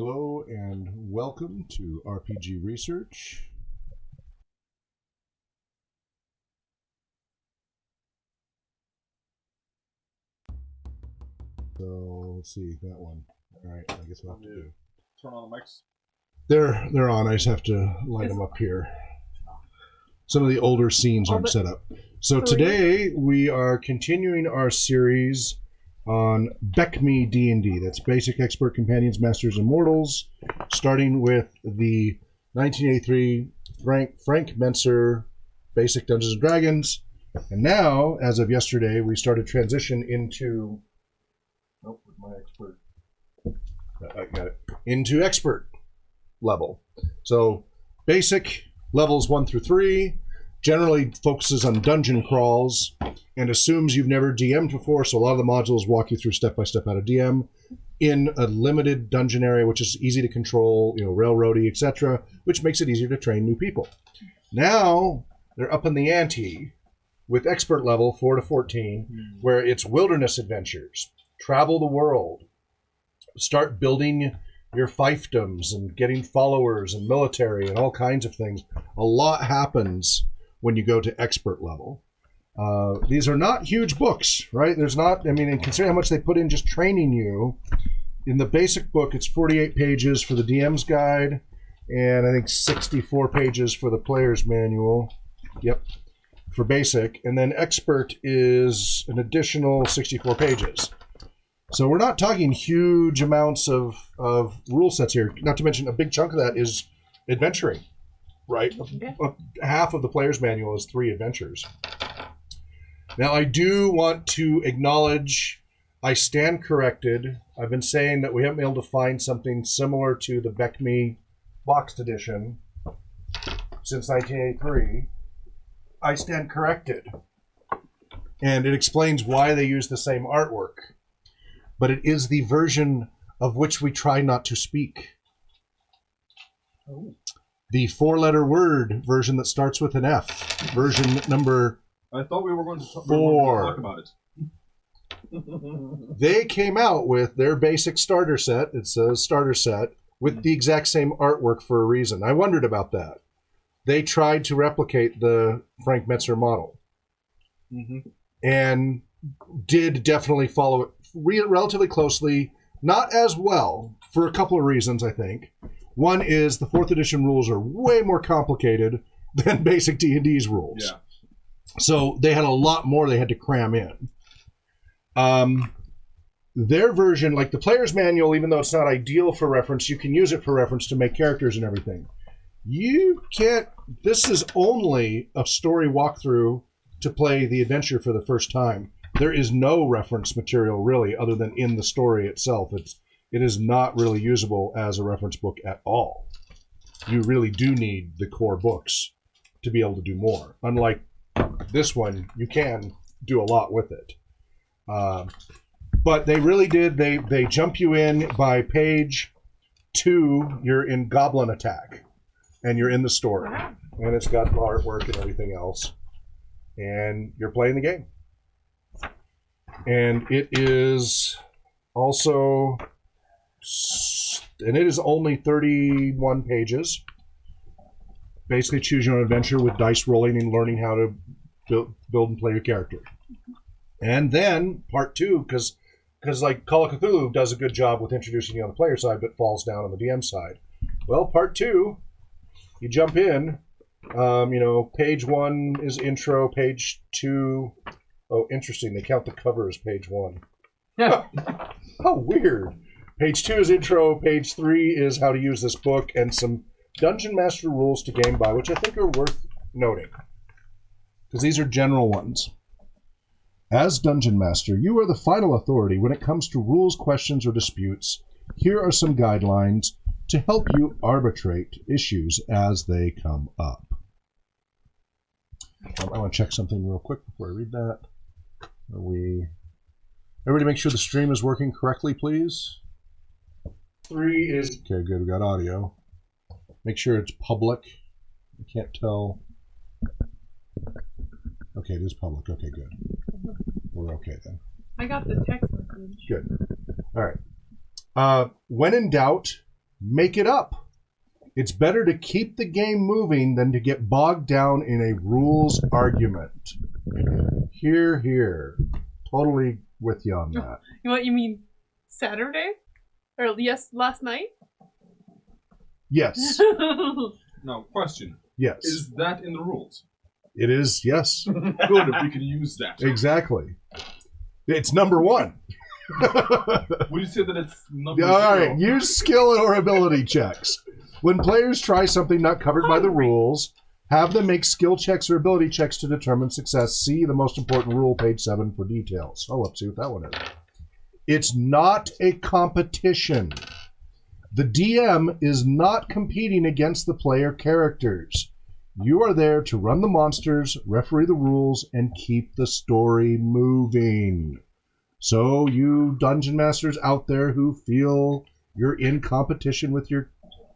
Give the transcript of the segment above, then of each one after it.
Hello and welcome to RPG Research. So let's see that one. All right, I guess we'll have to do. Turn on the mics. They're on. I just have to light them up here. Some of the older scenes aren't set up. So today we are continuing our series on BECMI D&D. That's Basic Expert Companions, Masters, and Mortals, starting with the 1983 Frank Menser Basic Dungeons & Dragons. And now, as of yesterday, we started transition into... Oh, my expert. I got it. Into expert level. So, basic levels 1 through 3 generally focuses on dungeon crawls and assumes you've never DM'd before, so a lot of the modules walk you through step by step how to DM in a limited dungeon area, which is easy to control, railroady, etc., which makes it easier to train new people. Now they're up in the ante with expert level 4 to 14, where it's wilderness adventures, travel the world, start building your fiefdoms and getting followers and military and all kinds of things. A lot happens when you go to expert level. These are not huge books, right? There's not, and considering how much they put in just training you, in the basic book, it's 48 pages for the DM's guide, and I think 64 pages for the player's manual. Yep, for basic. And then expert is an additional 64 pages. So we're not talking huge amounts of rule sets here. Not to mention a big chunk of that is adventuring, right? Yeah. Half of the player's manual is 3 adventures. Now, I do want to acknowledge I stand corrected. I've been saying that we haven't been able to find something similar to the BECMI boxed edition since 1983. I stand corrected. And it explains why they use the same artwork. But it is the version of which we try not to speak. Oh. The 4-letter word version that starts with an F. Version number... I thought we were going to talk about it. They came out with their basic starter set. It's a starter set with the exact same artwork for a reason. I wondered about that. They tried to replicate the Frank Metzer model. Mm-hmm. And did definitely follow it relatively closely. Not as well, for a couple of reasons, I think. One is the 4th edition rules are way more complicated than basic D&D's rules. Yeah. So they had a lot more they had to cram in. Their version, like the player's manual, even though it's not ideal for reference, you can use it for reference to make characters and everything. You can't... This is only a story walkthrough to play the adventure for the first time. There is no reference material, really, other than in the story itself. It is not really usable as a reference book at all. You really do need the core books to be able to do more. Unlike this one, you can do a lot with it. But they really did. They jump you in by page 2. You're in Goblin Attack, and you're in the story. And it's got artwork and everything else. And you're playing the game. And it is also... And it is only 31 pages. Basically choose your own adventure with dice rolling and learning how to build and play your character. And then part 2, because like Call of Cthulhu does a good job with introducing you on the player side, but falls down on the DM side. Well, part 2, you jump in. Page 1 is intro. Page 2. Oh, interesting. They count the cover as page 1. Yeah. How weird. Page 2 is intro. Page 3 is how to use this book and some Dungeon Master rules to game by, which I think are worth noting. Because these are general ones. As Dungeon Master, you are the final authority when it comes to rules, questions, or disputes. Here are some guidelines to help you arbitrate issues as they come up. I want to check something real quick before I read that. Everybody make sure the stream is working correctly, please. 3 is... Okay, good. We got audio. Make sure it's public. I can't tell. Okay, it is public. Okay, good. We're okay then. I got the text message. Good. All right. When in doubt, Make it up. It's better to keep the game moving than to get bogged down in a rules argument. Hear, hear. Totally with you on that. You mean Saturday? Or yes, last night? Yes. Now, question. Yes. Is that in the rules? It is, yes. Good, if we can use that. Exactly. It's number 1. Would you say that it's number All 0? right, use skill or ability checks. When players try something not covered by the rules, have them make skill checks or ability checks to determine success. See the most important rule, page 7, for details. Oh, let's see what that one is. It's not a competition. The DM is not competing against the player characters. You are there to run the monsters, referee the rules, and keep the story moving. So you dungeon masters out there who feel you're in competition with your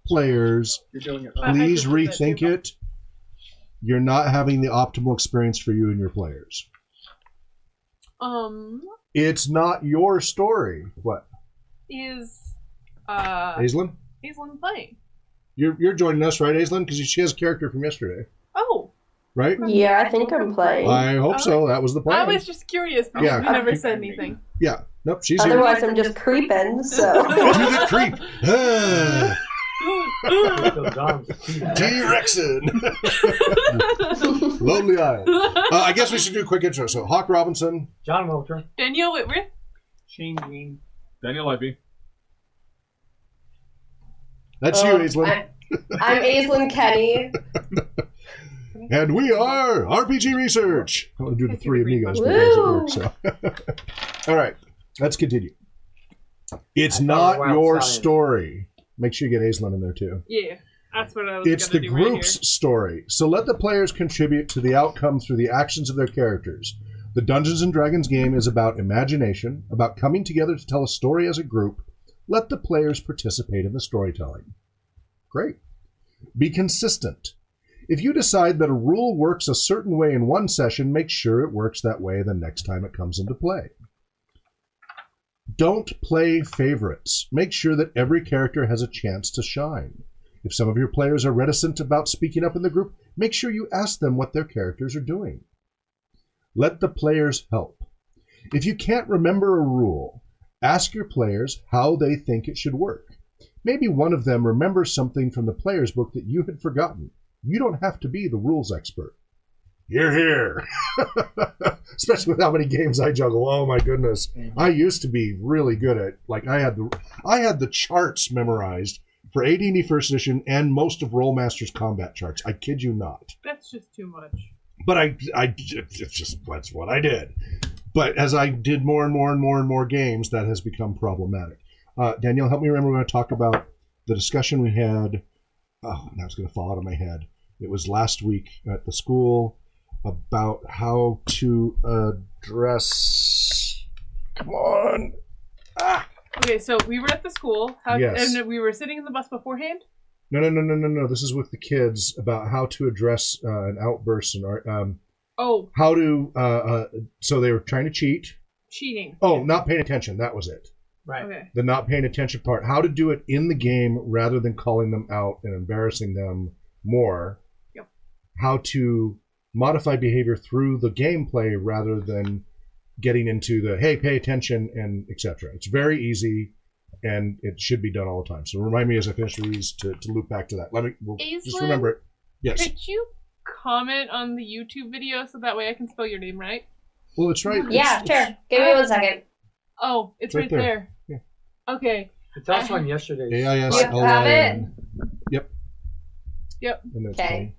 players, You're doing it. please rethink it. You're not having the optimal experience for you and your players. It's not your story. What? Is Aislinn? Aislinn playing? You're joining us, right, Aislinn? Because she has a character from yesterday, Oh, right? Yeah, I think I'm playing. I hope so. That was the plan. I was just curious because Yeah. we never said anything. Yeah. Nope, she's here. Otherwise, I'm just creeping, so. To the creep. Ah, T-Rexin. Lonely Isle. I guess we should do a quick intro. So, Hawk Robinson. John Walter. Danielle Whitworth. Shane Green. Daniel Ivey. That's you, Aislinn. I'm Aislinn Kenny. And we are RPG Research. I want to do the three amigos. But it Woo! doesn't work, so. All right, let's continue. It's I not thought Wild your Science. story. Make sure you get Aislinn in there, too. Yeah, that's what I was It's the gonna do right group's story. So let the players contribute to the outcome through the actions of their characters. The Dungeons & Dragons game is about imagination, about coming together to tell a story as a group. Let the players participate in the storytelling. Great. Be consistent. If you decide that a rule works a certain way in one session, make sure it works that way the next time it comes into play. Don't play favorites. Make sure that every character has a chance to shine. If some of your players are reticent about speaking up in the group, make sure you ask them what their characters are doing. Let the players help. If you can't remember a rule, ask your players how they think it should work. Maybe one of them remembers something from the player's book that you had forgotten. You don't have to be the rules expert. Hear, hear. Especially with how many games I juggle. Oh my goodness. I used to be really good at, like, I had the charts memorized for AD&D First Edition and most of Rollmaster's combat charts. I kid you not. That's just too much. But that's what I did. But as I did more and more games, that has become problematic. Danielle, help me remember, we're going to talk about the discussion we had. Oh, now it's going to fall out of my head. It was last week at the school about how to address. Come on. Okay, so we were at the school, Yes. and we were sitting in the bus beforehand. No. This is with the kids about how to address an outburst and how to. So they were trying to cheat. Cheating. Oh, not paying attention. That was it. Right. Okay. The not paying attention part. How to do it in the game rather than calling them out and embarrassing them more. Yep. How to modify behavior through the gameplay rather than getting into the, hey, pay attention, and etc. It's very easy, and it should be done all the time. So remind me as I finish these to loop back to that. Just remember it. Yes. Could you comment on the YouTube video so that way I can spell your name right? Well, it's right. Yeah, sure. Give me 1 second. Oh, it's right there. Yeah. Okay. It's also on yesterday's. AISLIN. Yep. Yep. And that's Okay.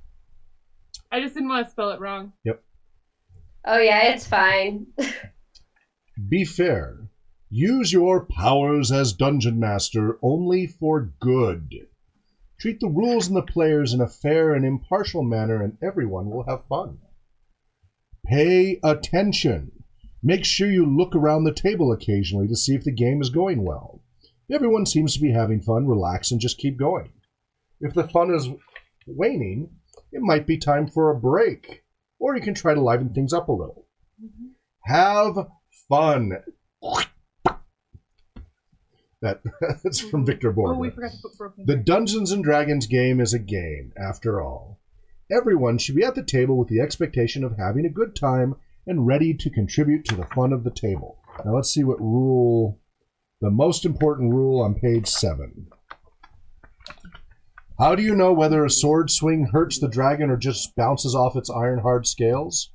I just didn't want to spell it wrong. Oh, yeah, it's fine. Be fair. Use your powers as Dungeon Master only for good. Treat the rules and the players in a fair and impartial manner, and everyone will have fun. Pay attention. Make sure you look around the table occasionally to see if the game is going well. If everyone seems to be having fun, relax and just keep going. If the fun is waning, it might be time for a break, or you can try to liven things up a little. Have fun. That's from Victor Oh, Borda. we forgot to put broken. The Dungeons and Dragons game is a game, after all. Everyone should be at the table with the expectation of having a good time and ready to contribute to the fun of the table. Now let's see what rule, the most important rule on page 7. How do you know whether a sword swing hurts the dragon or just bounces off its iron-hard scales?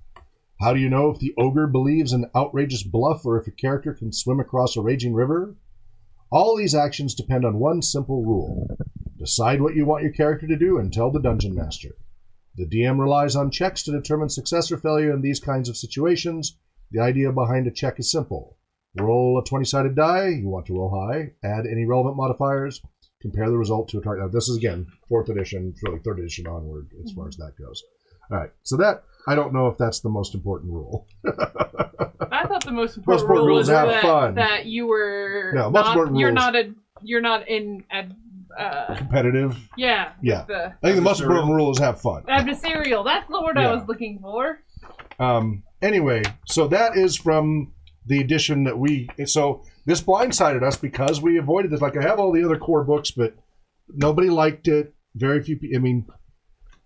How do you know if the ogre believes in outrageous bluff or if a character can swim across a raging river? All these actions depend on one simple rule. Decide what you want your character to do and tell the dungeon master. The DM relies on checks to determine success or failure in these kinds of situations. The idea behind a check is simple. Roll a 20-sided die. You want to roll high. Add any relevant modifiers. Compare the result to a target. Now, this is, again, 4th edition, really 3rd edition onward as far as that goes. All right. So that, I don't know if that's the most important rule. I thought the most important rule rules was have fun. that you were No, most important rules. You're not in Competitive. yeah. Yeah. The I think the most important rule is have fun. adversarial. That's the word I was looking for. Anyway, so that is from the edition that so this blindsided us because we avoided this. Like, I have all the other core books, but nobody liked it. Very few people,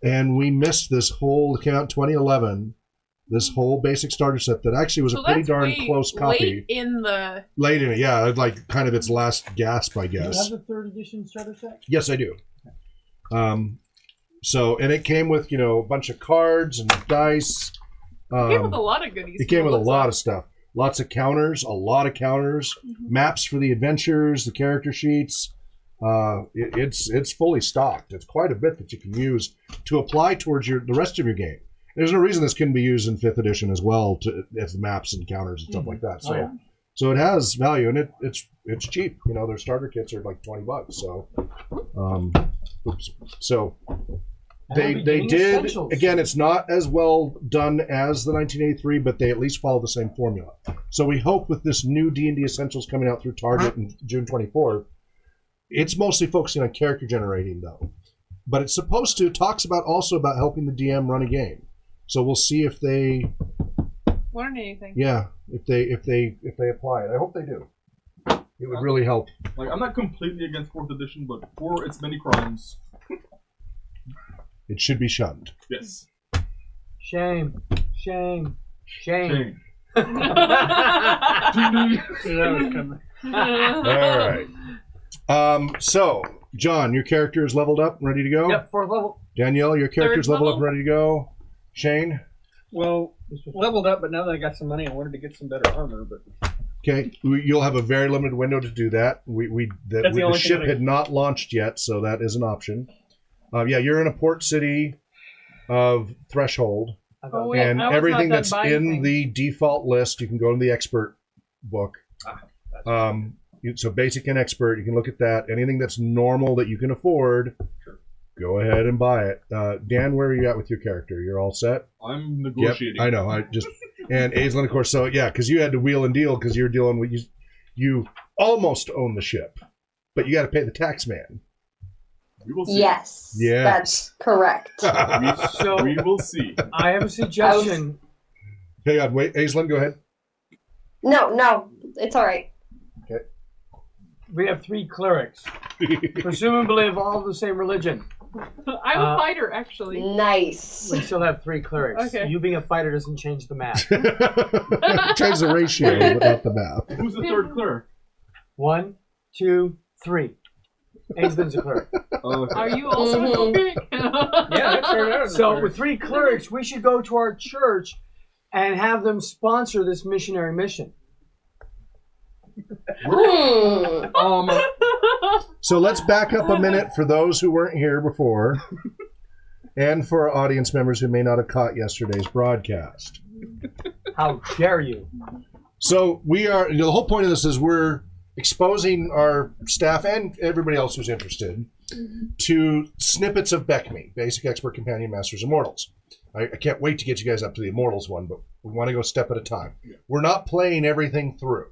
and we missed this whole, it came out in 2011, this whole basic starter set that actually was a pretty darn close copy. Late in it, yeah, like kind of its last gasp, I guess. Do you have the 3rd edition starter set? Yes, I do. So, and it came with, a bunch of cards and dice. It came with a lot of goodies. It came with a lot of stuff. Lots of counters, a lot of counters, maps for the adventures, the character sheets. It's fully stocked. It's quite a bit that you can use to apply towards the rest of your game. There's no reason this couldn't be used in 5th edition as well as maps and counters and stuff like that. So, so it has value, and it's cheap. Their starter kits are like $20. So, so they did again. It's not as well done as the 1983, but they at least follow the same formula. So we hope with this new D&D Essentials coming out through Target in June 24th, it's mostly focusing on character generating though, but it's supposed to talks about also about helping the DM run a game. So we'll see if they learn anything. Yeah, if they apply it. I hope they do. It would really help. Like, I'm not completely against 4th edition, but for its many crimes, it should be shunned. Yes. Shame. Shame. Shame. Shame. All right. So, John, your character is leveled up and ready to go? Yep, 4th level. Danielle, your character is leveled level. up and ready to go? Shane? Well, leveled up, but now that I got some money, I wanted to get some better armor. But Okay, you'll have a very limited window to do that. The ship had not launched yet, so that is an option. Yeah, you're in a port city of Threshold, and everything that's in the default list, you can go to the expert book. So basic and expert, you can look at that. Anything that's normal that you can afford, go ahead and buy it. Dan, where are you at with your character? You're all set? I'm negotiating. Yep, I know. And Aislinn, of course. So yeah, because you had to wheel and deal because you're dealing with you almost own the ship, but you got to pay the tax man. We will see. Yes, that's correct. We will see. I have a suggestion. Hang on, wait, Aislinn, go ahead. No, it's all right. Okay. We have 3 clerics, presumably of all the same religion. I'm a fighter, actually. Nice. We still have 3 clerics. Okay. You being a fighter doesn't change the math. Change the ratio without the math. Who's the 3rd cleric? 1, 2, 3. Aislenn's a cleric. Okay. Are you also a cleric? Yeah. So with 3 clerics, we should go to our church and have them sponsor this missionary mission. So let's back up a minute for those who weren't here before, and for our audience members who may not have caught yesterday's broadcast. How dare you? So we are, the whole point of this is we're exposing our staff and everybody else who's interested to snippets of BECMI, Basic Expert Companion Masters Immortals. I can't wait to get you guys up to the Immortals one, but we want to go a step at a time. We're not playing everything through.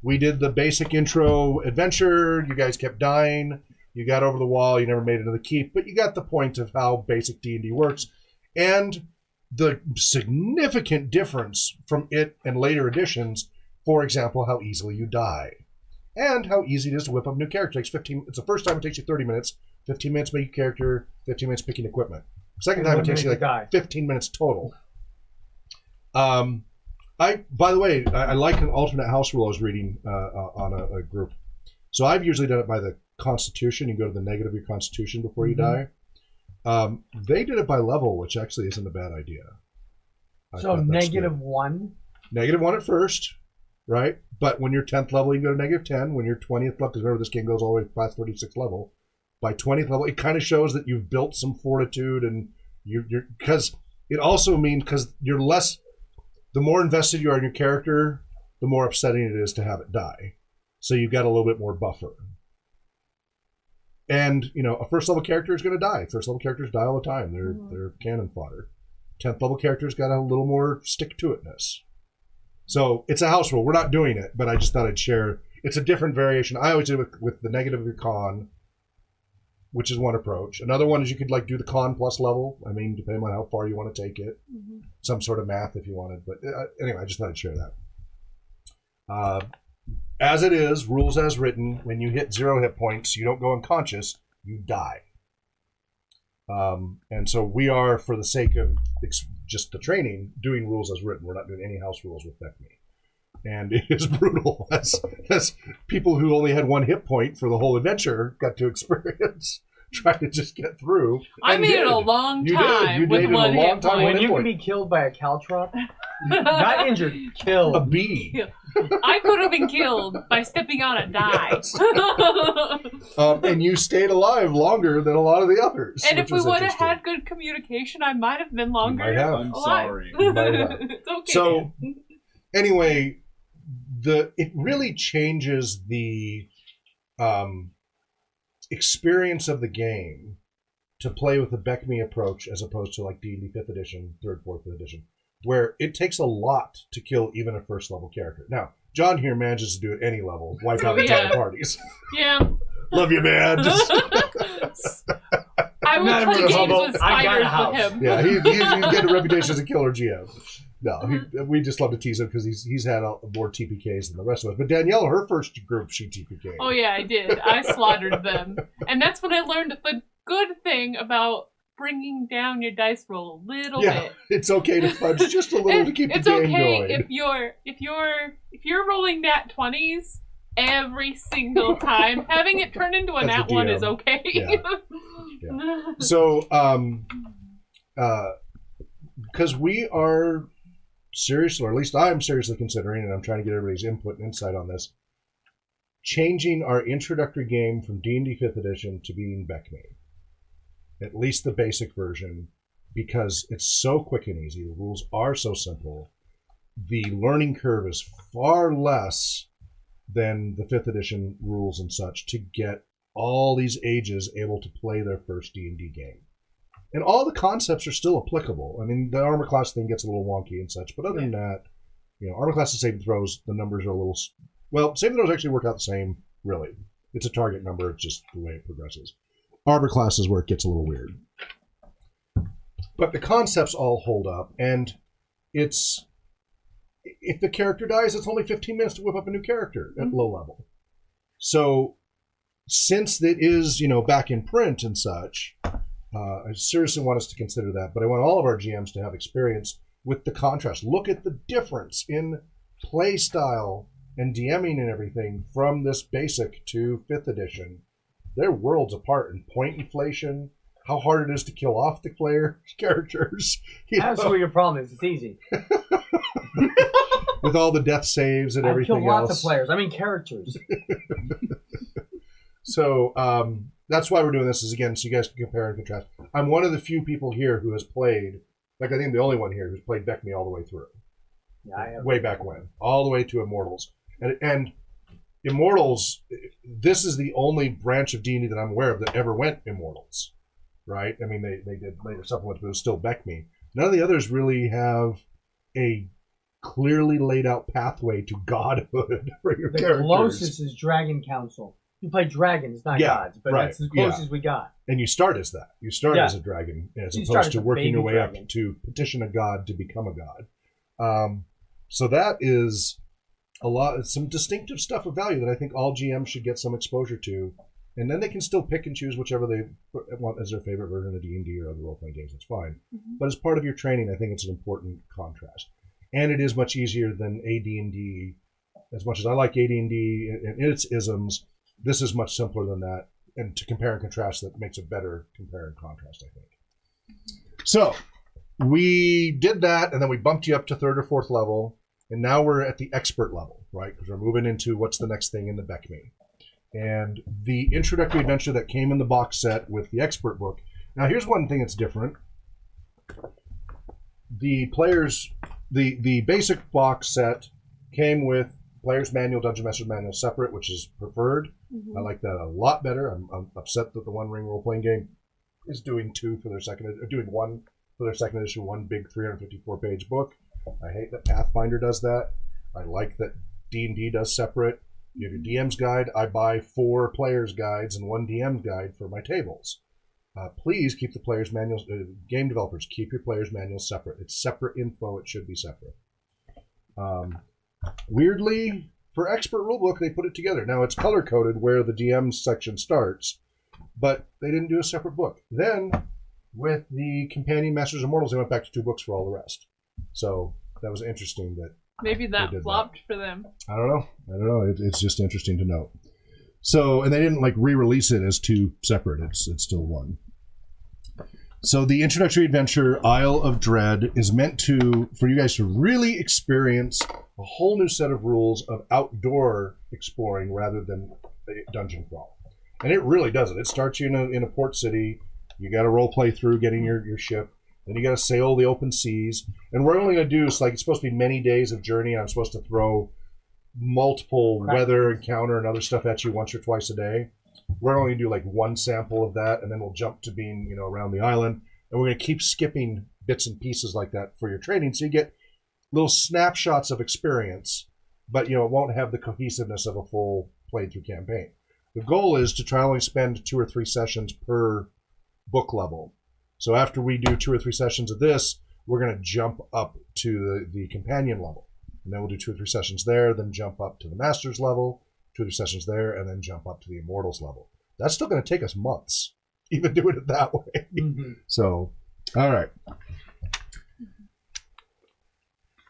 We did the basic intro adventure. You guys kept dying. You got over the wall. You never made it to the keep, but you got the point of how basic D&D works. And the significant difference from it and later editions, for example, how easily you die. and how easy it is to whip up a new character. It's the first time it takes you 30 minutes, 15 minutes making character, 15 minutes picking equipment. Second time it takes you like 15 minutes total. By the way, I like an alternate house rule I was reading on a group. So I've usually done it by the Constitution. You go to the negative of your Constitution before you die. They did it by level, which actually isn't a bad idea. So -1? -1 at first, right? But when you're 10th level, you can go to -10. When you're 20th level, because remember this game goes all the way past 36th level. By 20th level, it kind of shows that you've built some fortitude, and you're because it also means because you're less. The more invested you are in your character, the more upsetting it is to have it die. So you've got a little bit more buffer. And, a first level character is going to die. First level characters die all the time. They're cannon fodder. 10th level characters got a little more stick-to-itness. So it's a house rule. We're not doing it, but I just thought I'd share. It's a different variation. I always do it with the negative of your con, which is one approach. Another one is you could do the con plus level. I mean, depending on how far you want to take it. Some sort of math if you wanted. But anyway, I just thought I'd share that. As it is, rules as written, when you hit 0 hit points, you don't go unconscious, you die. And so we are, for the sake of just the training, doing rules as written. We're not doing any house rules with BECMI. And it is brutal. As people who only had 1 hit point for the whole adventure got to experience trying to just get through. I made it a long time with 1 hit point. When you can be killed by a caltrop, not injured, killed. A bee. I could have been killed by stepping on a die. Yes. And you stayed alive longer than a lot of the others. And if we would have had good communication, I might have been longer You might have. alive. I'm sorry. You might have. It's okay. So, anyway, it really changes the experience of the game to play with the BECMI approach as opposed to D&D 5th edition, 3rd, 4th edition, where it takes a lot to kill even a first level character. Now, John here manages to do it any level, wipe out entire parties. Yeah. Love you, man. I would play games with spiders with him. Yeah, he's getting a reputation as a killer GM. No, we just love to tease him because he's had more TPKs than the rest of us. But Danielle, her first group, she TPK'd. Oh yeah, I did. I slaughtered them. And that's when I learned the good thing about bringing down your dice roll a little bit. It's okay to fudge just a little to keep the game going. It's okay if you're rolling nat 20s every single time. Having it turn into a nat 1 is okay. Yeah. So, because we are seriously, or at least I'm seriously considering, and I'm trying to get everybody's input and insight on this, changing our introductory game from D&D 5th edition to being BECMI. At least the basic version, because it's so quick and easy. The rules are so simple. The learning curve is far less than the 5th edition rules and such to get all these ages able to play their first D&D game. And all the concepts are still applicable. I mean, the armor class thing gets a little wonky and such, but other than that, armor class and saving throws, the numbers are a little... Well, saving throws actually work out the same, really. It's a target number, it's just the way it progresses. Armor class is where it gets a little weird. But the concepts all hold up, and it's... If the character dies, it's only 15 minutes to whip up a new character at low level. So, since it is, back in print and such... I seriously want us to consider that, but I want all of our GMs to have experience with the contrast. Look at the difference in play style and DMing and everything from this basic to 5th edition. They're worlds apart in point inflation, how hard it is to kill off the player characters. That's what your problem is. It's easy. With all the death saves and everything else. I've killed lots of players. I mean characters. So, that's why we're doing this, is again, so you guys can compare and contrast. I'm one of the few people here who has played, I think I'm the only one here who's played BECMI all the way through. Yeah, I have. Way back when. All the way to Immortals. And Immortals, this is the only branch of D&D that I'm aware of that ever went Immortals. Right? I mean, they did later supplements, but it was still BECMI. None of the others really have a clearly laid out pathway to godhood for your characters. The closest is Dragon Council. You play dragons, not gods, but that's as close as we got. And you start as that. You start as a dragon, as opposed to working your way up to petition a god to become a god. So that is some distinctive stuff of value that I think all GMs should get some exposure to, and then they can still pick and choose whichever they want as their favorite version of D&D or other role-playing games. That's fine. Mm-hmm. But as part of your training, I think it's an important contrast. And it is much easier than AD&D. As much as I like AD&D and its isms, this is much simpler than that. And to compare and contrast, that makes a better compare and contrast, I think. So we did that, and then we bumped you up to 3rd or 4th level, and now we're at the expert level, right? Because we're moving into what's the next thing in the BECMI. And the introductory adventure that came in the box set with the expert book. Now, here's one thing that's different. The basic box set came with Player's Manual, Dungeon Master's Manual separate, which is preferred. Mm-hmm. I like that a lot better. I'm upset that the One Ring role-playing game is doing one for their second edition, one big 354-page book. I hate that Pathfinder does that. I like that D&D does separate. You have your DM's guide. I buy 4 player's guides and 1 DM's guide for my tables. Please keep the player's manuals. Game developers, keep your player's manuals separate. It's separate info. It should be separate. Weirdly, for expert rulebook, they put it together. Now, it's color-coded where the DM's section starts, but they didn't do a separate book. Then, with the Companion Masters of Mortals, they went back to 2 books for all the rest. So, that was interesting that maybe that flopped for them. I don't know. It's just interesting to note. So, and they didn't re-release it as 2 separate. It's still 1. So the introductory adventure, Isle of Dread, is meant for you guys to really experience a whole new set of rules of outdoor exploring rather than a dungeon crawl. And it really does it. It starts you in a port city. You got to role play through getting your ship. Then you got to sail the open seas. And we're only going to do, it's supposed to be many days of journey. I'm supposed to throw multiple weather encounter and other stuff at you once or twice a day. We're only going to do 1 sample of that, and then we'll jump to being, around the island. And we're going to keep skipping bits and pieces like that for your training, so you get little snapshots of experience, but, it won't have the cohesiveness of a full played-through campaign. The goal is to try to only spend 2 or 3 sessions per book level. So after we do 2 or 3 sessions of this, we're going to jump up to the companion level. And then we'll do 2 or 3 sessions there, then jump up to the master's level, 2 or 3 sessions there, and then jump up to the immortals level. That's still going to take us months, even doing it that way. Mm-hmm. So, all right.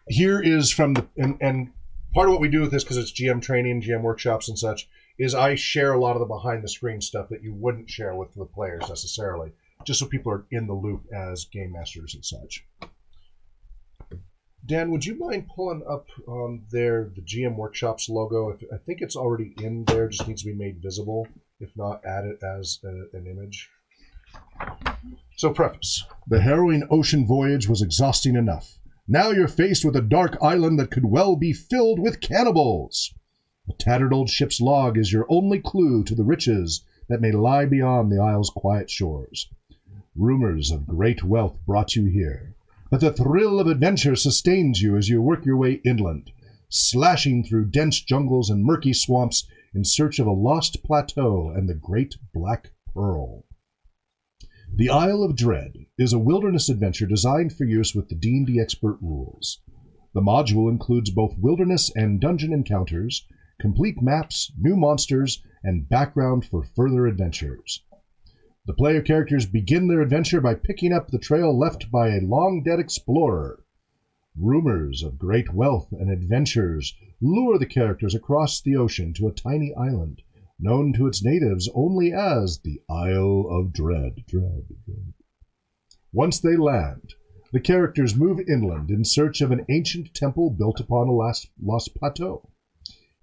Here is from and part of what we do with this, because it's GM training, GM workshops and such, is I share a lot of the behind-the-screen stuff that you wouldn't share with the players necessarily, just so people are in the loop as game masters and such. Dan, would you mind pulling up the GM Workshops logo? I think it's already in there, just needs to be made visible. If not, add it as an image. So, preface. The harrowing ocean voyage was exhausting enough. Now you're faced with a dark island that could well be filled with cannibals. A tattered old ship's log is your only clue to the riches that may lie beyond the isle's quiet shores. Rumors of great wealth brought you here, but the thrill of adventure sustains you as you work your way inland, slashing through dense jungles and murky swamps in search of a lost plateau and the Great Black Pearl. The Isle of Dread is a wilderness adventure designed for use with the D&D expert rules. The module includes both wilderness and dungeon encounters, complete maps, new monsters, and background for further adventures. The player characters begin their adventure by picking up the trail left by a long-dead explorer. Rumors of great wealth and adventures lure the characters across the ocean to a tiny island, known to its natives only as the Isle of Dread. Once they land, the characters move inland in search of an ancient temple built upon a lost plateau.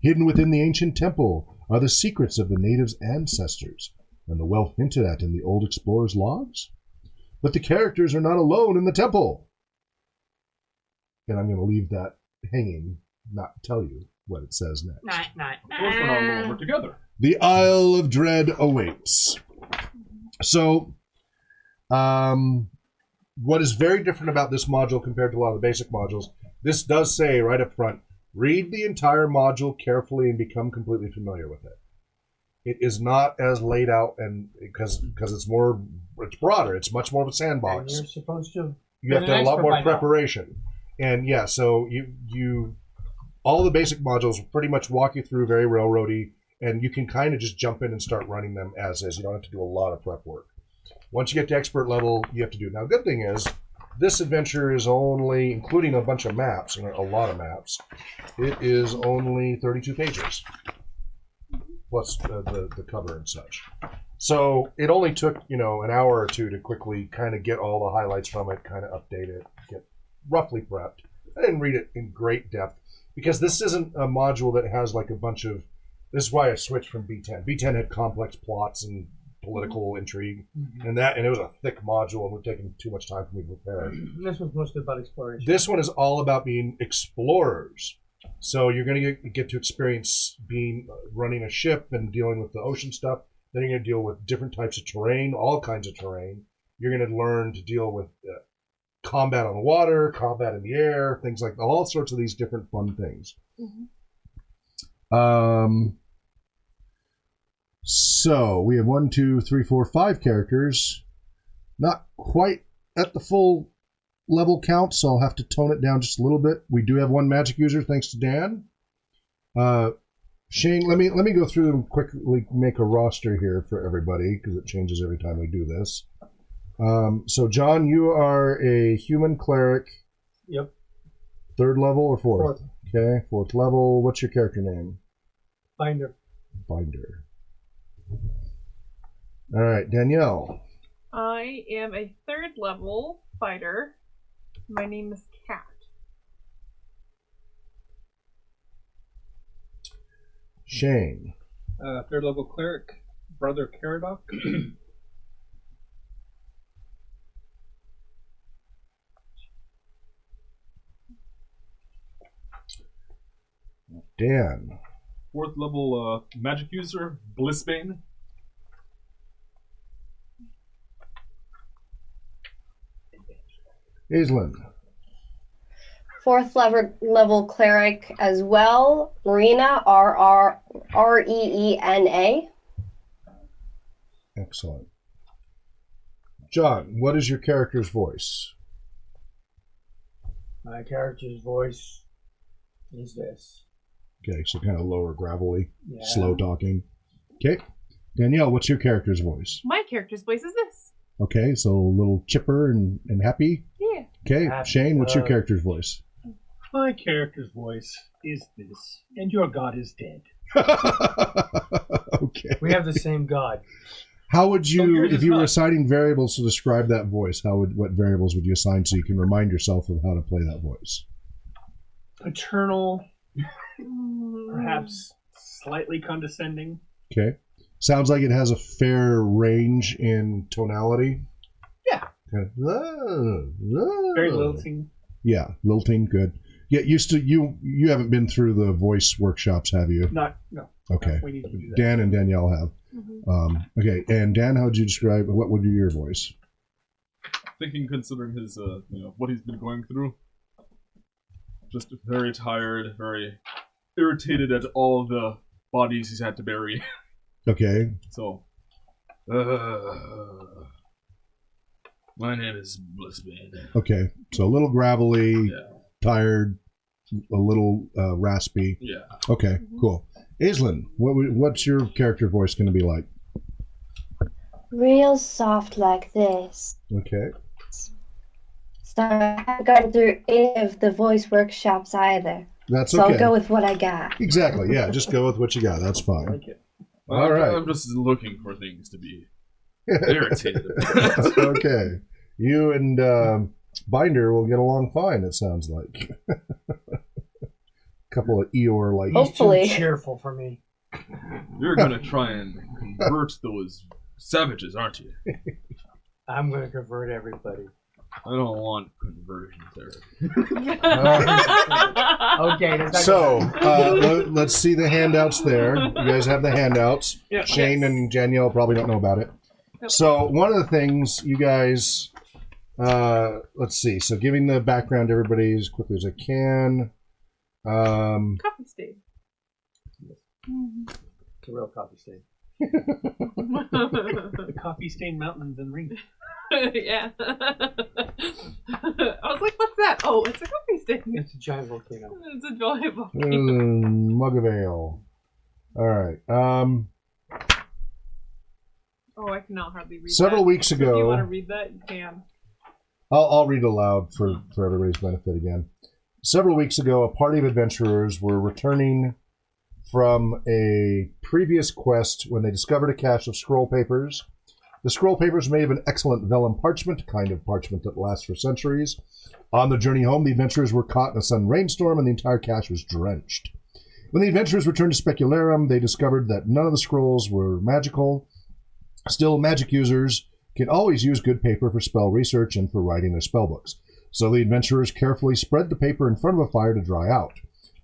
Hidden within the ancient temple are the secrets of the natives' ancestors, and the wealth hinted at in the old explorer's logs. But the characters are not alone in the temple. And I'm going to leave that hanging, not tell you what it says next. Of course we're not alone, we're together. The Isle of Dread awaits. So, what is very different about this module compared to a lot of the basic modules, this does say right up front, read the entire module carefully and become completely familiar with it. It is not as laid out, and because it's broader. It's much more of a sandbox. And you're supposed to. You have to have a lot more preparation, and yeah. So you all the basic modules will pretty much walk you through very railroady, and you can kind of just jump in and start running them as is. You don't have to do a lot of prep work. Once you get to expert level, you have to do it. Now, good thing is, this adventure is only, including a bunch of maps, and a lot of maps, it is only 32 pages, plus the cover and such. So it only took, an hour or two to quickly kind of get all the highlights from it, kind of update it, get roughly prepped. I didn't read it in great depth, because this isn't a module that has like a bunch of, this is why I switched from B10. B10 had complex plots and political intrigue, and it was a thick module, and we're taking too much time for me to prepare. This was mostly about exploration. This one is all about being explorers. So you're going to get to experience running a ship and dealing with the ocean stuff. Then you're going to deal with different types of terrain, all kinds of terrain. You're going to learn to deal with combat on the water, combat in the air, things like all sorts of these different fun things. So we have 1, 2, 3, 4, 5 characters. Not quite at the full level count, so I'll have to tone it down just a little bit. We do have 1 magic user, thanks to Dan. Shane, let me go through and quickly make a roster here for everybody, because it changes every time we do this. So John, you are a human cleric. Yep. 3rd level or 4th? 4th. Okay, 4th level. What's your character name? Binder. All right, Danielle. I am a 3rd level fighter. My name is Kat. Shane. 3rd level cleric, Brother Caradoc. Dan. 4th level magic user, Blissbane. Aislinn. 4th level cleric as well. Marina, Reena. Excellent. John, what is your character's voice? My character's voice is this. Okay, so kind of lower, gravelly, Yeah. slow talking. Okay. Danielle, what's your character's voice? My character's voice is this. Okay, so a little chipper and happy. Yeah. Okay, Happy. Shane, what's your character's voice? My character's voice is this, and your god is dead. Okay. We have the same god. How would So you, yours if is you were not. assigning variables to describe that voice, what variables would you assign so you can remind yourself of how to play that voice? Paternal, perhaps slightly condescending. Okay. Sounds like it has a fair range in tonality. Yeah. Kind of, Very lilting. Yeah, lilting, good. Yeah, you haven't been through the voice workshops, have you? No. Okay. We need to do that. Dan and Danielle have. Okay, and Dan, how would you describe, what would be your voice? Thinking, considering his, what he's been going through. Just very tired, very irritated at all the bodies he's had to bury. Okay. So, my name is Blissbane. Okay, so a little gravelly, Yeah. tired, a little raspy. Yeah. Okay, cool. Aislinn, what's your character voice going to be like? Real soft like this. Okay. So I haven't gone through any of the voice workshops either. That's So okay. I'll go with what I got. Exactly, yeah, just go with what you got. That's fine. Like it. All right. I'm just looking for things to be irritated about. Okay. You and Binder will get along fine, it sounds like. Couple of Eeyore like. He's Hopefully. too cheerful for me. You're gonna try and convert those savages, aren't you? I'm going to convert everybody. I don't want conversion therapy. Okay. That's not So, let's see the handouts there. You guys have the handouts. Yeah. Shane Yes. and Danielle probably don't know about it. Nope. So, one of the things you guys, let's see. So, giving the background to everybody as quickly as I can. Coffee stain. It's a real coffee stain. The coffee-stained mountains and rings. Yeah. I was like, what's that? Oh, it's a coffee stain. It's a giant volcano. It's a giant volcano. Mug of ale. All right. Oh, I cannot hardly read Several that. weeks So if you ago, want to read that, you can. I'll read aloud for everybody's benefit again. Several weeks ago, a party of adventurers were returning from a previous quest when they discovered a cache of scroll papers. The scroll papers made of an excellent vellum parchment, kind of parchment that lasts for centuries. On the journey home, the adventurers were caught in a sudden rainstorm and the entire cache was drenched. When the adventurers returned to Specularum, they discovered that none of the scrolls were magical. Still, magic users can always use good paper for spell research and for writing their spellbooks. So the adventurers carefully spread the paper in front of a fire to dry out.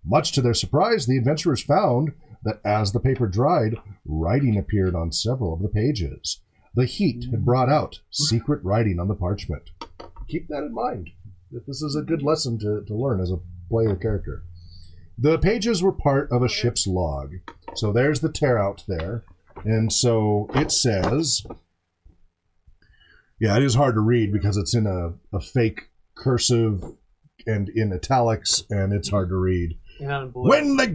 Much to their surprise, the adventurers found that as the paper dried, writing appeared on several of the pages. The heat had brought out secret writing on the parchment. Keep that in mind. This is a good lesson to learn as a player character. The pages were part of a ship's log. So there's the tear out there. And so it says... Yeah, it is hard to read because it's in a fake cursive and in italics, and it's hard to read. When the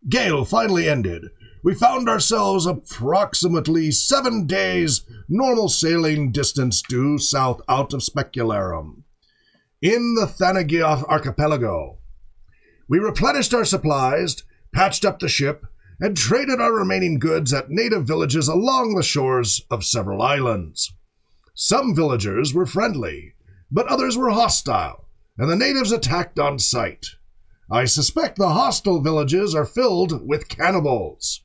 gale finally ended, we found ourselves approximately 7 days normal sailing distance due south out of Specularum, in the Thanagia archipelago. We replenished our supplies, patched up the ship, and traded our remaining goods at native villages along the shores of several islands. Some villagers were friendly, but others were hostile, and the natives attacked on sight. I suspect the hostile villages are filled with cannibals.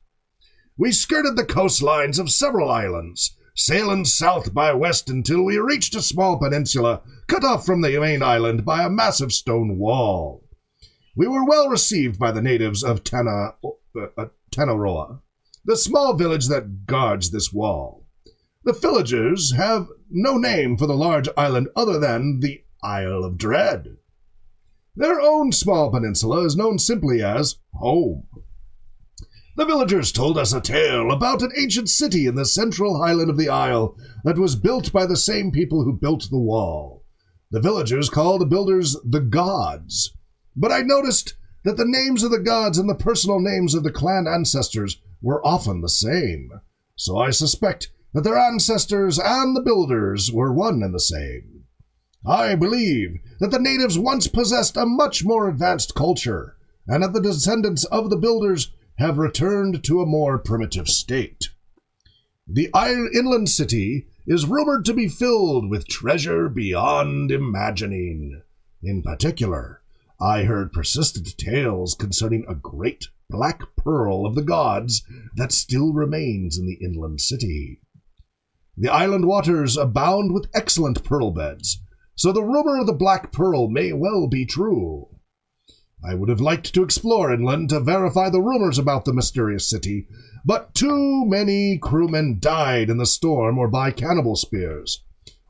We skirted the coastlines of several islands, sailing south by west until we reached a small peninsula cut off from the main island by a massive stone wall. We were well received by the natives of Tanaroa, the small village that guards this wall. The villagers have no name for the large island other than the Isle of Dread. Their own small peninsula is known simply as home. The villagers told us a tale about an ancient city in the central highland of the isle that was built by the same people who built the wall. The villagers called the builders the gods, but I noticed that the names of the gods and the personal names of the clan ancestors were often the same, so I suspect that their ancestors and the builders were one and the same. I believe that the natives once possessed a much more advanced culture, and that the descendants of the builders have returned to a more primitive state. The inland city is rumored to be filled with treasure beyond imagining. In particular, I heard persistent tales concerning a great black pearl of the gods that still remains in the inland city. The island waters abound with excellent pearl beds, so the rumor of the black pearl may well be true. I would have liked to explore inland to verify the rumors about the mysterious city, but too many crewmen died in the storm or by cannibal spears.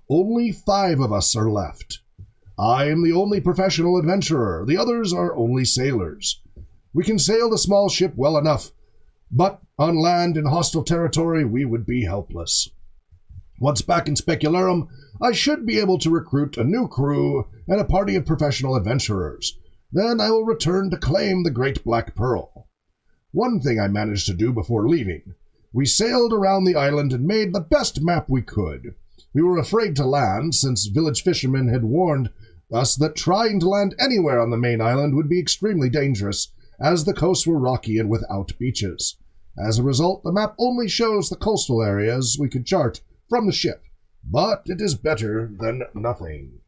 Only 5 of us are left. I am the only professional adventurer. The others are only sailors. We can sail the small ship well enough, but on land in hostile territory we would be helpless. Once back in Specularum, I should be able to recruit a new crew and a party of professional adventurers. Then I will return to claim the Great Black Pearl. One thing I managed to do before leaving. We sailed around the island and made the best map we could. We were afraid to land, since village fishermen had warned us that trying to land anywhere on the main island would be extremely dangerous, as the coasts were rocky and without beaches. As a result, the map only shows the coastal areas we could chart from the ship, but it is better than nothing.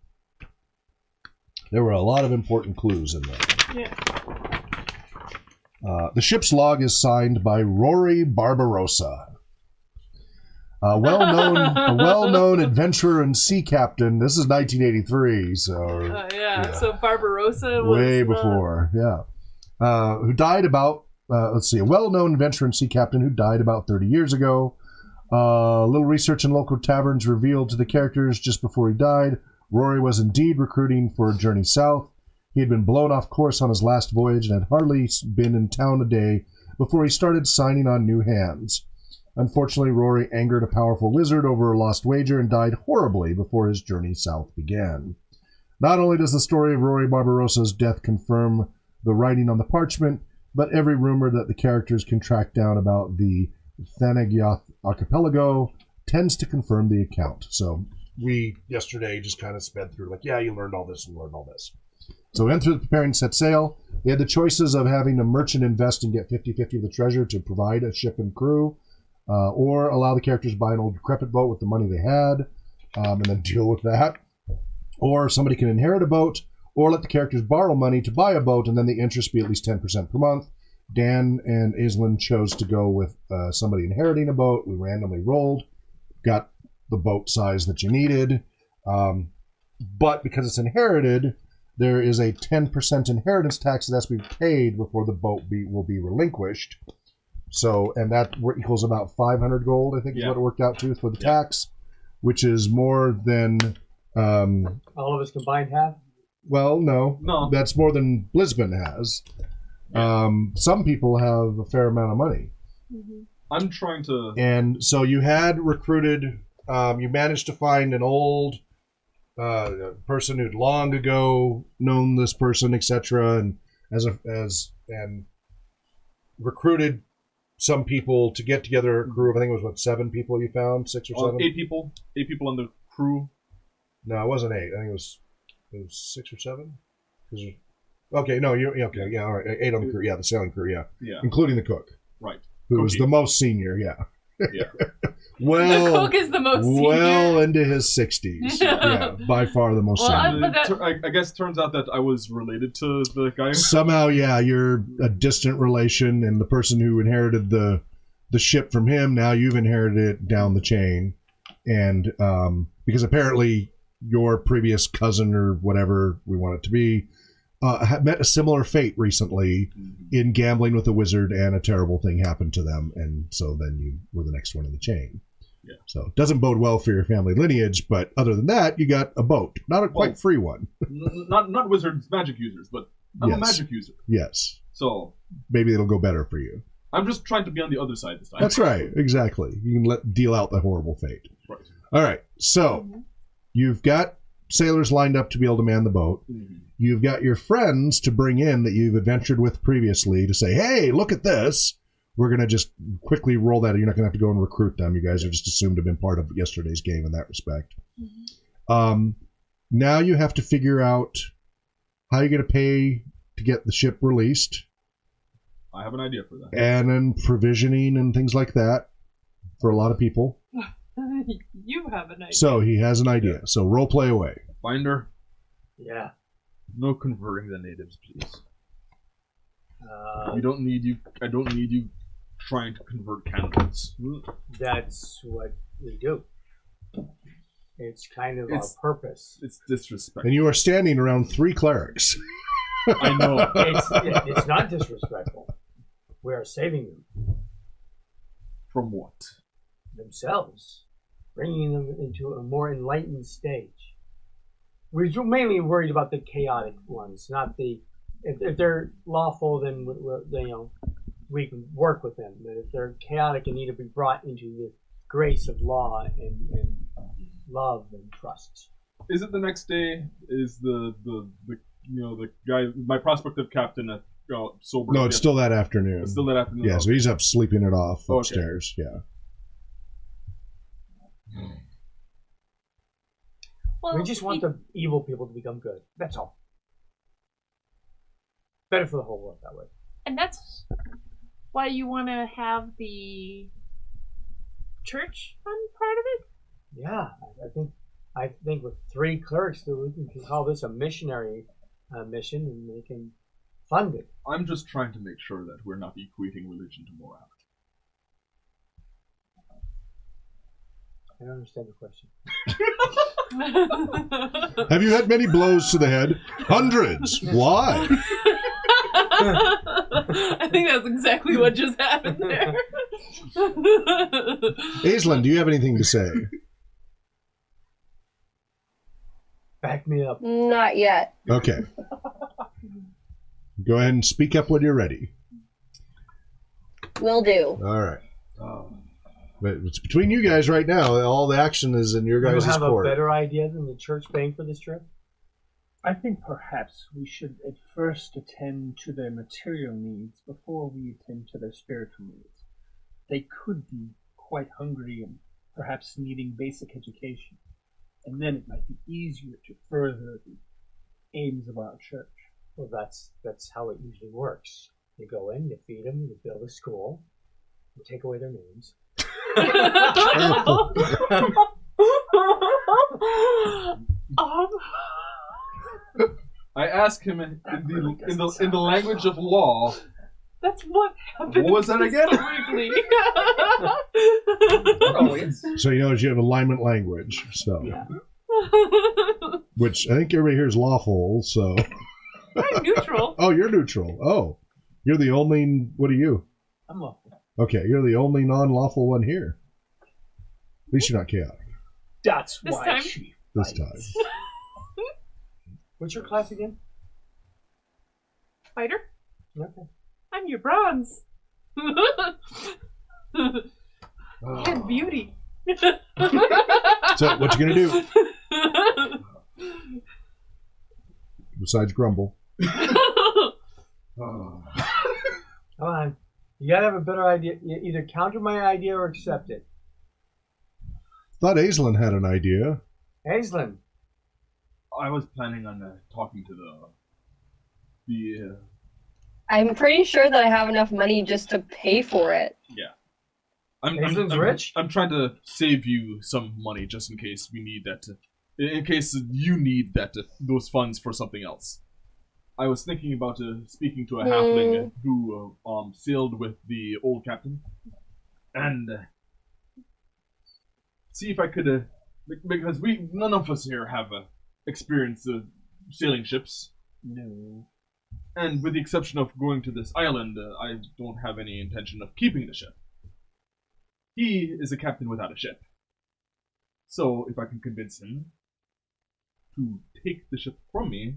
There were a lot of important clues in there. Yeah. The ship's log is signed by Rory Barbarossa, a well-known adventurer and sea captain. This is 1983, so So Barbarossa was way before, who died about a well-known adventurer and sea captain who died about 30 years ago. Little research in local taverns revealed to the characters just before he died, Rory was indeed recruiting for a journey south. He had been blown off course on his last voyage and had hardly been in town a day before he started signing on new hands. Unfortunately, Rory angered a powerful wizard over a lost wager and died horribly before his journey south began. Not only does the story of Rory Barbarossa's death confirm the writing on the parchment, but every rumor that the characters can track down about the Thanagioth archipelago tends to confirm the account. So we yesterday just kind of sped through, like, yeah, you learned all this and learned all this. So we went through preparing to set sail. They had the choices of having a merchant invest and get 50-50 of the treasure to provide a ship and crew, or allow the characters to buy an old decrepit boat with the money they had, and then deal with that. Or somebody can inherit a boat, or let the characters borrow money to buy a boat, and then the interest be at least 10% per month. Dan and Aislinn chose to go with somebody inheriting a boat. We randomly rolled, got the boat size that you needed. But because it's inherited, there is a 10% inheritance tax that has to be paid before the boat will be relinquished. So, and that equals about 500 gold, I think is what it worked out to for the tax, which is more than... all of us combined have? Well, no. That's more than Lisbon has. Some people have a fair amount of money. Mm-hmm. I'm trying to... And so you had recruited... you managed to find an old person who'd long ago known this person, etc., and recruited some people to get together a crew of, I think it was, 7 people you found? 6 or 7? 8 people. 8 people on the crew. No, it wasn't 8. I think it was 6 or 7? Okay, no, okay, yeah, all right. 8 on the crew, the sailing crew, yeah. Including the cook. Right. Who was the most senior, yeah. Well, the cook is the most senior. Well into his 60s. Yeah, by far the most senior. I guess it turns out that I was related to the guy. Somehow, yeah, you're a distant relation, and the person who inherited the ship from him, now you've inherited it down the chain. And because apparently your previous cousin or whatever we want it to be had met a similar fate recently in gambling with a wizard, and a terrible thing happened to them, and so then you were the next one in the chain. Yeah. So it doesn't bode well for your family lineage, but other than that, you got a boat. Not a quite free one. not wizards, magic users, but I'm a magic user. Yes. So maybe it'll go better for you. I'm just trying to be on the other side this time. That's right. Exactly. You can deal out the horrible fate. Right. All right. So you've got sailors lined up to be able to man the boat. You've got your friends to bring in that you've adventured with previously to say, hey, look at this. We're going to just quickly roll that. You're not going to have to go and recruit them. You guys are just assumed to have been part of yesterday's game in that respect. Now you have to figure out how you're going to pay to get the ship released. I have an idea for that. And then provisioning and things like that for a lot of people. You have an idea. So he has an idea. So role play away. Binder. Yeah. No converting the natives, please. I don't need you trying to convert cannibals. That's what we do. It's kind of our purpose. It's disrespectful. And you are standing around 3 clerics. I know. It's not disrespectful. We are saving them. From what? Themselves. Bringing them into a more enlightened stage. We're mainly worried about the chaotic ones, not the... If they're lawful, then we can work with them. But if they're chaotic and need to be brought into the grace of law and love and trust. Is it the next day? Is the guy, my prospective captain, sober? No, it's still that afternoon. It's still that afternoon. Yeah, so he's up sleeping it off upstairs. Okay. Yeah. Well, we just want the evil people to become good. That's all. Better for the whole world that way. And that's why you want to have the church fund part of it? Yeah, I think with 3 clerics, we can call this a missionary mission, and they can fund it. I'm just trying to make sure that we're not equating religion to morality. I don't understand the question. Have you had many blows to the head? Hundreds. Why? I think that's exactly what just happened there. Aislinn, do you have anything to say? Back me up. Not yet. Okay. Go ahead and speak up when you're ready. Will do. All right. But it's between you guys right now. All the action is in your Do you guys' have court. a better idea than the church paying for this trip? I think perhaps we should at first attend to their material needs before we attend to their spiritual needs. They could be quite hungry and perhaps needing basic education, and then it might be easier to further the aims of our church. Well, that's how it usually works. You go in, you feed them, you build a school, you take away their names. I asked him in the language of law. That's what happened. What was that again? So you have alignment language. So, which I think everybody here is lawful. So, I'm neutral. oh, you're neutral. Oh, you're the only. What are you? I'm lawful. Okay, you're the only non-lawful one here. At least you're not chaotic That's This why time? she this fights. time. What's your class again? Fighter? Okay. I'm your bronze. And beauty. So, what you gonna do besides grumble? Come on. You gotta have a better idea. You either counter my idea or accept it. Thought Aislinn had an idea. Aislinn. I was planning on talking to the I'm pretty sure that I have enough money just to pay for it. Aislinn's rich? I'm trying to save you some money just in case we need that. In case you need those funds for something else. I was thinking about speaking to a halfling who sailed with the old captain, and see if I could, because none of us here have experience sailing ships. No. And with the exception of going to this island, I don't have any intention of keeping the ship. He is a captain without a ship. So if I can convince him to take the ship from me,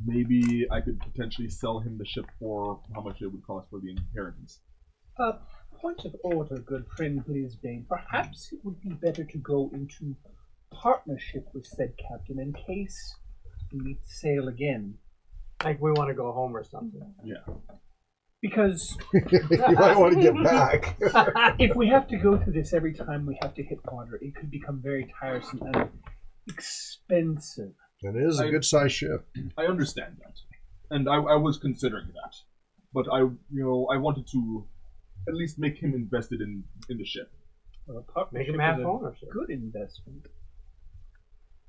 maybe I could potentially sell him the ship for how much it would cost for the inheritance. Point of order, good friend Blisbane. Perhaps it would be better to go into partnership with said captain in case we meet sail again. Like we want to go home or something. Yeah. Because You might want to get back. if we have to go through this every time we have to hit water, it could become very tiresome and expensive. It is a good sized ship. I understand that, and I was considering that, but I wanted to at least make him invested in the ship. Make him have is a ownership. good investment.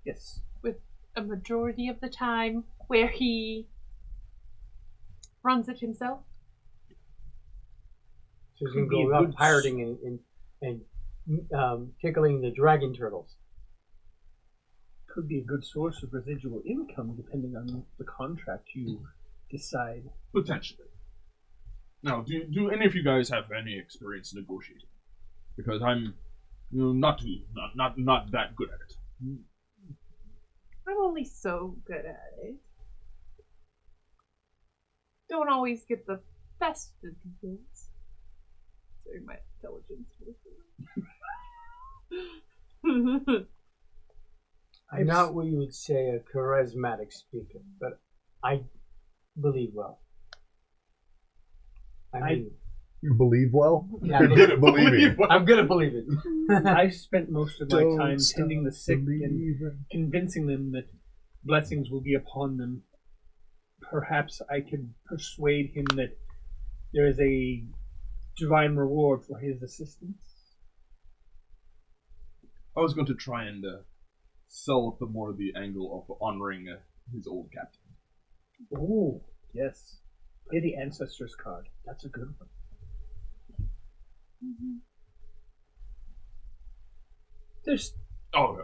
Yes. With a majority of the time where he runs it himself. So he's Could going be to a go good out pirating and tickling the dragon turtles. Could be a good source of residual income depending on the contract you decide. Potentially. Now, do any of you guys have any experience negotiating? Because I'm not that good at it. I'm only so good at it. Don't always get the best of deals. Sorry, my intelligence. I'm not what you would say a charismatic speaker, but I believe well. I mean, You believe well? Yeah, You're good at believing. I'm good at believing. I spent most of my Don't time stop tending the sick and believing. convincing them that blessings will be upon them. Perhaps I could persuade him that there is a divine reward for his assistance. I was going to try and sell the more the angle of honoring his old captain. Oh, yes. Play the Ancestors card. That's a good one. There's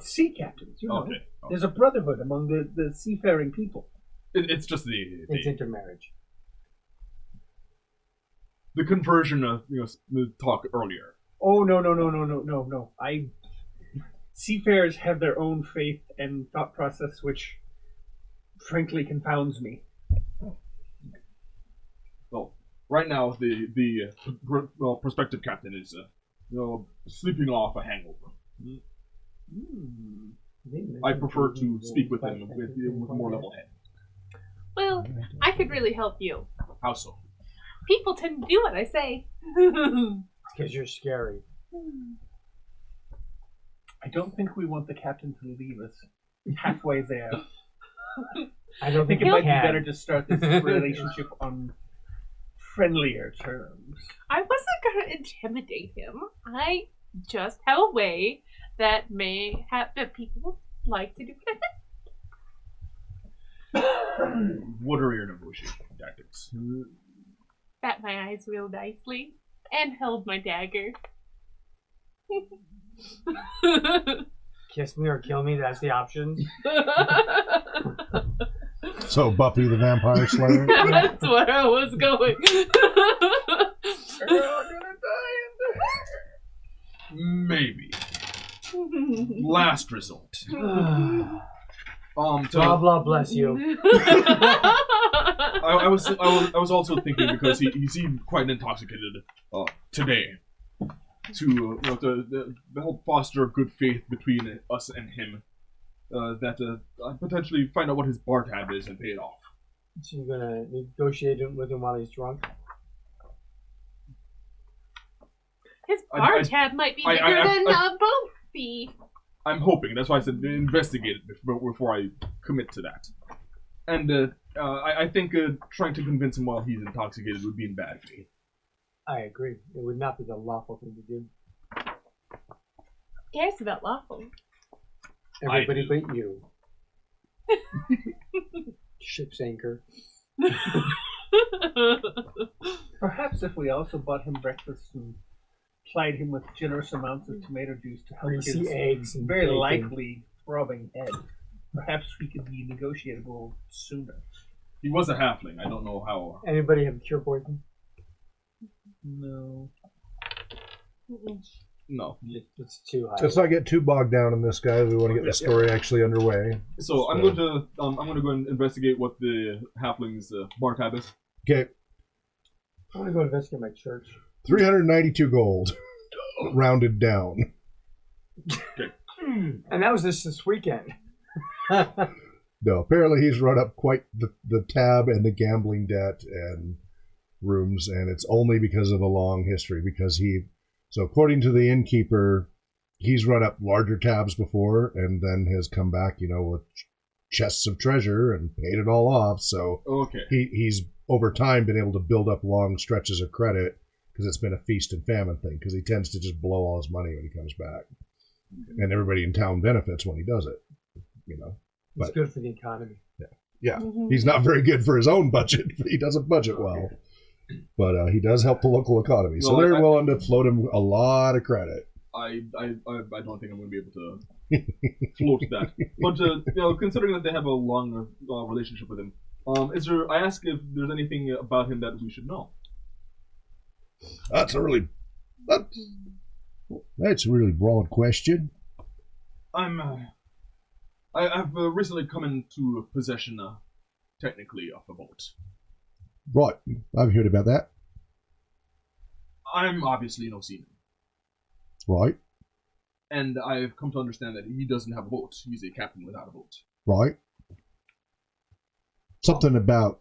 sea captains, you know. Okay. There's a brotherhood among the seafaring people. It's just It's intermarriage. the conversion of the talk earlier. Oh, no. Seafarers have their own faith and thought process, which frankly confounds me. Well, right now the prospective captain is sleeping off a hangover. I prefer to speak with him with more level head. Well, I could really help you. How so? People tend to do what I say. Because you're scary. I don't think we want the captain to leave us halfway there. I don't I think think it might can. be better to start this relationship on friendlier terms. I wasn't going to intimidate him. I just have a way that people like to do what I said. What are your negotiation tactics? Bat my eyes real nicely and held my dagger. Kiss me or kill me, that's the option. So Buffy the Vampire Slayer. That's where I was going. Maybe. Last resort. Blah blah bless you. I was also thinking because he seemed quite intoxicated today. To help foster good faith between us and him, potentially find out what his bar tab is and pay it off. So you're gonna negotiate with him while he's drunk? His bar tab might be bigger than a boat fee. I'm hoping. That's why I said investigate it before I commit to that. And I think trying to convince him while he's intoxicated would be in bad faith. I agree. It would not be the lawful thing to do. Who cares about lawful? Everybody but you. Ship's anchor. Perhaps if we also bought him breakfast and plied him with generous amounts of tomato juice to help his eggs and very bacon. likely throbbing head, perhaps we could be negotiable sooner. He was a halfling. I don't know how. Anybody have cure poison? No. No. It's too high. Let's not get too bogged down in this, guys. We want to get the story actually underway. So I'm going to go and investigate what the halfling's bar tab is. Okay, I want to go investigate my church. 392 gold, rounded down. And that was this weekend. No, apparently he's run up quite the tab and the gambling debt and rooms, and it's only because of a long history. So according to the innkeeper, he's run up larger tabs before and then has come back, with chests of treasure and paid it all off. So Okay. he's over time been able to build up long stretches of credit because it's been a feast and famine thing, because he tends to just blow all his money when he comes back. And everybody in town benefits when he does it, It's good for the economy. Yeah, he's not very good for his own budget, but he doesn't budget well. But he does help the local economy, so they're willing to float him a lot of credit. I don't think I'm going to be able to float that. But considering that they have a long relationship with him, I ask if there's anything about him that we should know. That's a really broad question. I've recently come into possession, technically, of a boat. Right, I've heard about that. I'm obviously no seaman. Right, And I've come to understand that he doesn't have a boat. He's a captain without a boat. right. Something about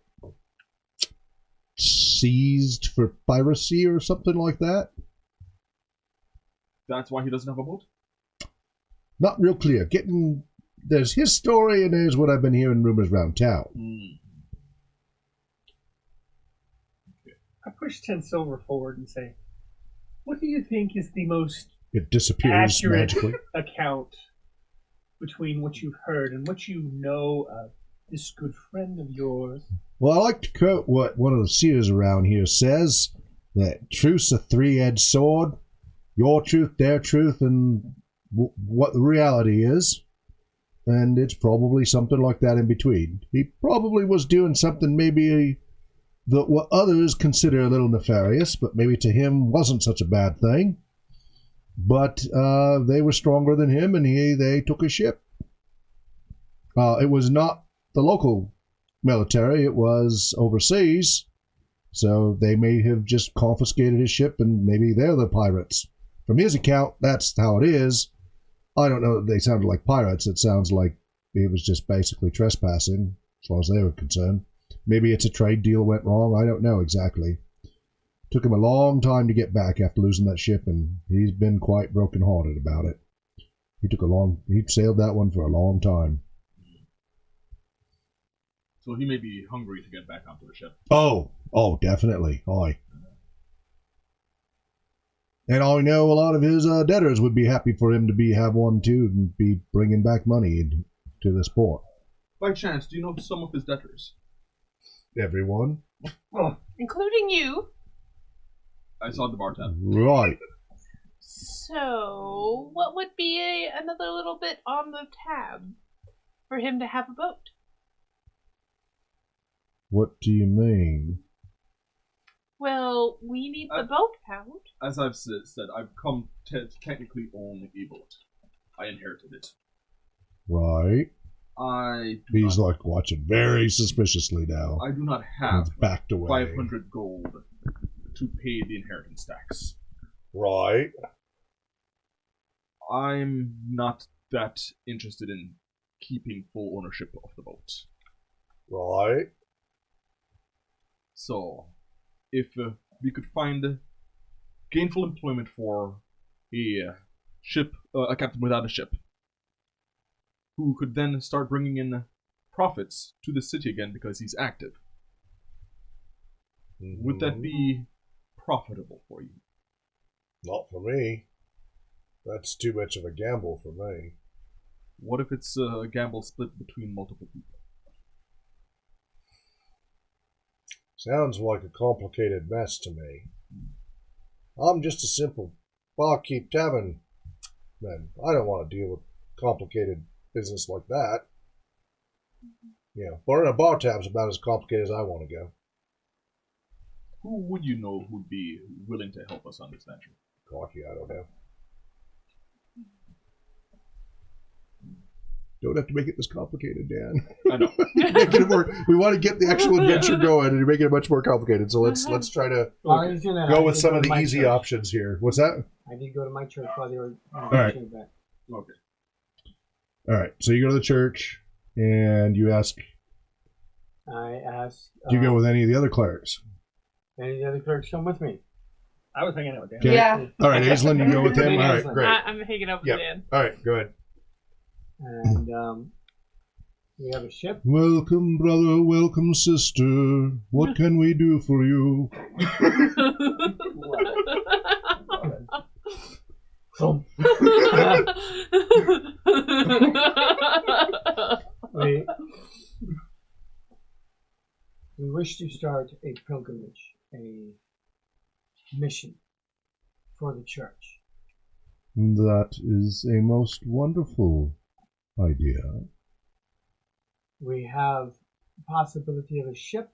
seized for piracy or something like that. That's why he doesn't have a boat? Not real clear. There's his story and there's what I've been hearing rumors around town. I push 10 silver forward and say, what do you think is the most It disappears accurate magically. account between what you've heard and what you know of this good friend of yours? Well, I like to quote what one of the seers around here says, that truth's a three-edged sword. Your truth, their truth, and what the reality is. And it's probably something like that in between. He probably was doing something maybe what others consider a little nefarious, but maybe to him wasn't such a bad thing. But they were stronger than him, and they took his ship. It was not the local military, it was overseas, So they may have just confiscated his ship, and maybe they're the pirates. From his account, that's how it is. I don't know that they sounded like pirates. It sounds like it was just basically trespassing, as far as they were concerned. Maybe it's a trade deal went wrong. I don't know exactly. Took him a long time to get back after losing that ship, and he's been quite broken-hearted about it. He sailed that one for a long time. So he may be hungry to get back onto the ship. Oh, definitely. Aye. And I know a lot of his debtors would be happy for him to have one too, and be bringing back money to this port. By chance, do you know some of his debtors? Everyone? Including you. I saw the bar tab. Right. So, what would be another little bit on the tab for him to have a boat? What do you mean? Well, we need the boat found. As I've said, I've come to technically own a boat. I inherited it. Right. He's not, like watching very suspiciously now. I do not have He's backed away. 500 gold to pay the inheritance tax. Right. I'm not that interested in keeping full ownership of the boat. Right. So, if we could find gainful employment for a captain without a ship, who could then start bringing in profits to the city again because he's active, would that be profitable for you? Not for me. That's too much of a gamble for me. What if it's a gamble split between multiple people? Sounds like a complicated mess to me. I'm just a simple barkeep tavern man. I don't want to deal with complicated business like that. Burning a bar tab's about as complicated as I want to go. Who would you know who'd be willing to help us on this venture? Cocky, I don't know. Don't have to make it this complicated, Dan. I know. Making it more, we want to get the actual adventure going, and you're making it much more complicated. So let's try to go with some of the easy options here. What's that? I did go to my church while they were right. Back. Okay. All right. So you go to the church, and you ask. I asked. Do you go with any of the other clerics? Any of the other clerics come with me? I was hanging out with Dan. Okay. Yeah. All right, Aislinn, you go with him. All right, great. I'm hanging out with Dan. All right, go ahead. And we have a ship. Welcome, brother. Welcome, sister. What can we do for you? We wish to start a pilgrimage, a mission for the church. That is a most wonderful idea. We have the possibility of a ship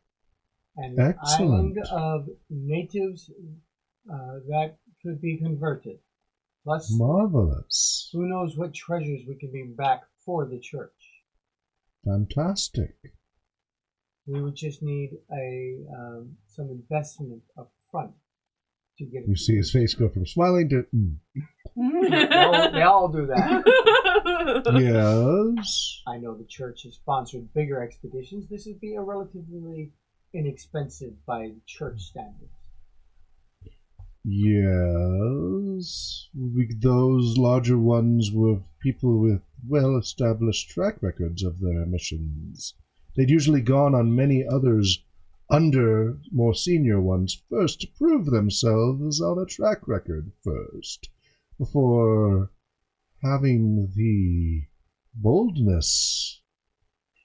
and Excellent. an island of natives that could be converted. Plus, Marvelous. who knows what treasures we can bring back for the church. Fantastic. We would just need some investment up front to get it. You see his face go from smiling to They all do that. yes. I know the church has sponsored bigger expeditions. This would be a relatively inexpensive by church standards. Yes. Those larger ones were people with well-established track records of their missions. They'd usually gone on many others under more senior ones first to prove themselves on a track record first, before having the boldness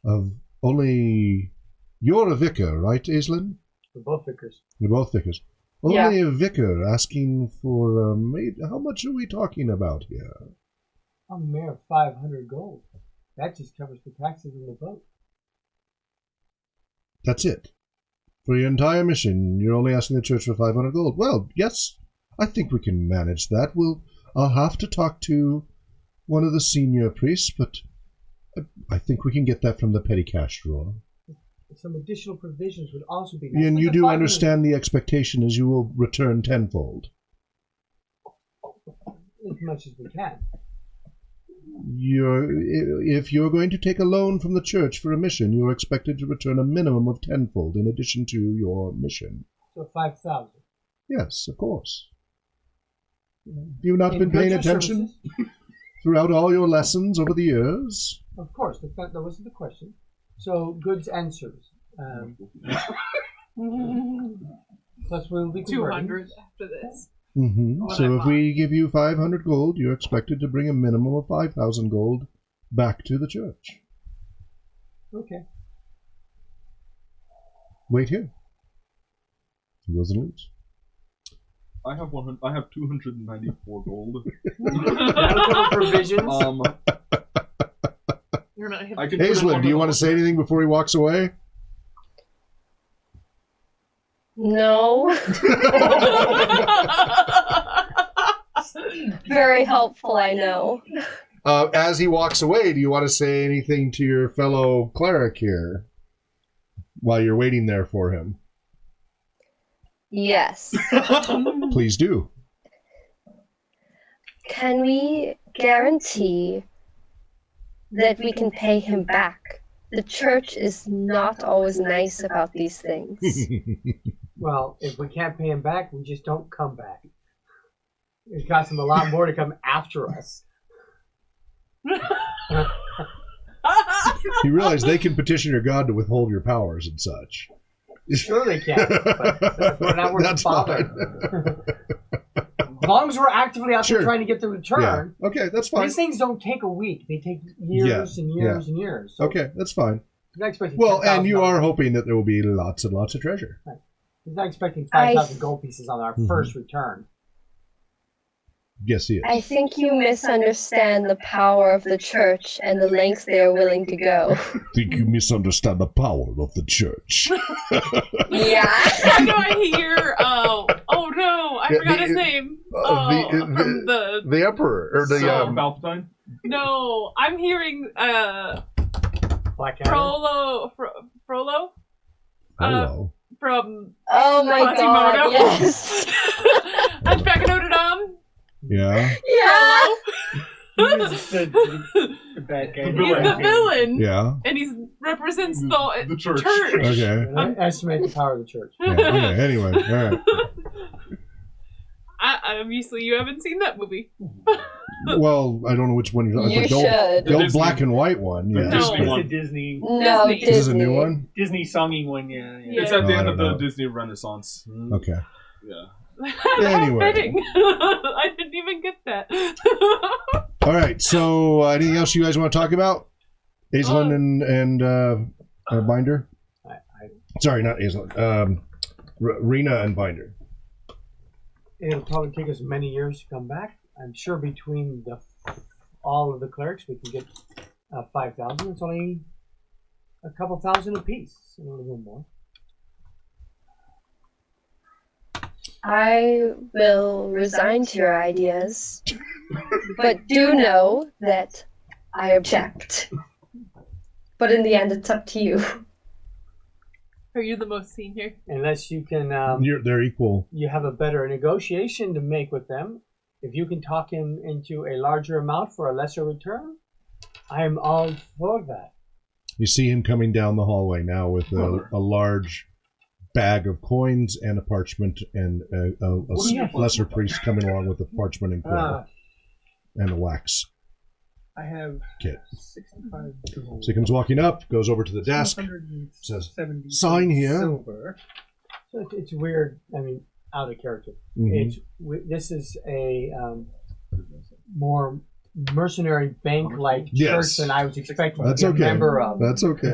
of only... You're a vicar, right, Aislinn? We're both vicars. You're both vicars. Only a vicar asking for a maid. How much are we talking about here? A mere 500 gold. That just covers the taxes in the boat. That's it. For your entire mission, you're only asking the church for 500 gold. Well, yes, I think we can manage that. I'll have to talk to one of the senior priests, but I think we can get that from the petty cash drawer. some additional provisions would also be nice. And Like you the do 500 understand the expectation is you will return tenfold. as much as we can. If you're going to take a loan from the church for a mission, you're expected to return a minimum of tenfold in addition to your mission. So 5,000. Yes, of course. You've not been paying attention throughout all your lessons over the years? Of course, that wasn't the question. So goods and services. Plus we'll be converting. 200 after this. Mm-hmm. So if we give you 500 gold, you're expected to bring a minimum of 5,000 gold back to the church. Okay. Wait here. He goes and leaves. I have 100. I have 294 gold. That'll cover provisions. You're not I can put it Hazelin, on do you the- want to say anything before he walks away? No. Very helpful, I know. As he walks away, do you want to say anything to your fellow cleric here while you're waiting there for him? Yes. Please do. Can we guarantee that we can pay him back? The church is not always nice about these things. Well, if we can't pay him back, we just don't come back. It costs him a lot more to come after us. You realize they can petition your god to withhold your powers and such. Sure they can, but we're not worth That's the bother. As long as we're actively out there Sure. trying to get the return, Yeah. Okay, that's fine. these things don't take a week. They take years and years and years. So Okay, that's fine. he's not expecting Well, and you $10,000. are hoping that there will be lots and lots of treasure. He's not expecting 5,000 gold pieces on our first return. Yes, he is. I think you misunderstand the power of the church and the lengths they are willing to go. Think you misunderstand the power of the church. Yeah. Why do I hear? Oh no, I Yeah, forgot the- his name. the- From the The emperor, or the Palpatine. no, I'm hearing Blackadder. Frollo hello. from Oh my god, Quasimodo. yes. Hunchback of Notre Dame. Yeah, Yeah. He's the bad guy. The He's villain. the villain, yeah. and he represents the church. Okay. And I estimate the power of the church. Yeah, okay. Anyway, all right. Obviously, you haven't seen that movie. Well, I don't know which one you're talking You about. should. The old Disney. black and white one. The Yeah. Disney No. It's one. a Disney No, Disney. This is a new Disney. one? Disney songing one, yeah. It's yeah. at the Oh, I end of don't the know. Disney Renaissance. Okay. Yeah. Anyway. Fitting. I didn't even get that. All right. So, anything else you guys want to talk about? Aislinn and Binder? Sorry, not Aislinn. Rena and Binder. It'll probably take us many years to come back. I'm sure between all of the clerics, we can get 5,000. It's only a couple thousand apiece, a little more. I will resign to your ideas, but do know that I object. But in the end, it's up to you. Are you the most senior? Unless you can, They're equal. you have a better negotiation to make with them. If you can talk him into a larger amount for a lesser return, I'm all for that. You see him coming down the hallway now with a large bag of coins and a parchment, and a lesser priest coming along with a parchment and quill and a wax I have kit. 65 gold. So he comes walking up, goes over to the desk, says, "Sign here." Silver. So it's weird. I mean, out of character. Mhm. This is a more mercenary bank-like Yes. church than I was expecting That's to be a okay. member of. That's okay.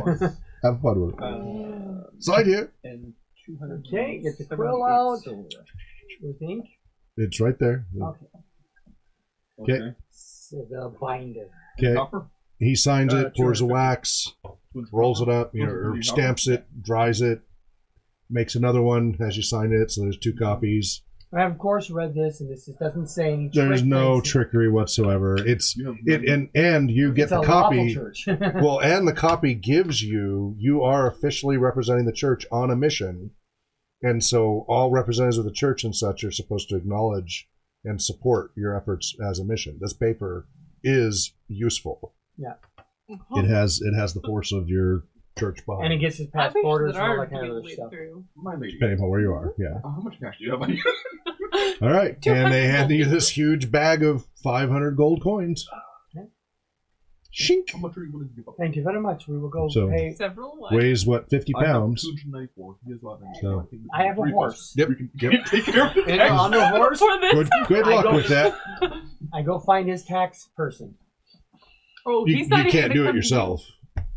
Have fun with it. Sign here. And 200. Okay, get the quill out. Silver. You think? It's right there. Okay. Okay. So the binder. Okay. Copper? He signs it, pours the 250. wax, rolls it up, or stamps it, dries it, makes another one as you sign it. So there's 2 copies. I have, of course, read this, and this doesn't say any. There's no fancy. trickery whatsoever. It's and you get It's the a copy. lawful church. Well, and the copy gives you are officially representing the church on a mission, and so all representatives of the church and such are supposed to acknowledge and support your efforts as a mission. This paper is useful. Yeah. It has the force of your church bond. And it gets his I past think borders that and all are that kind of other way stuff. through. My lady. Depending upon where you are, yeah. How much cash do you have on you? All right, and 200 they hand you gold this huge bag of 500 gold coins. Okay. Shink. How much are you willing to give up? Thank you very much. We will go So- pay. Several what? Weighs what, 50 I have pounds? 294. He has 11. So- I think I have a 3 horse. Yep. We can Yep. take care of it. And on the horse, For this. Good I luck go- with that. I go find his tax person. Oh, You, he's not you even can't gonna do it come- yourself.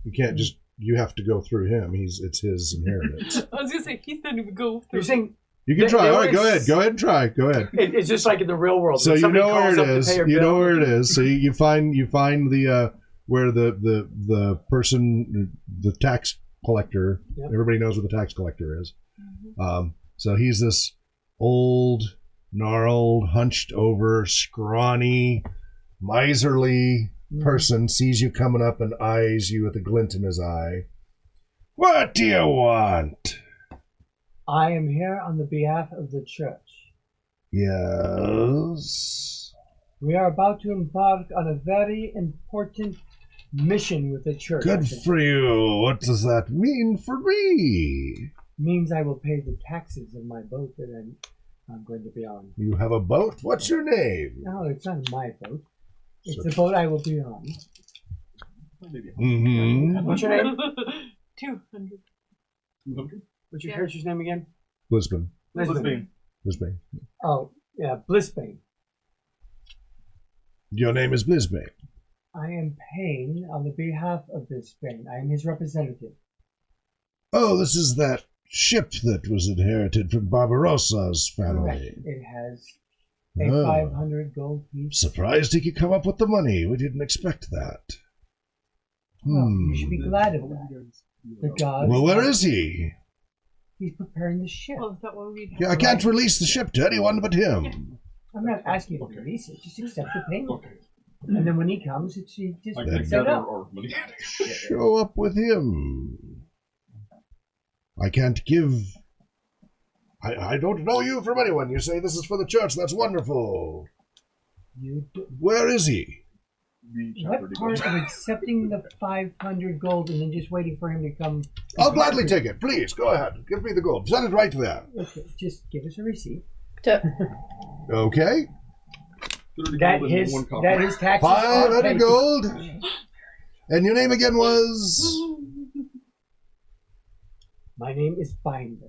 You can't just. You have to go through him. It's his inheritance. I was gonna say he's not even go through. You're saying You can They- try. they All right, go always- aad. Go ahead and try. Go ahead. it's just like in the real world. So when you somebody know where calls it up to is. pay a You know bill. where it is. So you find the where the person, the tax collector. Yep. Everybody knows what the tax collector is. So he's this old, gnarled, hunched over, scrawny, miserly person. Sees you coming up and eyes you with a glint in his eye. What do you want? I am here on the behalf of the church. Yes. We are about to embark on a very important mission with the church. Good for you. What does that mean for me? Means I will pay the taxes of my boat that I'm going to be on. You have a boat? What's your name? No, it's not my boat. It's the boat I will be on. Mm-hmm. What's your name? 200. 200? What's your Yeah. character's name again? Lisbon. Lisbon. Lisbon. Oh, yeah, Blissbane. Your name is Blisbane. I am paying on the behalf of Blissbane. I am his representative. Oh, this is that ship that was inherited from Barbarossa's Correct. family. It has a Oh. 500 gold piece. Surprised he could come up with the money. We didn't expect that. Well, you should be glad of that. The gods. Well, where is he? He's preparing the ship. Well, is that what we Yeah, I can't release the ship to anyone but him. I'm not asking you to release it. Just accept the payment. Okay. And then when he comes, he just I picks can it up. or money. Show up with him. I can't give. I don't know you from anyone. You say this is for the church. That's wonderful. You do, Where is he? what part of accepting the 500 gold and then just waiting for him to come? I'll gladly take it. Please, go ahead. Give me the gold. Send it right there. Okay, just give us a receipt. Okay. That his taxes are 500 paid. gold. And your name again was? My name is Binder.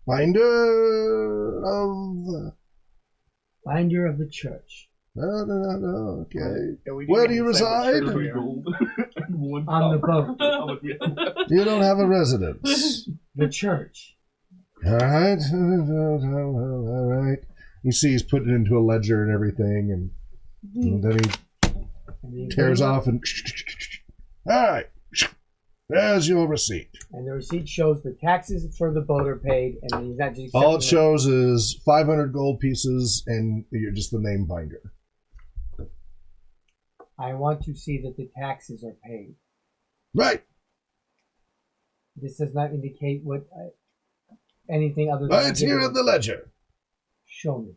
Binder of... Binder of the church. No. Okay. Where do you reside? On the boat. You don't have a residence. The church. All right. All right. You see he's putting it into a ledger and everything, and then he And he tears off and... All right. There's your receipt. And the receipt shows the taxes for the boat are paid, and he's not just All it accepting shows is 500 gold pieces, and you're just the name Binder. I want to see that the taxes are paid. Right. This does not indicate what anything other than It's here in the ledger. Show me.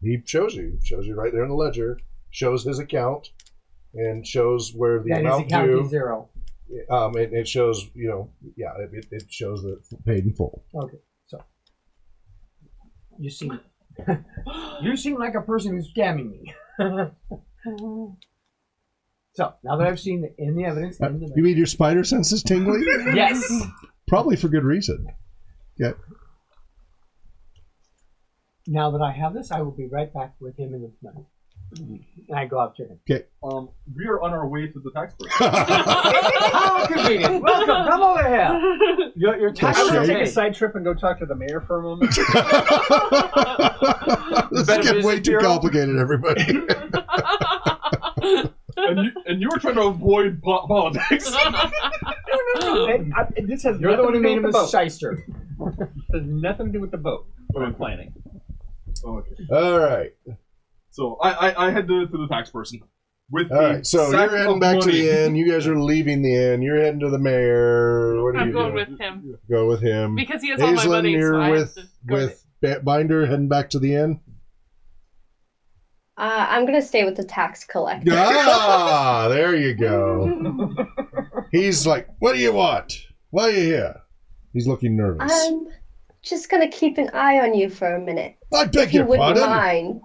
He shows you. Shows you right there in the ledger. Shows his account, and shows where the That his amount account due. is zero. It shows, it shows that paid in full. Okay, so you seem like a person who's scamming me. So now that I've seen in the evidence, You mean your spider senses tingling? yes. Probably for good reason. Yeah. Now that I have this, I will be right back with him in the money. And I go up to him. Okay. We are on our way to the tax person. How convenient! Welcome, come over here. Your tax I'm Okay. gonna is take a paid. side trip and go talk to the mayor for a moment. This is Better getting way business too bureau. complicated, everybody. and you were trying to avoid politics. This has You're the one who nothing to do made him with a the boat. shyster. Has nothing to do with the boat. What I'm planning. Okay. All right. So I head to the tax person with All right. So sack you're heading of back to money. the inn. You guys are leaving the inn. You're heading to the mayor. What are I'm you going doing? with him. Go with him. Because he has all my Aislinn, money, you're so I with have to go with Binder heading back to the inn. I'm gonna stay with the tax collector. Ah, there you go. He's like, "What do you want? Why are you here?" He's looking nervous. I'm just gonna keep an eye on you for a minute. I beg If you your wouldn't pardon. mind.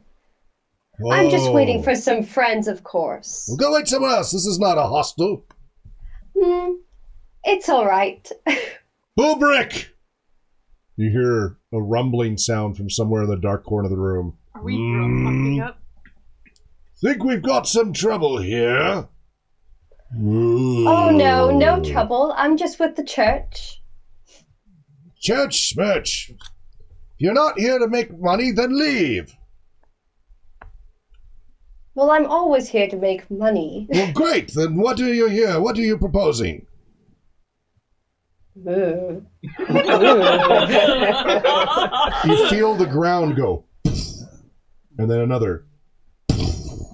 I'm just waiting Oh. for some friends, of course. Well, go wait somewhere else. This is not a hostel. It's all right. Bullbrick! You hear a rumbling sound from somewhere in the dark corner of the room. Are we fucking up? Think we've got some trouble here. Oh no, no trouble. I'm just with the church. Church smirch. If you're not here to make money, then leave. Well, I'm always here to make money. Well, great. Then what are you here? What are you proposing? Ooh. You feel the ground go, and then another.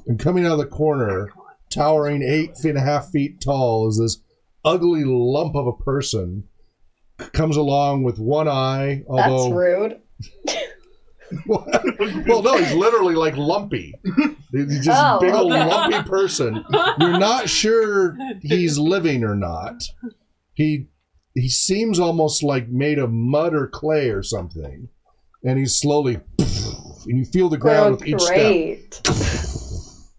And coming out of the corner, towering 8.5 feet tall, is this ugly lump of a person. Comes along with one eye, That's although rude. well, no, he's literally like lumpy. He's just a big old lumpy person. You're not sure he's living or not. He seems almost like made of mud or clay or something, and he's slowly, and you feel the ground with each step.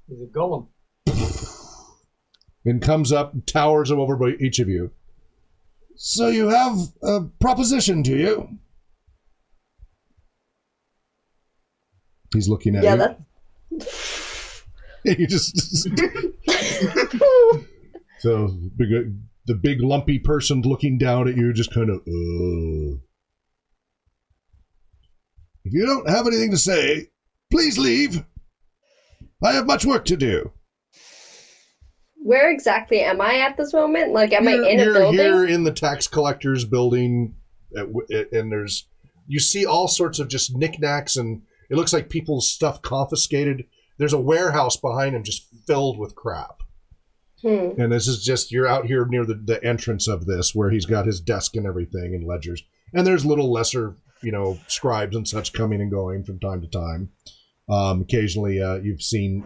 He's a golem. And comes up and towers over by each of you. So you have a proposition, do you? He's looking at you. You just so the big lumpy person looking down at you, just kind of. If you don't have anything to say, please leave. I have much work to do. Where exactly am I at this moment? Like, am I in a building? You're here in the tax collector's building, and you see all sorts of just knickknacks, and it looks like people's stuff confiscated. There's a warehouse behind him just filled with crap. And this is just, you're out here near the entrance of this, where he's got his desk and everything and ledgers. And there's little lesser, scribes and such coming and going from time to time. Occasionally, you've seen,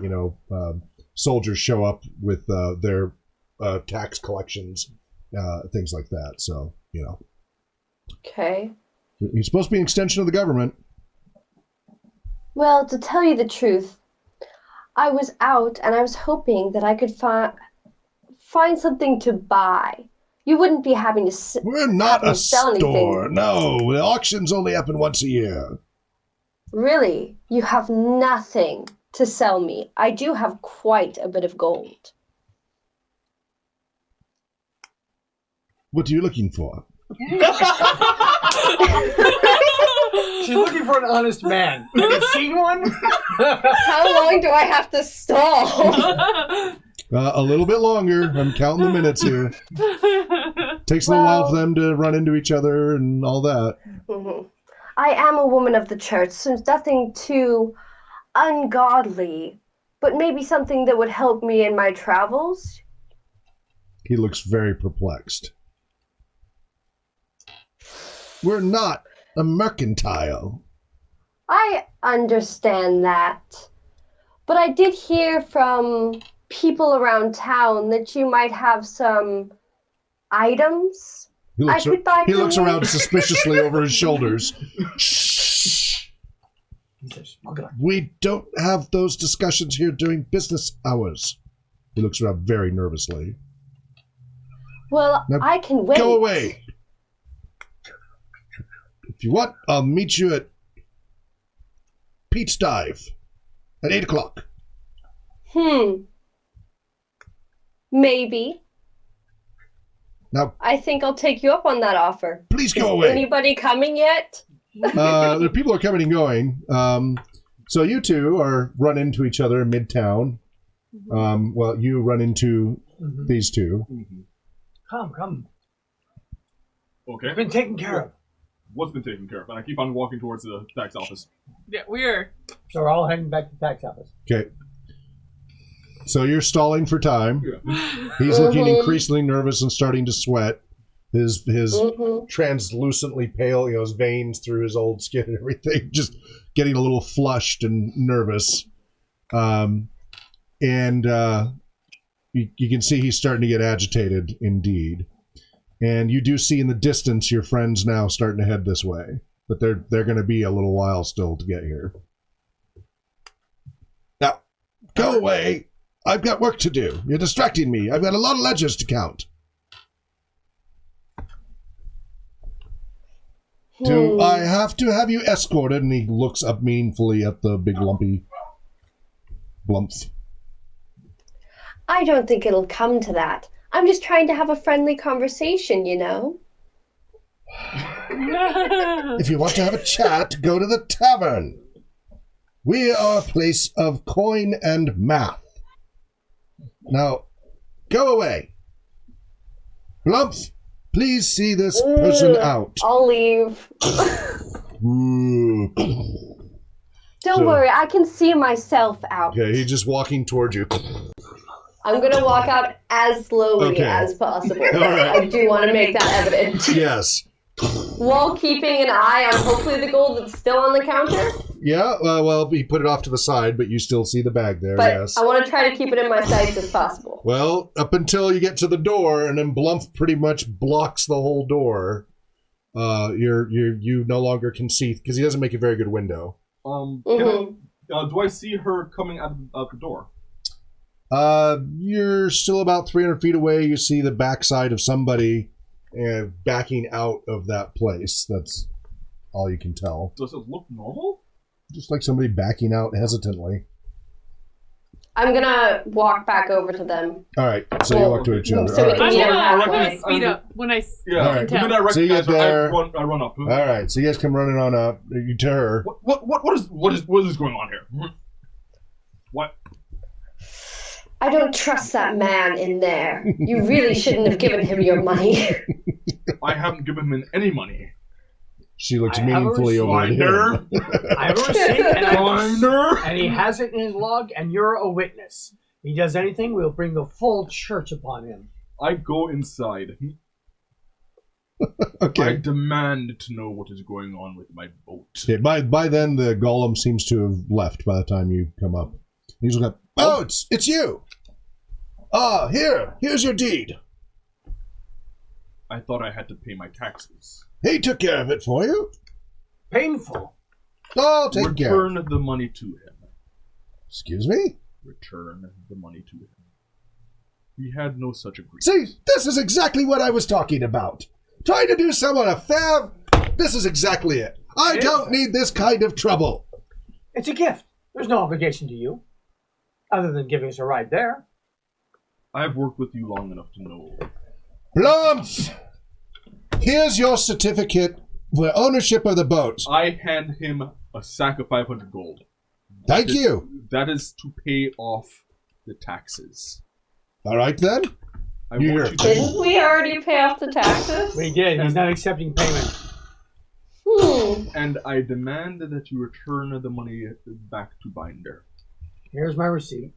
soldiers show up with their tax collections, things like that. So, Okay. He's supposed to be an extension of the government. Well, to tell you the truth, I was out and I was hoping that I could find something to buy. You wouldn't be having to We're not a sell store. anything. No, the auctions only happen once a year. Really? You have nothing to sell me. I do have quite a bit of gold. What are you looking for? She's looking for an honest man. Have you seen one? How long do I have to stall? A little bit longer. I'm counting the minutes here. Takes a little while for them to run into each other and all that. Mm-hmm. I am a woman of the church, so it's nothing too ungodly, but maybe something that would help me in my travels. He looks very perplexed. We're not a mercantile. I understand that, but I did hear from people around town that you might have some items I could buy. He looks around suspiciously over his shoulders. Shh. We don't have those discussions here during business hours. He looks around very nervously. Well, Now, I can wait. Go away. If you want, I'll meet you at Pete's Dive at 8 o'clock. Maybe. Now, I think I'll take you up on that offer. please go Is away. anybody coming yet? The people are coming and going. So you two are run into each other in Midtown. Well, you run into these two. Come. Okay. I've been taken care of. what's been taken care of, and I keep on walking towards the tax office. Yeah, we're. So we're all heading back to the tax office. Okay. So you're stalling for time. Yeah. He's looking increasingly nervous and starting to sweat. His Mm-hmm. translucently pale, his veins through his old skin and everything, just getting a little flushed and nervous. You can see he's starting to get agitated indeed. And you do see in the distance your friends now starting to head this way. But they're going to be a little while still to get here. Now, go away. I've got work to do. You're distracting me. I've got a lot of ledgers to count. Do I have to have you escorted? And he looks up meaningfully at the big lumpy Blumph. I don't think it'll come to that. I'm just trying to have a friendly conversation, you know? If you want to have a chat, go to the tavern. We are a place of coin and math. Now, go away. Blumph, please see this person out. I'll leave. Ooh. Don't worry, I can see myself out. Okay, he's just walking towards you. I'm going to walk out as slowly Okay. as possible. All right. I do want to make that evident. Yes. While keeping an eye on hopefully the gold that's still on the counter. Yeah, well, he put it off to the side, but you still see the bag there, But yes. I want to try to keep it in my sights as possible. Well, up until you get to the door, and then Blumph pretty much blocks the whole door. You no longer can see, because he doesn't make a very good window. Mm-hmm. Do I see her coming out the door? You're still about 300 feet away. You see the backside of somebody backing out of that place. That's all you can tell. Does it look normal? Just like somebody backing out hesitantly. I'm going to walk back over to them. All right, so you walk to each other. So All we right. can I'm meet gonna, them I'm gonna halfway. speed up when I. Yeah. All right. The minute I So you recognize get there. her, I run up. All right, so you guys come running on up. You to her. What is going on here? What? I don't trust that man in there. You really shouldn't have given him your money. I haven't given him any money. She looks I have a meaningfully over at Finder. him. I have a receipt, Finder. and he has it in his log, and you're a witness. If he does anything, we'll bring the full church upon him. I go inside. I Okay. demand to know what is going on with my boat. Okay, by then, the golem seems to have left by the time you come up. He's like, oh, it's you. Here's your deed. I thought I had to pay my taxes. He took care of it for you. Painful. I'll take care. Return the money to him. Excuse me? Return the money to him. We had no such agreement. See, this is exactly what I was talking about. Trying to do someone a favor? This is exactly it. I don't need this kind of trouble. It's a gift. There's no obligation to you, other than giving us a ride there. I've worked with you long enough to know. Blumph! Here's your certificate for ownership of the boat. I hand him a sack of 500 gold. Thank you. That is to pay off the taxes. All right, then. I You want hear you it. to Didn't we already pay off the taxes? We did. He's not accepting payment. And I demand that you return the money back to Binder. Here's my receipt.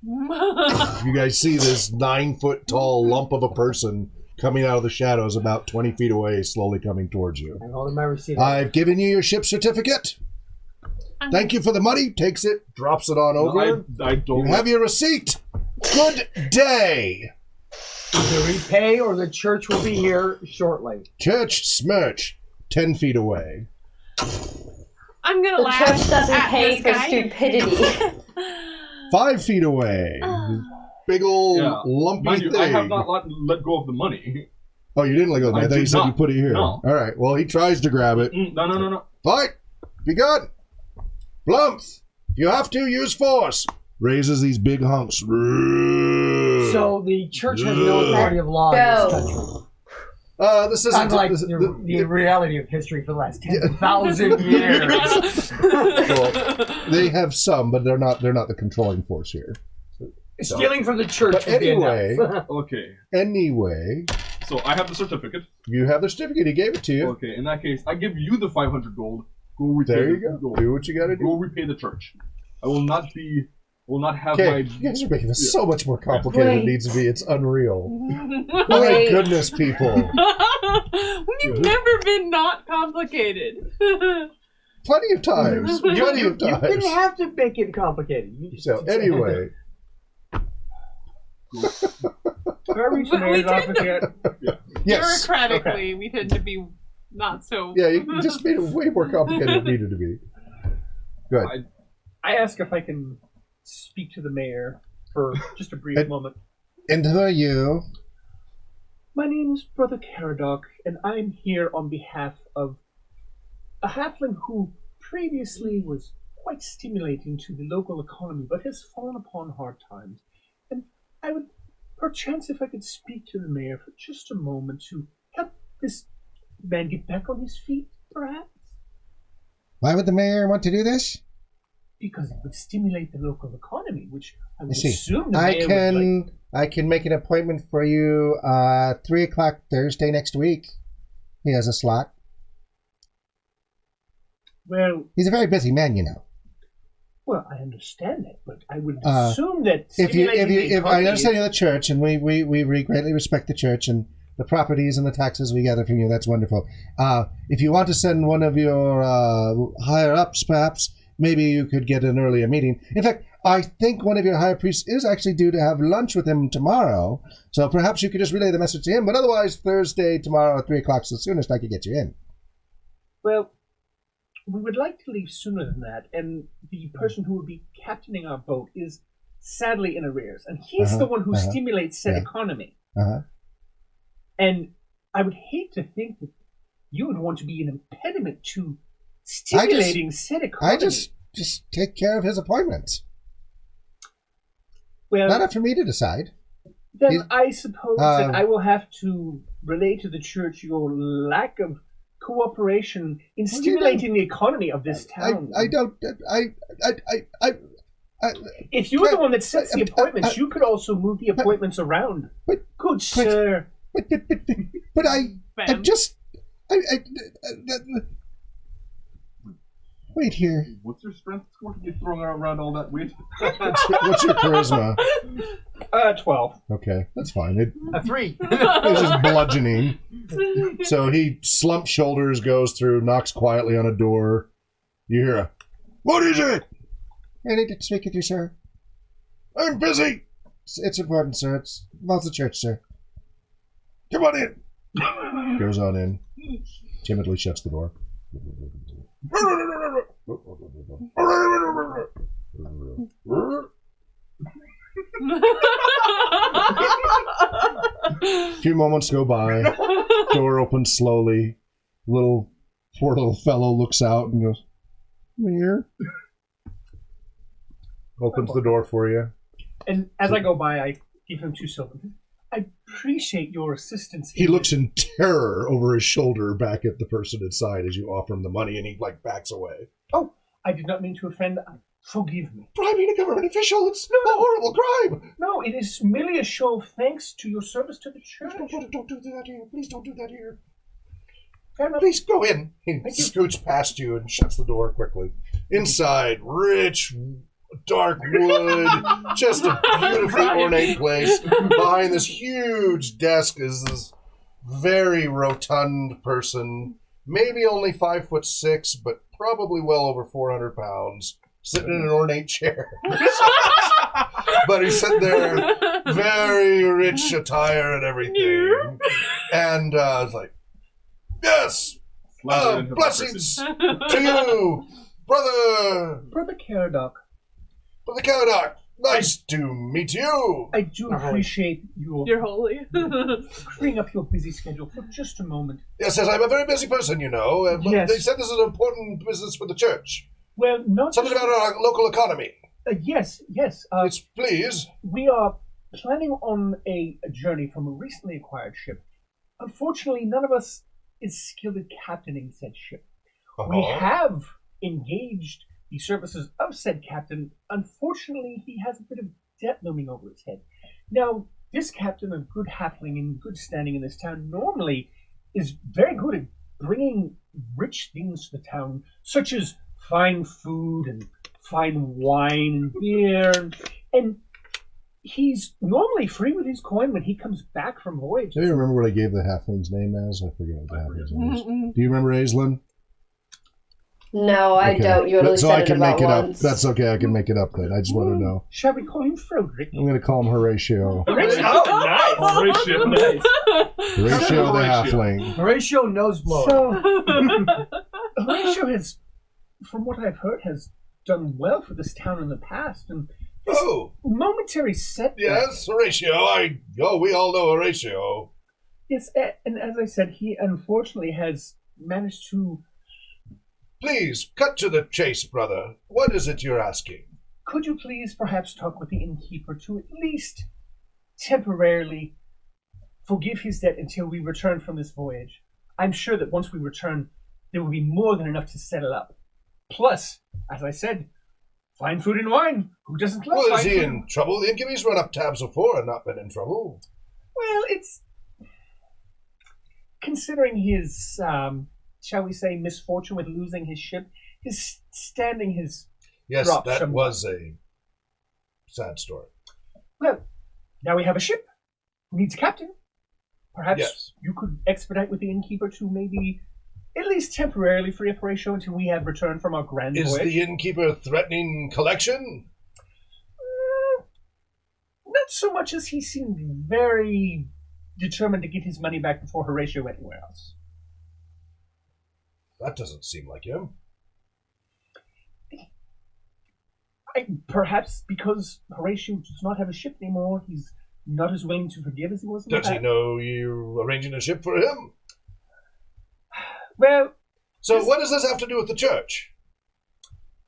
You guys see this 9-foot-tall lump of a person coming out of the shadows about 20 feet away, slowly coming towards you. I'm holding my receipt. I've given you your ship certificate. Thank you for the money. Takes it, drops it on over. I You don't. have your receipt. Good day. Either we pay or the church will be here shortly. Church smirch, 10 feet away. I'm gonna The laugh church doesn't at pay this for guy. stupidity. 5 feet away. Big old lumpy Mind you, thing. I have not let go of the money. Oh, you didn't let go of that. I I thought you did said you not. put it here. No. All right. Well, he tries to grab it. No. Fight. Be good. Blumph. You have to use force. Raises these big hunks. So the church has no authority of law in this country. This isn't Sounds like this- the reality of history for the last 10,000 years. They have some, but they're not the controlling force here. Stealing from the church. But would be anyway- enough. Okay, Anyway, so I have the certificate. you have the certificate. He gave it to you. Okay, in that case, I give you the 500 gold. Go repay There you the go. gold. Do what you got to Go do. repay the church. I will not have Okay, my. you guys are making this so much more complicated than it Wait. needs to be. It's unreal. My Wait. goodness, people. We've never been not complicated. Plenty of times. Plenty of You didn't times. have to make it complicated. You just- So anyway, Could I reach the But we mayor's office tend yet? yes. Bureaucratically, we tend to be not so. Yeah, you just made it way more complicated than it needed to be. Go ahead. I ask if I can speak to the mayor for just a brief moment. And who are you? My name is Brother Caradoc, and I'm here on behalf of a halfling who previously was quite stimulating to the local economy, but has fallen upon hard times. And I would, perchance, if I could speak to the mayor for just a moment to help this man get back on his feet, perhaps? Why would the mayor want to do this? Because it would stimulate the local economy, which I would I see. assume the I mayor would like. I can make an appointment for you 3 o'clock Thursday next week. He has a slot. Well, He's a very busy man, you know. well, I understand that, but I would Uh, assume that If you stimulating the if I economy understand is- you're the church, and we greatly respect the church and the properties and the taxes we gather from you, that's wonderful. If you want to send one of your higher ups, perhaps maybe you could get an earlier meeting. In fact, I think one of your higher priests is actually due to have lunch with him tomorrow, so perhaps you could just relay the message to him. But otherwise, Thursday tomorrow at 3 o'clock is the soonest I could get you in. Well, we would like to leave sooner than that, and the person who would be captaining our boat is sadly in arrears, and he's the one who stimulates said yeah. economy. Uh-huh. And I would hate to think that you would want to be an impediment to stimulating said economy. I just take care of his appointments. well, Not up for me to decide. then he's- I suppose that I will have to relay to the church your lack of cooperation in stimulating the economy of this town. I don't. If you were the one that sets the appointments, you could also move the appointments around. Good sir. But I Bam. just. Wait here. What's your strength score to be throwing around all that weight? What's your charisma? 12. Okay, that's fine. A 3. It's just bludgeoning. So he slump shoulders, goes through, knocks quietly on a door. You hear a, "What is it? I need to speak with you, sir. I'm busy. It's important, sir. It's about the church, sir. Come on in." Goes on in. Timidly shuts the door. A few moments go by. Door opens slowly. Poor little fellow looks out and goes, "Here." Opens the door for you. And as I go by, I give him 2 silver. I appreciate your assistance. He looks in terror over his shoulder back at the person inside as you offer him the money, and he backs away. Oh, I did not mean to offend. Forgive me. Bribing a government official, it's a horrible crime. No, it is merely a show of thanks to your service to the church. Don't do that here. Please don't do that here. Fair enough. Please go in. He scoots past you and shuts the door quickly. Inside, rich, dark wood, just a beautifully ornate place. Behind this huge desk is this very rotund person, maybe only 5'6", but probably well over 400 pounds, sitting in an ornate chair. But he's sitting there, very rich attire and everything. And it's like, "Yes, Slam it into blessings to you, brother Caradoc, Caladoc. Nice to meet you." I do appreciate your You're holy. freeing up your busy schedule for just a moment. Yes, I'm a very busy person, you know. But Yes. They said this is an important business for the church. Well, not Something about our local economy. yes. Yes, please. We are planning on a journey from a recently acquired ship. Unfortunately, none of us is skilled at captaining said ship. We have engaged the services of said captain. Unfortunately, he has a bit of debt looming over his head. Now, this captain, a good halfling in good standing in this town, normally is very good at bringing rich things to the town, such as fine food and fine wine and beer, and he's normally free with his coin when he comes back from voyage. Do you remember what I gave the halfling's name as? I forget what the halfling's name is. Do you remember Aislinn? No, I don't. You only So said I it can about make it once. up. That's okay. I can make it up then. I just want to know. Shall we call him Frederick? I'm going to call him Horatio. Horatio, nice. Horatio, nice. Horatio the Horatio. halfling. Horatio Noseblower. So, Horatio has, from what I've heard, has done well for this town in the past, and this momentary setback. Yes, Horatio. We all know Horatio. Yes, and as I said, he unfortunately has managed to. Please, cut to the chase, brother. What is it you're asking? Could you please perhaps talk with the innkeeper to at least temporarily forgive his debt until we return from this voyage? I'm sure that once we return, there will be more than enough to settle up. Plus, as I said, fine food and wine. Who doesn't love Well, fine is he food? in trouble? The innkeeper's run up tabs before and not been in trouble. Well, it's considering his, shall we say, misfortune with losing his ship, his standing has Yes, dropped that somewhat. was a sad story. Well, now we have a ship who needs a captain. Perhaps Yes. you could expedite with the innkeeper to maybe at least temporarily free up Horatio until we have returned from our grand Is voyage. the innkeeper threatening collection? Not so much as he seemed very determined to get his money back before Horatio went anywhere else. That doesn't seem like him. Perhaps because Horatio does not have a ship anymore, he's not as willing to forgive as he was in the Does he past. know you're arranging a ship for him? Well, So what does this have to do with the church?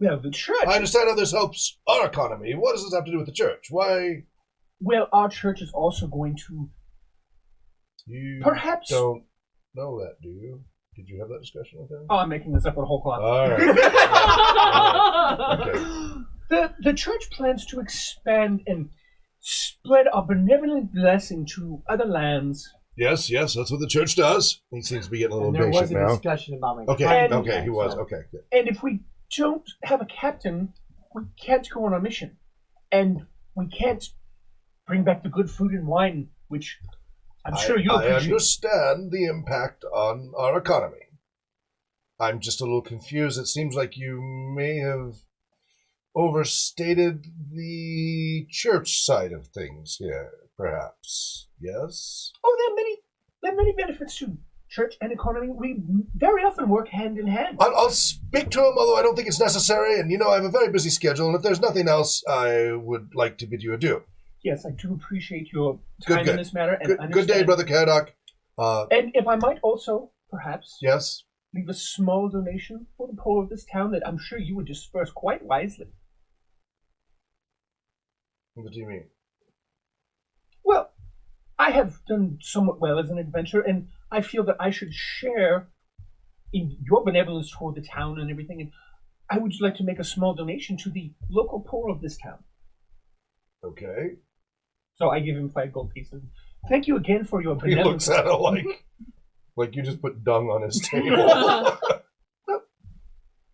the church. I understand how this helps our economy. What does this have to do with the church? Why? Well, our church is also going to You perhaps. don't know that, do you? Did you have that discussion with him? Oh, I'm making this up with a whole cloth. All right. Okay. The church plans to expand and spread our benevolent blessing to other lands. Yes, that's what the church does. He seems to be getting a little And there was impatient a now. discussion about my Okay, And- he was. Okay, good. And if we don't have a captain, we can't go on our mission. And we can't bring back the good food and wine, which I'm sure you I appreciate. understand the impact on our economy. I'm just a little confused. It seems like you may have overstated the church side of things here, perhaps. Yes? Oh, there are many benefits to church and economy. We very often work hand in hand. I'll speak to him, although I don't think it's necessary. And, I have a very busy schedule. And if there's nothing else, I would like to bid you adieu. Yes, I do appreciate your time Good. in this matter. And Good day, understand- Brother Caradoc. And if I might also, perhaps, Yes? leave a small donation for the poor of this town that I'm sure you would disperse quite wisely. What do you mean? Well, I have done somewhat well as an adventurer, and I feel that I should share in your benevolence toward the town and everything, and I would like to make a small donation to the local poor of this town. Okay. So I give him 5 gold pieces. Thank you again for your He benevolence. looks at it like you just put dung on his table.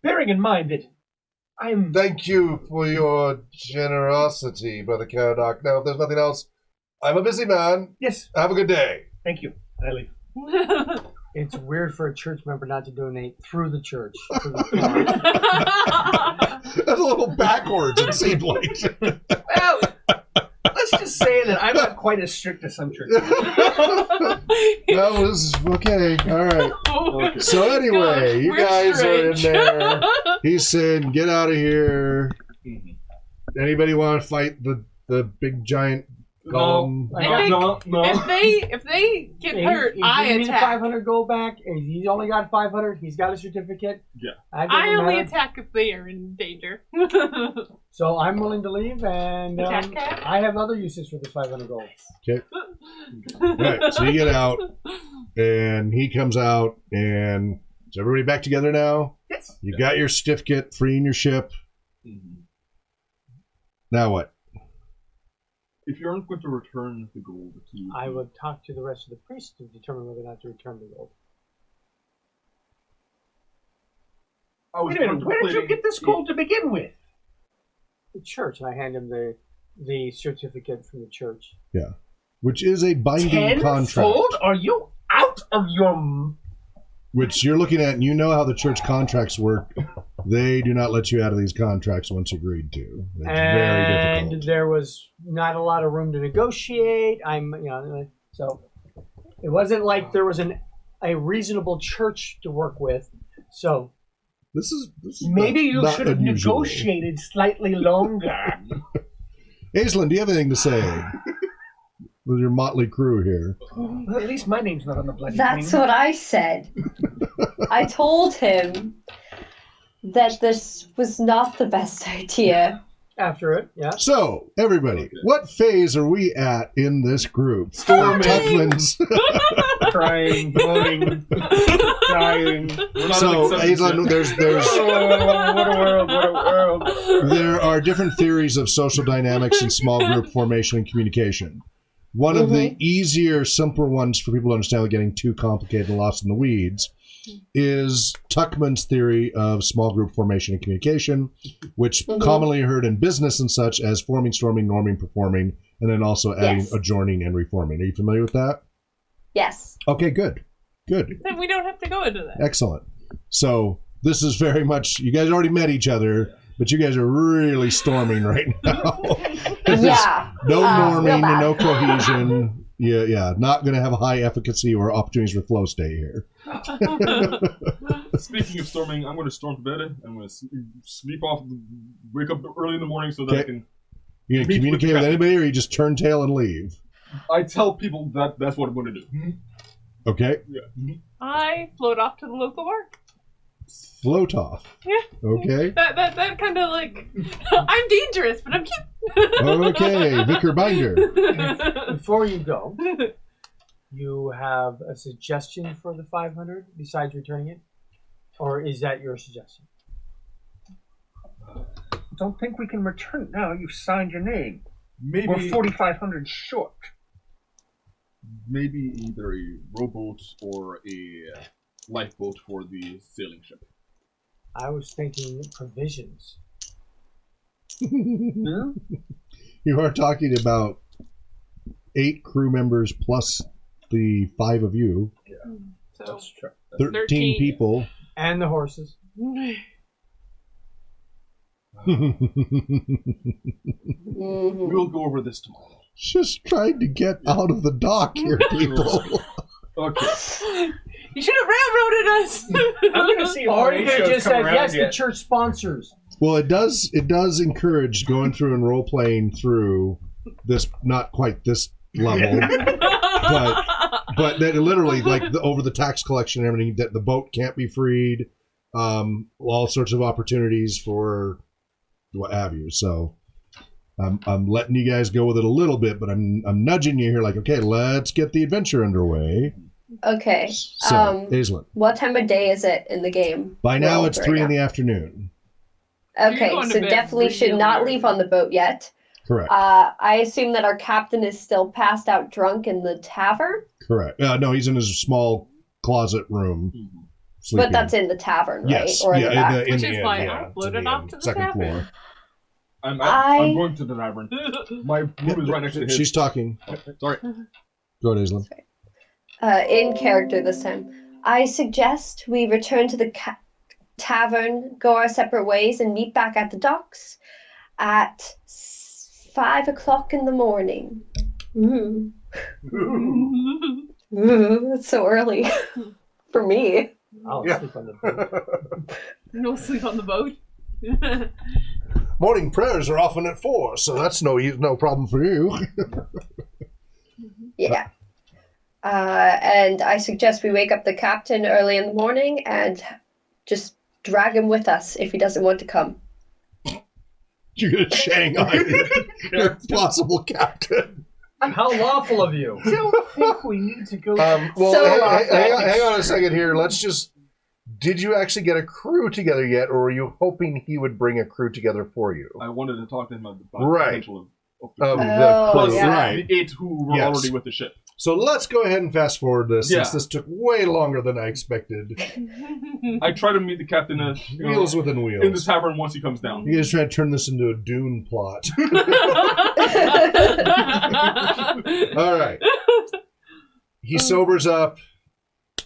Bearing in mind that I'm... Thank you for your generosity, Brother Caradoc. Now, if there's nothing else, I'm a busy man. Yes, Have a good day. thank you. I leave. It's weird for a church member not to donate through the church. That's a little backwards, it seemed like. Well, let's just say that I'm not quite as strict as some churches. No, this is okay. All right. Okay. So anyway, you We're guys are in strange. there. He's saying, get out of here. Anybody want to fight the big giant golem? If they get hurt, I He needs attack. 500 gold back. And he's only got 500. He's got a certificate. Yeah. I only attack if they are in danger. So I'm willing to leave, and Attack cat? I have other uses for this 500 gold. Right, so you get out, and he comes out, and is everybody back together now? Yes. You got your certificate, freeing your ship. Now what? If you aren't going to return the gold to... I would talk to the rest of the priests to determine whether or not to return the gold. Wait a minute, where did you get this gold to begin with? The church, and I hand him the certificate from the church. Yeah. Which is a binding contract. Tenfold? Are you out of your... Which you're looking at, and you know how the church contracts work. They do not let you out of these contracts once agreed to. It's very difficult. And there was not a lot of room to negotiate. So it wasn't like there was a reasonable church to work with. So This is maybe you not should have unusual. negotiated slightly longer. Aislinn, do you have anything to say? With your motley crew here. Well, at least my name's not on the bloody That's thing. what I said. I told him that this was not the best idea. after it, yeah. So, everybody, what phase are we at in this group? Storming. Tuckman's. Crying, moaning, dying. So, Aislinn, there's Oh, what a world, what a world. there are different theories of social dynamics and small group formation and communication. One of the easier, simpler ones for people to understand without getting too complicated and lost in the weeds is Tuckman's theory of small group formation and communication, which commonly heard in business and such as forming, storming, norming, performing, and then also adding adjoining and reforming. Are you familiar with that? Yes. Okay, good. Good. Then we don't have to go into that. Excellent. So this is very much, you guys already met each other, but you guys are really storming right now. Yeah. No norming, real bad. no cohesion. Yeah. Not going to have a high efficacy or opportunities for flow state here. Speaking of storming, I'm going to storm to bed. I'm going to sleep off, wake up early in the morning so that I can... You going to communicate with anybody, or you just turn tail and leave? I tell people that that's what I'm going to do. Okay. Yeah. I float off to the local park. Float off. Yeah. Okay. That kind of like, I'm dangerous, but I'm cute. Okay, Vicar Binder. Before you go, you have a suggestion for the 500 besides returning it? Or is that your suggestion? Don't think we can return it now. You've signed your name. Maybe We're 4,500 short. Maybe either a rowboat or a lifeboat for the sailing ship. I was thinking provisions. You are talking about 8 crew members plus the 5 of you. Yeah. So, That's true. 13 people. And the horses. We'll go over this tomorrow. Just trying to get out of the dock here, people. Okay. you should have railroaded us. I'm going to see if Or you could have Horatio's just come said, around yes, yet. the church sponsors. Well, it does encourage going through and role playing through this, not quite this level, but that literally, like over the tax collection and everything, that the boat can't be freed, all sorts of opportunities for what have you. So I'm letting you guys go with it a little bit, but I'm nudging you here, like, okay, let's get the adventure underway. Okay. So, Aislinn, What time of day is it in the game? by now Well, it's right 3 now. in the afternoon. Okay, You're going to so bed definitely should really not early. leave on the boat yet. Correct. I assume that our captain is still passed out drunk in the tavern, Correct. No, he's in his small closet room. but that's in the tavern, right? Yes. Or in yeah, the back? Which is inn, why yeah, I it's floated in the off inn, to the second tavern. floor. I'm I- going to the tavern. My room is right next to his. She's talking. Sorry. Go ahead, Aislinn. In character this time. I suggest we return to the tavern, go our separate ways, and meet back at the docks at 5 o'clock in the morning. It's so early for me. I'll sleep on the boat. No sleep on the boat. Morning prayers are often at 4, so that's no problem for you. Yeah. And I suggest we wake up the captain early in the morning and just drag him with us if he doesn't want to come. You're going to Shanghai your possible captain. How lawful of you. I don't think we need to go... Well, So- hang on a second here. Did you actually get a crew together yet, or were you hoping he would bring a crew together for you? I wanted to talk to him about the Right. potential the crew. the Plus yeah. right. the 8 who were Yes. already with the ship. So let's go ahead and fast forward this, Yeah. since this took way longer than I expected. I try to meet the captain Wheels within in the wheels. tavern once he comes down. You guys try to turn this into a Dune plot. All right. He sobers up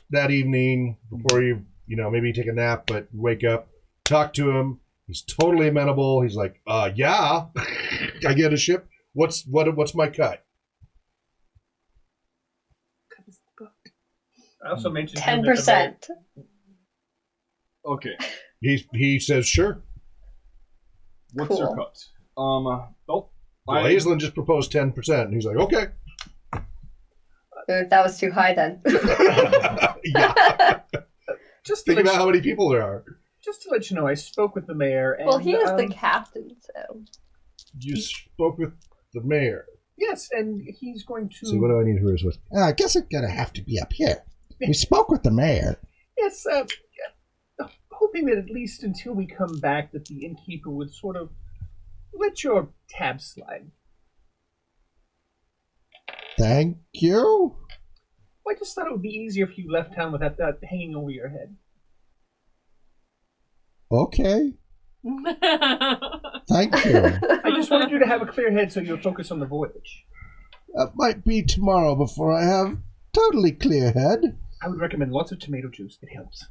that evening before maybe take a nap, but wake up, talk to him. He's totally amenable. He's like, yeah, I get a ship. What's my cut? I also mentioned to him that the 10%. Okay. He says, sure. What's your Cool. cut? Well, Aislinn just proposed 10%, and he's like, okay. That was too high then. Yeah. just to Think let about you, how many people there are. just to let you know, I spoke with the mayor, and Well, he is the captain, so. You spoke with the mayor. yes, and he's going to. So what do I need for his voice? I guess it's gonna have to be up here. We spoke with the mayor. Yes, hoping that at least until we come back, that the innkeeper would sort of let your tab slide. Thank you. Well, I just thought it would be easier if you left town without that hanging over your head. Okay. Thank you. I just wanted you to have a clear head so you'll focus on the voyage. That might be tomorrow before I have totally clear head. I would recommend lots of tomato juice. It helps.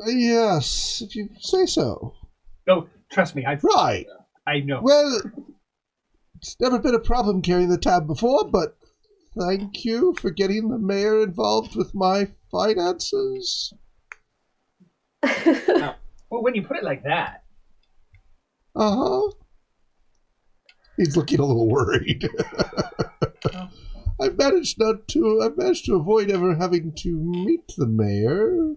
Yes, if you say so. No, trust me, Right. I know. Well, it's never been a problem carrying the tab before, but thank you for getting the mayor involved with my finances. Well, when you put it like that, Uh-huh. He's looking a little worried. I managed to avoid ever having to meet the mayor.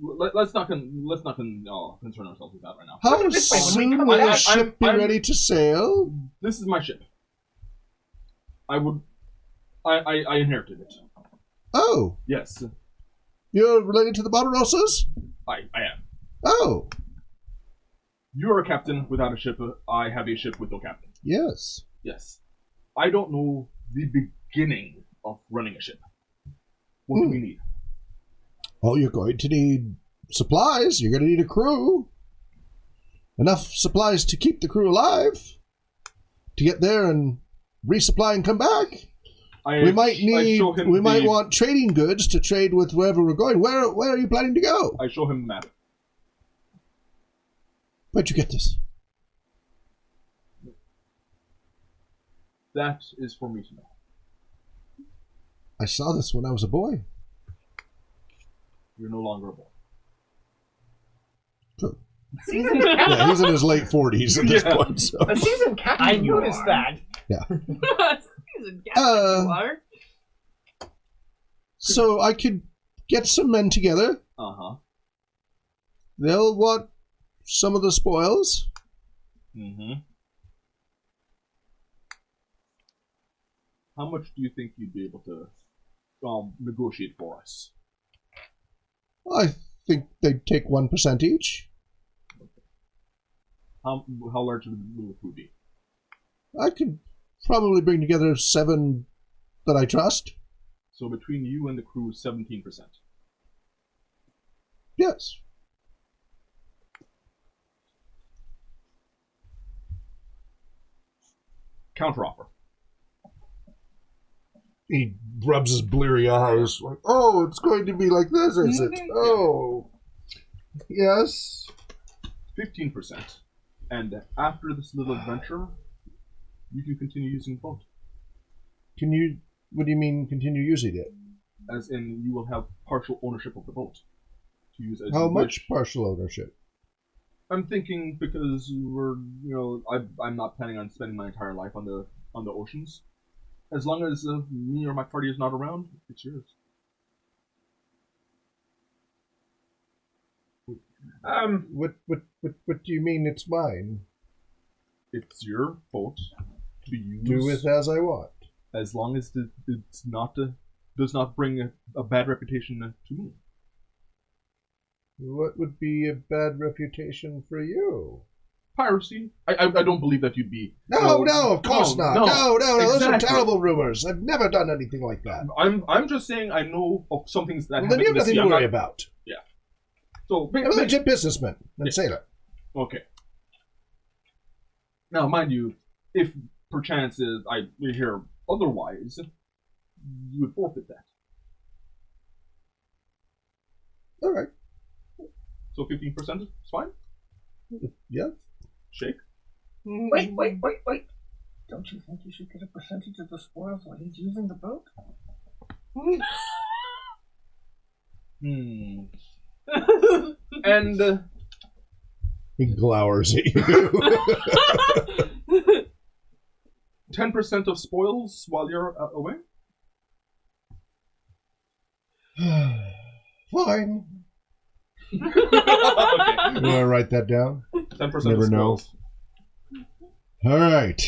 Let's not concern ourselves with that right now. How this way, when we soon come will the back, ship be I'm- ready to sail? This is my ship. I inherited it. Oh, Yes, you're related to the Barbarosas? I am. Oh, You're a captain without a ship. I have a ship with no captain. yes. Yes. I don't know the beginning of running a ship. What do we need? Oh, you're going to need supplies. You're going to need a crew. Enough supplies to keep the crew alive. To get there and resupply and come back. We might want trading goods to trade with wherever we're going. Where are you planning to go? I show him the map. Where'd you get this? That is for me to know. I saw this when I was a boy. You're no longer a boy. True. seasoned Yeah, he's in his late 40s at this Yeah. point. So. a seasoned captain. I you noticed are. that. He's a gas you are. So I could get some men together. Uh-huh. They'll want some of the spoils. Mm-hmm. How much do you think you'd be able to negotiate for us? I think they'd take 1% each. How large will the crew be? I could probably bring together 7 that I trust. So between you and the crew, 17%. Yes. Counteroffer. He rubs his bleary eyes. Like, oh, it's going to be like this, is it? Oh. Yes. 15%. And after this little adventure, you can continue using the boat. What do you mean continue using it? As in, you will have partial ownership of the boat. To use as How you much wish. partial ownership? I'm thinking because I'm not planning on spending my entire life on the oceans. As long as me or my party is not around, it's yours. What do you mean it's mine? It's your boat to use. Do with as I want. As long as it's not does not bring a bad reputation to me. What would be a bad reputation for you? piracy. I don't believe that you'd be. No, of course not. No, those are Exactly. terrible rumors. I've never done anything like that. I'm just saying I know of some things that Well, happen then you have in the nothing sea. to I'm worry not- about. So, I'm a legit businessman and Yes. sailor. okay. Now, mind you, if perchance we hear otherwise, you would forfeit that. All right. So 15% is fine. Yeah. Shake. Wait. Don't you think you should get a percentage of the spoils while he's using the boat? And He glowers at you. 10% of spoils while you're away. Fine. Okay. You want to write that down? 10% Never of know. spoils. All right.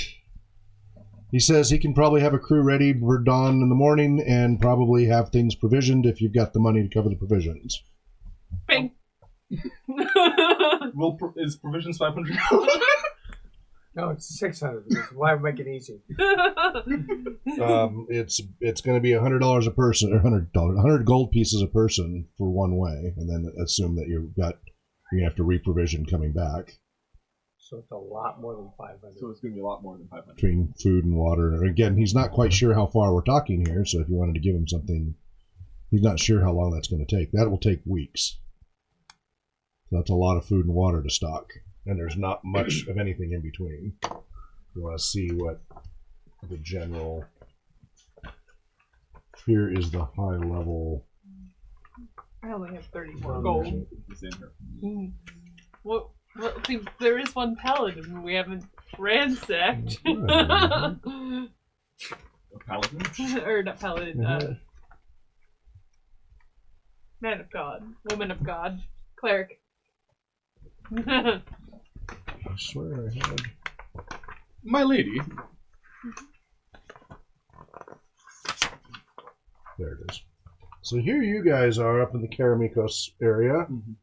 He says he can probably have a crew ready for dawn in the morning and probably have things provisioned if you've got the money to cover the provisions. Bing. Is provisions 500? No, it's 600. Why make it easy? It's going to be $100 a person, or $100 gold pieces a person for one way, and then assume that you're going to have to reprovision coming back So it's a lot more than 500. So it's going to be a lot more than 500. between food and water. Again, he's not quite sure how far we're talking here, so if you wanted to give him something, he's not sure how long that's going to take. That will take weeks. So that's a lot of food and water to stock, and there's not much of anything in between. You want to see what the general. Here is the high level. I only have 34 gold. The same here. What? See, there is one paladin we haven't ransacked. A paladin? Or not paladin, man of God, woman of God, cleric. I swear I had. My lady. There it is. So here you guys are up in the Karamikos area. Mhm.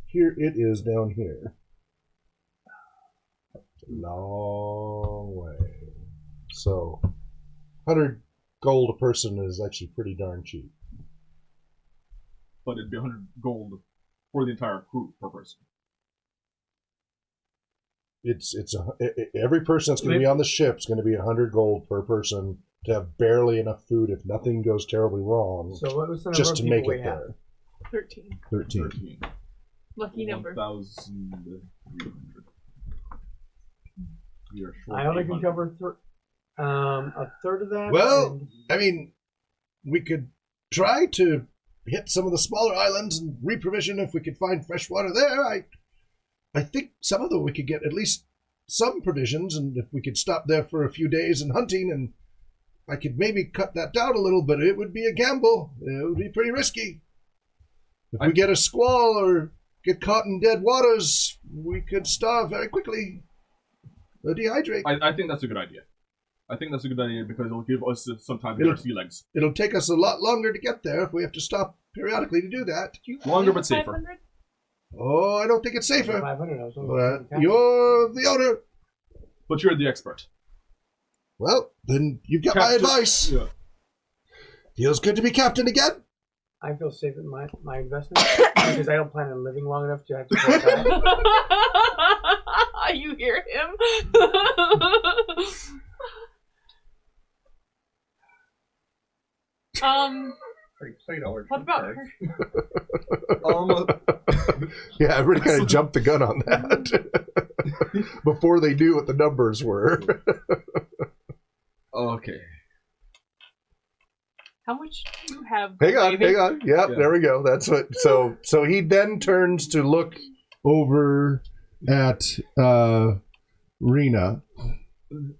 Here it is down here. It's a long way. So 100 gold a person is actually pretty darn cheap. But it'd be 100 gold for the entire crew per person. Every person that's going to be on the ship is going to be 100 gold per person to have barely enough food if nothing goes terribly wrong, So what was the number just of to people make we it have? there. 13. 13. Lucky number. 1,300. We are short I only can 800. cover a third of that. Well, and I mean, we could try to hit some of the smaller islands and reprovision if we could find fresh water there. I think some of them we could get at least some provisions, and if we could stop there for a few days and hunting, and I could maybe cut that down a little, but it would be a gamble. It would be pretty risky. If we get a squall or get caught in dead waters, we could starve very quickly. Or dehydrate. I think that's a good idea. I think that's a good idea because it'll give us some time to get our sea legs. It'll take us a lot longer to get there if we have to stop periodically to do that. Longer but safer. 500? Oh, I don't think it's safer. 500. I was only But counting. you're the owner. But you're the expert. Well, then you've got my Captain- advice. Yeah. Feels good to be captain again. I feel safe in my investment because I don't plan on living long enough to have to go back. You hear him? Already played all our What about cards. her? Yeah, I really kind of jumped the gun on that before they knew what the numbers were. Okay. How much do you have? Hang on. Yep, Yeah. there we go. That's what. So he then turns to look over at Rena,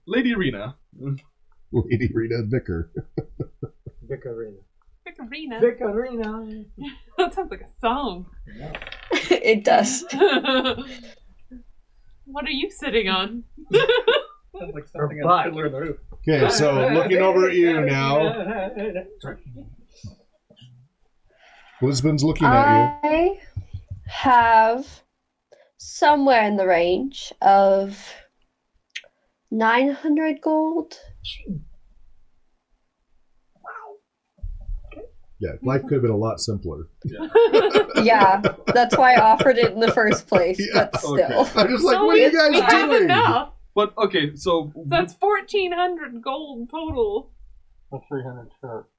Lady Rena. Lady Rena Vicar. Vicarina. Vicarina. Vicarina. That sounds like a song. It does. What are you sitting on? Sounds like something Or on butt. Fiddler on the Roof. Okay, so looking over at you now, Lisbon's looking at I have somewhere in the range of 900 gold. Yeah, life could have been a lot simpler. Yeah, that's why I offered it in the first place, Yeah, but still. okay. I'm just like, So what are you guys we have doing? enough. But okay, so That's 1,400 gold total. For 300 short.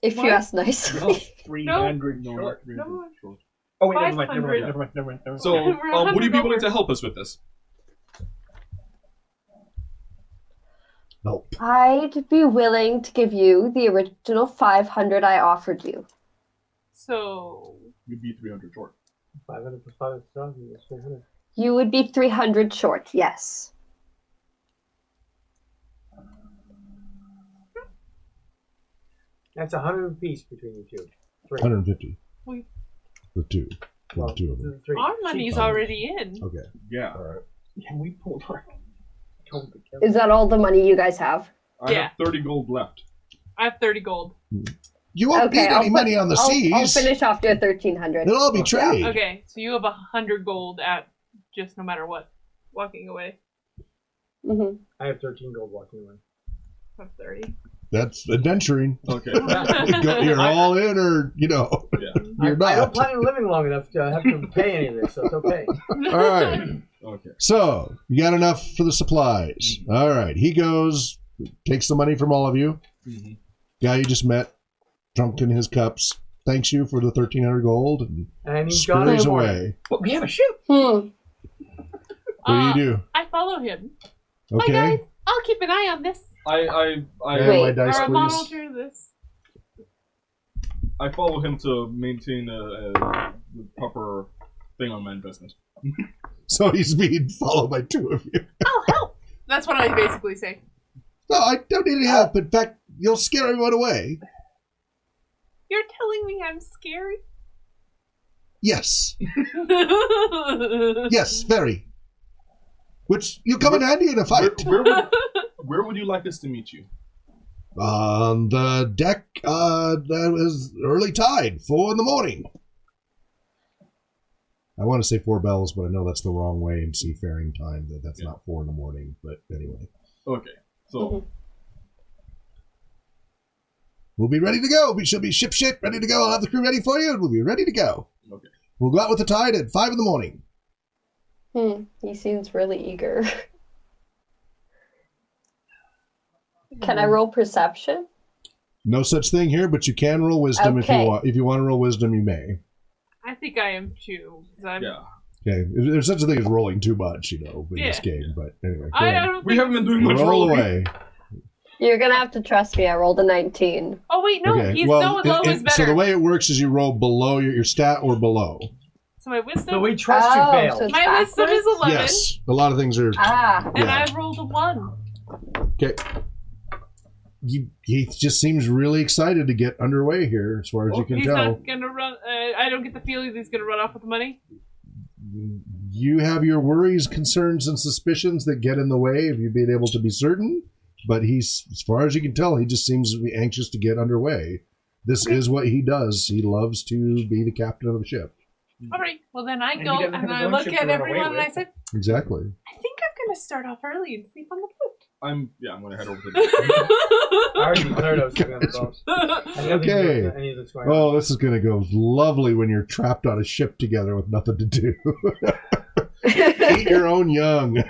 If What? you ask nicely. 300 no, short. not 300 short. Oh, wait, never 500. mind. So, We're would you be $100. willing to help us with this? Nope. I'd be willing to give you the original 500 I offered you. So You'd be 300 short. 500 plus 5 is 300. You would be 300 short, yes. That's 100 apiece between you two. 3. 150. We- The two. For the two of them. 3. our money's already in. Okay. Yeah. All right. Yeah, we pulled our gold together. Is that all the money you guys have? I Yeah. have 30 gold left. I have 30 gold. You won't need any money on the seas. I'll finish off your 1,300. It'll all be trade. Okay, so you have 100 gold at just no matter what, walking away. Mm-hmm. I have 13 gold walking away. I have 30. That's adventuring. Okay. You're all in, or Yeah. you're I don't not. plan on living long enough to have to pay any of this, so it's okay. All right. Okay. So you got enough for the supplies. All right. He goes, takes the money from all of you. Mhm. Guy you just met, drunk in his cups, thanks you for the 1,300 gold, And he's gone in scurries the morning. away. But we have a ship. What do you do? I follow him. Okay. Bye, guys. I'll keep an eye on this. Yeah, Wait. my dice, or please. monitor this. I follow him to maintain the proper thing on my investment. So he's being followed by two of you. I'll help. That's what I basically say. No, I don't need any help. In fact, you'll scare everyone away. You're telling me I'm scary? Yes. Yes, very. Which you come in handy in a fight. Where would you like us to meet you? On the deck, that was early tide, 4 a.m. I want to say 4 bells, but I know that's the wrong way in seafaring time. That's not 4 a.m. But anyway, Okay. So we'll be ready to go. We shall be ship ready to go. I'll have the crew ready for you, and we'll be ready to go. Okay. We'll go out with the tide at 5 a.m. He seems really eager. Can I roll perception? No such thing here, but you can roll wisdom if you Okay. want. If you want to roll wisdom, you may. I think I am too. 'Cause I'm, yeah. Okay. There's such a thing as rolling too much, in this Yeah. game. But anyway, go I ahead. don't We think- haven't been doing much roll rolling. away. You're gonna have to trust me. I rolled a 19. Oh wait, no. Okay. He's Well, low is better. so the way it works is you roll below your stat or below. So my wisdom. So we trust you, Oh, Vale. so it's my wisdom is backwards? 11, Yes, a lot of things are. Ah. and yeah. I rolled a 1. Okay. He just seems really excited to get underway here, as far as you can He's tell. not gonna run. I don't get the feeling he's gonna run off with the money. You have your worries, concerns, and suspicions that get in the way of you being able to be certain. But he's, as far as you can tell, he just seems to be anxious to get underway. This is what he does. He loves to be the captain of the ship. All right. Well, then I And go he doesn't and have I his own look ship at to run away everyone and I with. said, Exactly. I think I'm gonna start off early and sleep on the I'm gonna head over to the I already heard I was sleeping on the boat. boat. I don't think Okay. any of this going on. Oh, this is going to go lovely when you're trapped on a ship together with nothing to do. Eat your own young.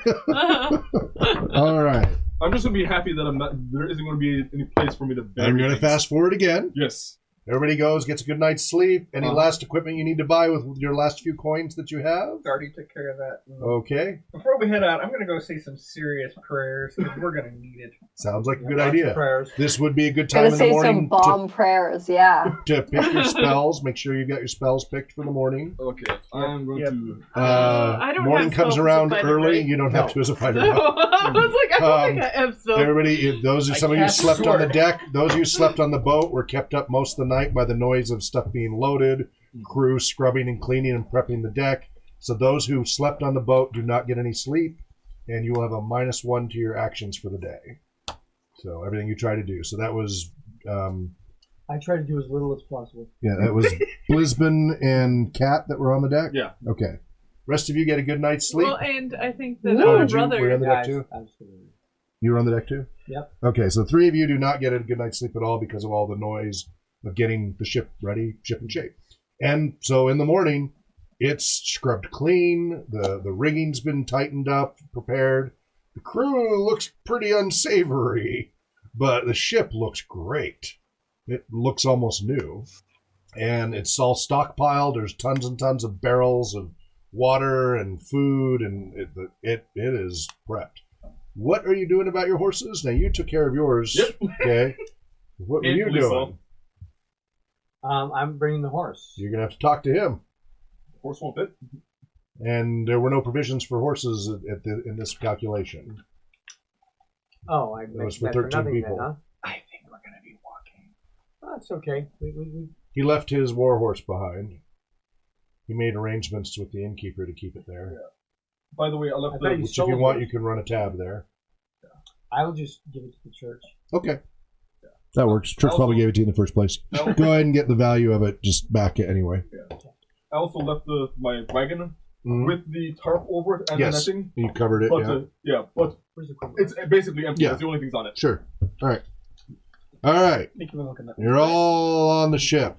All right. I'm just gonna be happy that there isn't gonna be any place for me to bury I'm going to things. fast forward again. Yes. Everybody goes, gets a good night's sleep. Any last equipment you need to buy with your last few coins that you have? Already took care of that. Okay. Before we head out, I'm going to go say some serious prayers because we're going to need it. Sounds like a good Lots of idea. Prayers. This would be a good time Gonna in the say some morning bomb prayers, yeah. to pick your spells. Make sure you got your spells picked for the morning. Okay. I'm going to. I don't Morning have comes spells as a around fighter, early. right? You don't have to as a fighter. I was like, I don't think I have spells. Everybody, those are I some of you who cast slept on the sword. deck. Those of you who slept on the boat were kept up most of the night by the noise of stuff being loaded, crew scrubbing and cleaning and prepping the deck. So those who slept on the boat do not get any sleep, and you will have a -1 to your actions for the day. So everything you try to do. So that was, I try to do as little as possible. that was Blisbane and Kat that were on the deck? Yeah. Okay. Rest of you get a good night's sleep. Well, and I think that Oh, our did you? Were you on brother. the deck too? Absolutely. You were on the deck too? Yep. Okay, so 3 of you do not get a good night's sleep at all because of all the noise of getting the ship ready, ship in shape. And so in the morning, it's scrubbed clean, the rigging's been tightened up, prepared. The crew looks pretty unsavory, but the ship looks great. It looks almost new. And it's all stockpiled. There's tons and tons of barrels of water and food, and it is prepped. What are you doing about your horses? Now, you took care of yours. Yep. Okay. What were you Painfully doing? so. I'm bringing the horse. You're going to have to talk to him. Horse won't fit. And there were no provisions for horses in this calculation. Oh, I was mentioned for that for 13 nothing people. then, huh? I think we're going to be walking. Oh, that's okay. We He left his war horse behind. He made arrangements with the innkeeper to keep it there. By the way, I left I thought the... you Which, if you sold want, it. you can run a tab there. I'll just give it to the church. Okay. That works. Church probably gave it to you in the first place. I Go ahead and get the value of it. Just back it anyway. also left my wagon Mhm. with the tarp over it and Yes. the netting. You covered it, But, yeah. but Where's the equipment? it's basically empty. Yeah. That's the only things on it. Sure. All right. All right. Make me look at that. You're all on the ship.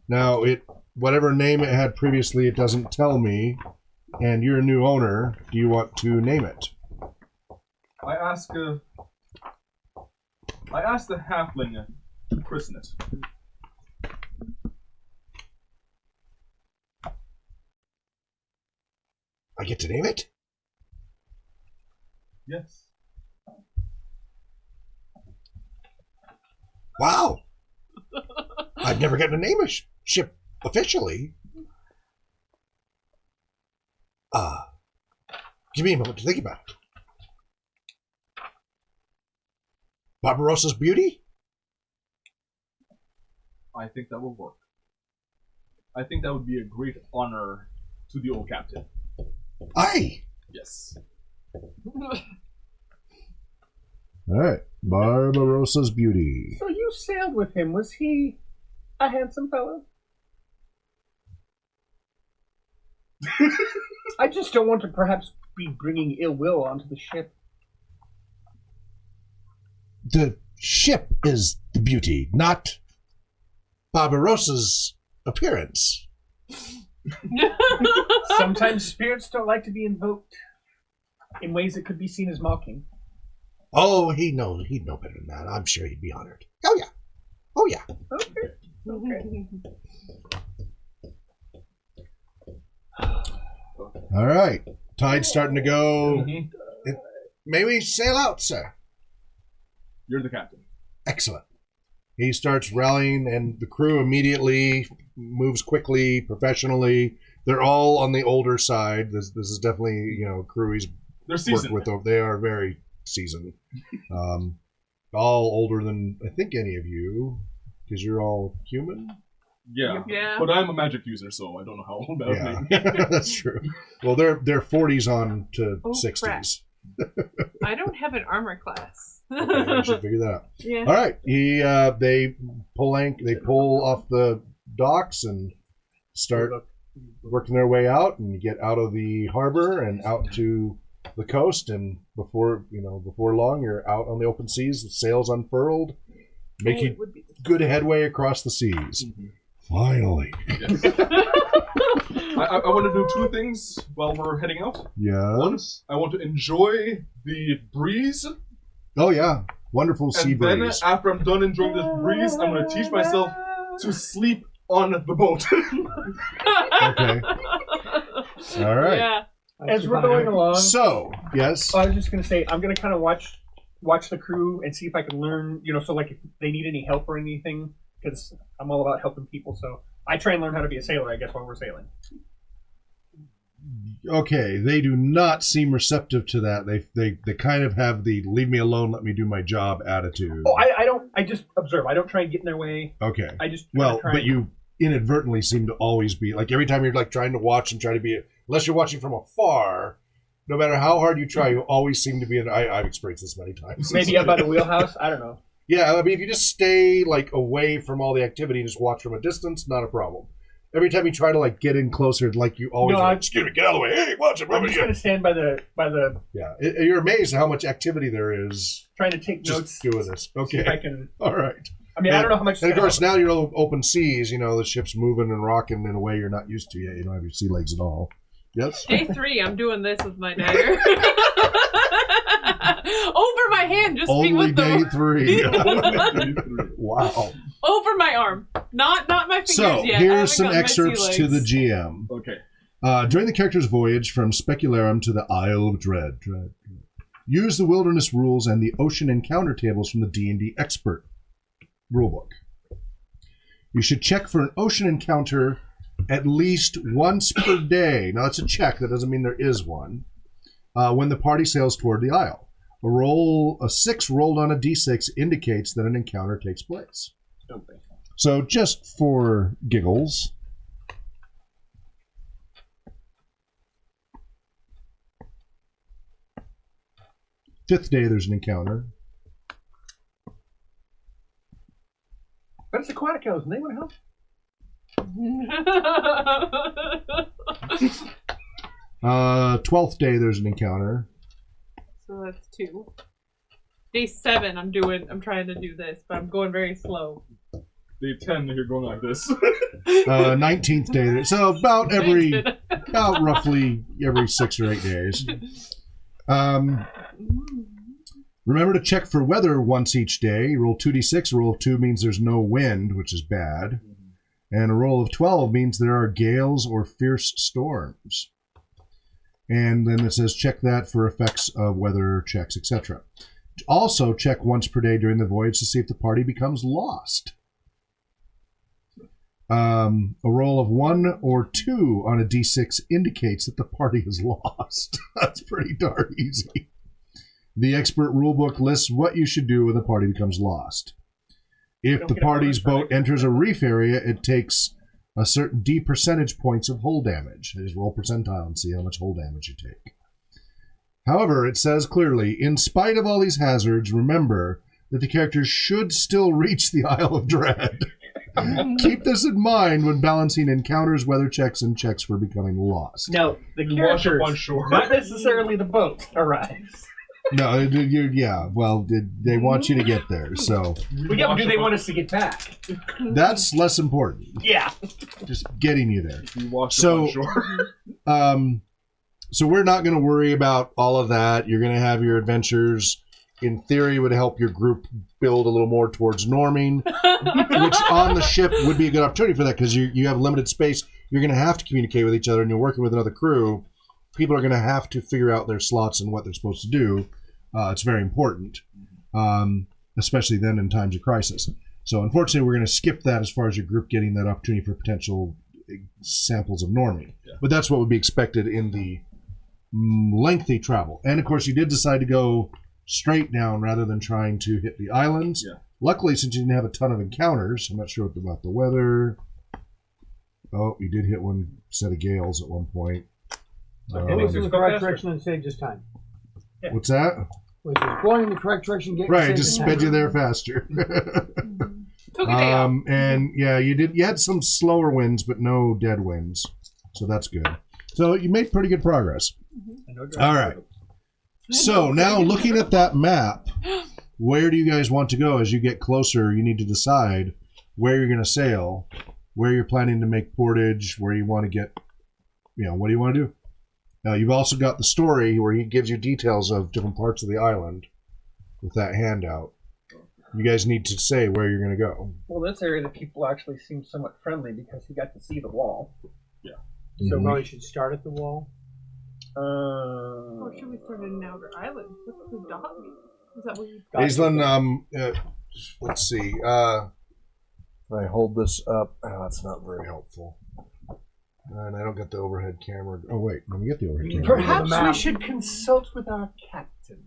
Now, whatever name it had previously, it doesn't tell me. And you're a new owner. Do you want to name it? I asked the halfling to christen it. I get to name it? Yes. Wow. I've never gotten to name a ship officially. Give me a moment to think about it. Barbarossa's Beauty? I think that will work. I think that would be a great honor to the old captain. Aye. Yes. All right. Barbarossa's Beauty. So you sailed with him. Was he a handsome fellow? I just don't want to perhaps be bringing ill will onto the ship. The ship is the beauty, not Barbarossa's appearance. Sometimes spirits don't like to be invoked in ways that could be seen as mocking. Oh, he'd know better than that. I'm sure he'd be honored. Oh, yeah. Oh, yeah. Okay. All right. Tide's starting to go. Mhm. May we sail out, sir? You're the captain. Excellent. He starts rallying, and the crew immediately moves quickly, professionally. They're all on the older side. This is definitely, crew he's They're worked seasoned. with. They are very seasoned. All older than, I think, any of you, because you're all human. Yeah. Yeah. But I'm a magic user, so I don't know how old that would Yeah, be. that's true. Well, they're 40s on to Oh, 60s. I don't have an armor class. Okay, I should figure that out. Yeah. All right, they pull off the docks and start working their way out and get out of the harbor and out to the coast. And before long, you're out on the open seas. The sails unfurled, making it would be- good headway across the seas. Mhm. Finally, Yes. I want to do two things while we're heading out. yes. I want to enjoy the breeze, Oh yeah, wonderful sea and then breeze. after I'm done enjoying this breeze, I'm going to teach myself to sleep on the boat. Okay, all right. Yeah. As we're going along, So yes, I was just going to say, I'm going to kind of watch the crew and see if I can learn, so like if they need any help or anything, because I'm all about helping people. So I try and learn how to be a sailor, I guess, while we're sailing. okay, they do not seem receptive to that. They kind of have the "leave me alone, let me do my job" attitude. Oh, I don't. I just observe. I don't try and get in their way. Okay. I just Well, try but and- you inadvertently seem to always be like every time you're like trying to watch and try to be, unless you're watching from afar, no matter how hard you try, you always seem to be. I've experienced this many times. maybe up by the wheelhouse. I don't know. Yeah, I mean, if you just stay like away from all the activity and just watch from a distance, not a problem. every time you try to like get in closer, like you always No, like, excuse me, get out of the way. Hey, watch it, I'm move just it. going to stand by the Yeah, you're amazed at how much activity there is trying to take just notes. doing this. See if I Okay, can. all right. I mean, I don't know how much. And of course, now you're open seas. You know the ship's moving and rocking in a way you're not used to yet. You don't have your sea legs at all. Yes. Day 3, I'm doing this with my dagger. Over my hand, just be Only with day the 3. Wow. over my arm, not my fingers So yet. I here's haven't some gotten my excerpts sea to the legs. GM. Okay. During the character's voyage from Specularum to the Isle of Dread, use the wilderness rules and the ocean encounter tables from the D&D expert rulebook. You should check for an ocean encounter at least once per day. Now, that's a check. That doesn't mean there is one. When the party sails toward the isle. A 6 rolled on a d6 indicates that an encounter takes place. Okay. So, just for giggles... Fifth day, there's an encounter. But it's aquatic elves, and they want to help. 12th day, there's an encounter. So that's 2. Day 7, I'm trying to do this, but I'm going very slow. Day 10, you're going like this. 19th day, so about roughly every 6 or 8 days. Remember to check for weather once each day. Roll 2d6. A roll of 2 means there's no wind, which is bad. And a roll of 12 means there are gales or fierce storms. And then it says check that for effects of weather checks, etc. Also check once per day during the voyage to see if the party becomes lost. A roll of 1 or 2 on a d6 indicates that the party is lost. That's pretty darn easy. The expert rulebook lists what you should do when the party becomes lost. If the party's boat enters a reef area, it takes a certain D percentage points of hull damage. Just roll percentile and see how much hull damage you take. However, it says clearly, in spite of all these hazards, remember that the characters should still reach the Isle of Dread. Keep this in mind when balancing encounters, weather checks, and checks for becoming lost. No, the You wash up characters, on shore. not necessarily the boat, arrives. No, they want you to get there, so But yeah, do they want us to get back? that's less important. Yeah. Just getting you there. You wash So- up on shore. So we're not going to worry about all of that. You're going to have your adventures. In theory, would help your group build a little more towards norming, which on the ship would be a good opportunity for that because you have limited space. You're going to have to communicate with each other, and you're working with another crew. People are going to have to figure out their slots and what they're supposed to do. It's very important, especially then in times of crisis. So unfortunately, we're going to skip that as far as your group getting that opportunity for potential samples of norming. Yeah. But that's what would be expected in the lengthy travel. And of course, you did decide to go straight down rather than trying to hit the islands. Yeah. Luckily, since you didn't have a ton of encounters, I'm not sure about the weather. Oh, you did hit one set of gales at one point. It was in the correct direction and saved us time. What's that? Which is going in the correct direction, get Right, saved just us sped time. you there faster. Took a day off. And yeah, you had some slower winds, but no dead winds, so that's good. So you made pretty good progress. All right. So now looking at that map, where do you guys want to go? As you get closer, you need to decide where you're going to sail, where you're planning to make portage, where you want to get, what do you want to do? Now, you've also got the story where he gives you details of different parts of the island with that handout. You guys need to say where you're going to go. Well, this area, the people actually seem somewhat friendly because he got to see the wall. So probably should start at the wall. Or should we start at an outer island? What's the dot mean? Is that what you... Aislinn, let's see. If I hold this up, that's not very helpful. And I don't get the overhead camera. Oh, wait. Let me get the overhead camera. Perhaps we should consult with our captain,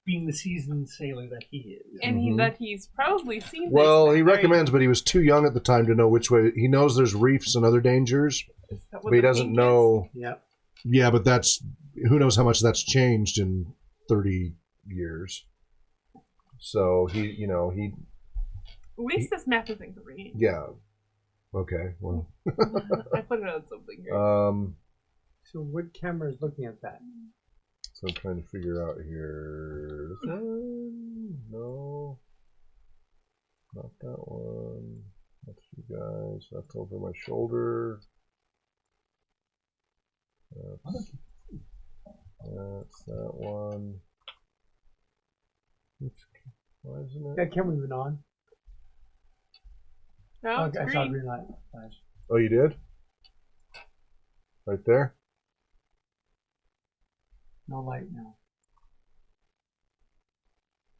being the seasoned sailor that he is. And that he's probably seen this. Well, he right? recommends, but he was too young at the time to know which way. He knows there's reefs and other dangers, Is that what but he the doesn't pink know. Yeah. Yeah, but who knows how much that's changed in 30 years. So he is? At least this map isn't green. yeah. Okay. Well. I put it on something here. So what camera is looking at that? So I'm trying to figure out here. This one? No. Not that one. That's you guys. That's over my shoulder. That's that one. Why isn't it? That camera even on? No, it's I saw green. green light flash. Oh, you did? Right there? No light now.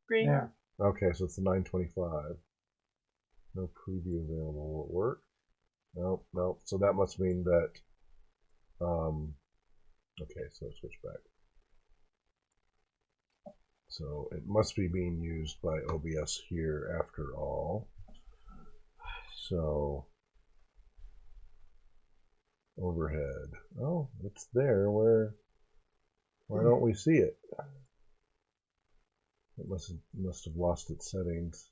Green. There. Okay, so it's the 925. No preview available. Will it work? Nope, nope. So that must mean that. Okay, so switch back. So it must be being used by OBS here after all. So overhead. Oh, it's there. Why don't we see it? It must have lost its settings.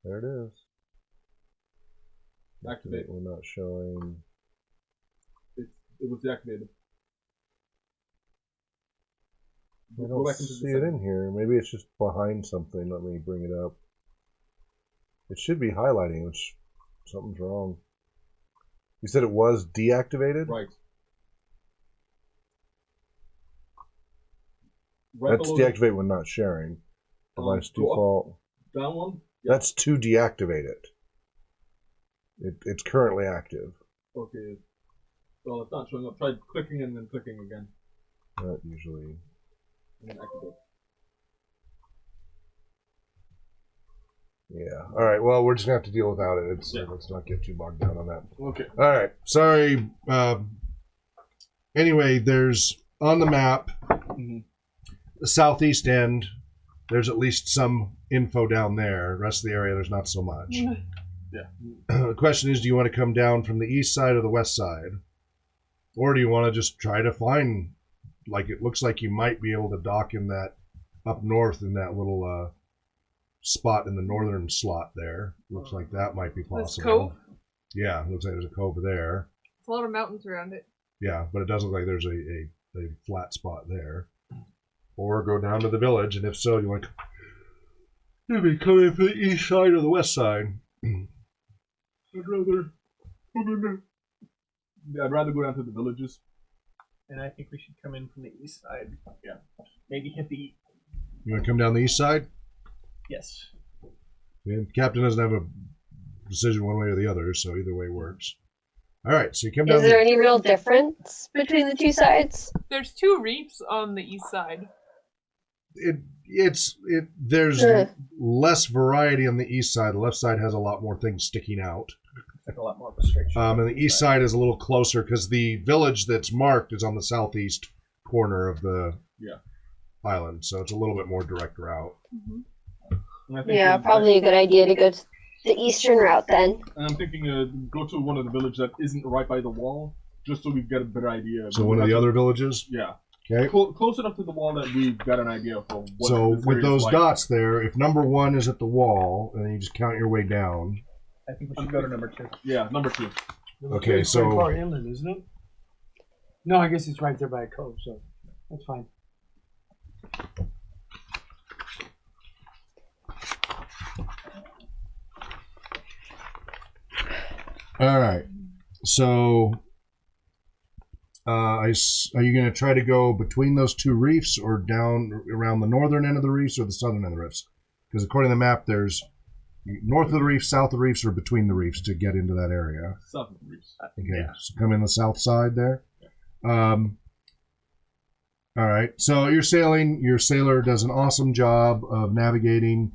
There it is. Activate. We're not showing. It was deactivated. I Go don't back into the see it in settings. here. Maybe it's just behind something. Let me bring it up. It should be highlighting, which something's wrong. You said it was deactivated? Right. That's below deactivate when not sharing. Device go up. default. That one? Yeah. That's to deactivate it. It's currently active. Okay. Well, it's not showing up. Try clicking and then clicking again. That usually. And then activate. Yeah. All right. Well, we're just gonna have to deal without it. Yeah. Let's not get too bogged down on that. Okay. All right. Sorry. Anyway, there's on the map, the southeast end. There's at least some info down there. The rest of the area, there's not so much. Yeah. The question is, do you want to come down from the east side or the west side? Or do you want to just try to find, like, it looks like you might be able to dock in that, up north in that little spot in the northern slot there. Looks like that might be This possible. cove? Yeah, looks like there's a cove there. It's a lot of mountains around it. Yeah, but it does look like there's a flat spot there. Or go down to the village, and if so, you want to come in for the east side or the west side? I'd rather go down to the villages. And I think we should come in from the east side. Yeah. Maybe hit the. You want to come down the east side? Yes. The captain doesn't have a decision one way or the other, so either way works. All right, so you come down. Is there any real difference between the two sides? There's 2 reefs on the east side. There's less variety on the east side. The left side has a lot more things sticking out. Like a lot more restriction. And the east side is a little closer because the village that's marked is on the southeast corner of the island, so it's a little bit more direct route. And I think Yeah, probably a good idea to go to the eastern route then. And I'm thinking go to one of the villages that isn't right by the wall, just so we get a better idea. So one of the other villages? Yeah. Okay. Close enough to the wall that we've got an idea of what So this with area is those like. dots there, if number 1 is at the wall, and then you just count your way down. I think we should go to number 2. Yeah, number 2. Okay, It's so- pretty far inland, isn't it? No, I guess it's right there by a cove, so that's fine. All right. So, are you going to try to go between those 2 reefs or down around the northern end of the reefs or the southern end of the reefs? Because according to the map, there's north of the reefs, south of the reefs, or between the reefs to get into that area. South of the reefs. Okay, so come in the south side there. All right, so you're sailing. Your sailor does an awesome job of navigating.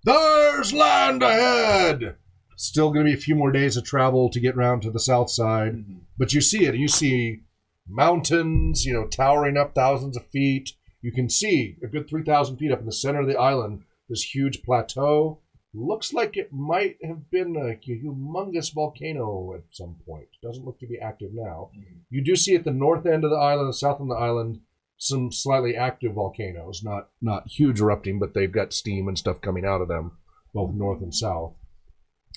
There's land ahead! Still going to be a few more days of travel to get round to the south side. But you see it. You see mountains, towering up thousands of feet. You can see a good 3,000 feet up in the center of the island, this huge plateau. Looks like it might have been a humongous volcano at some point. Doesn't look to be active now. You do see at the north end of the island, the south end of the island, some slightly active volcanoes. Not huge erupting, but they've got steam and stuff coming out of them, both north and south.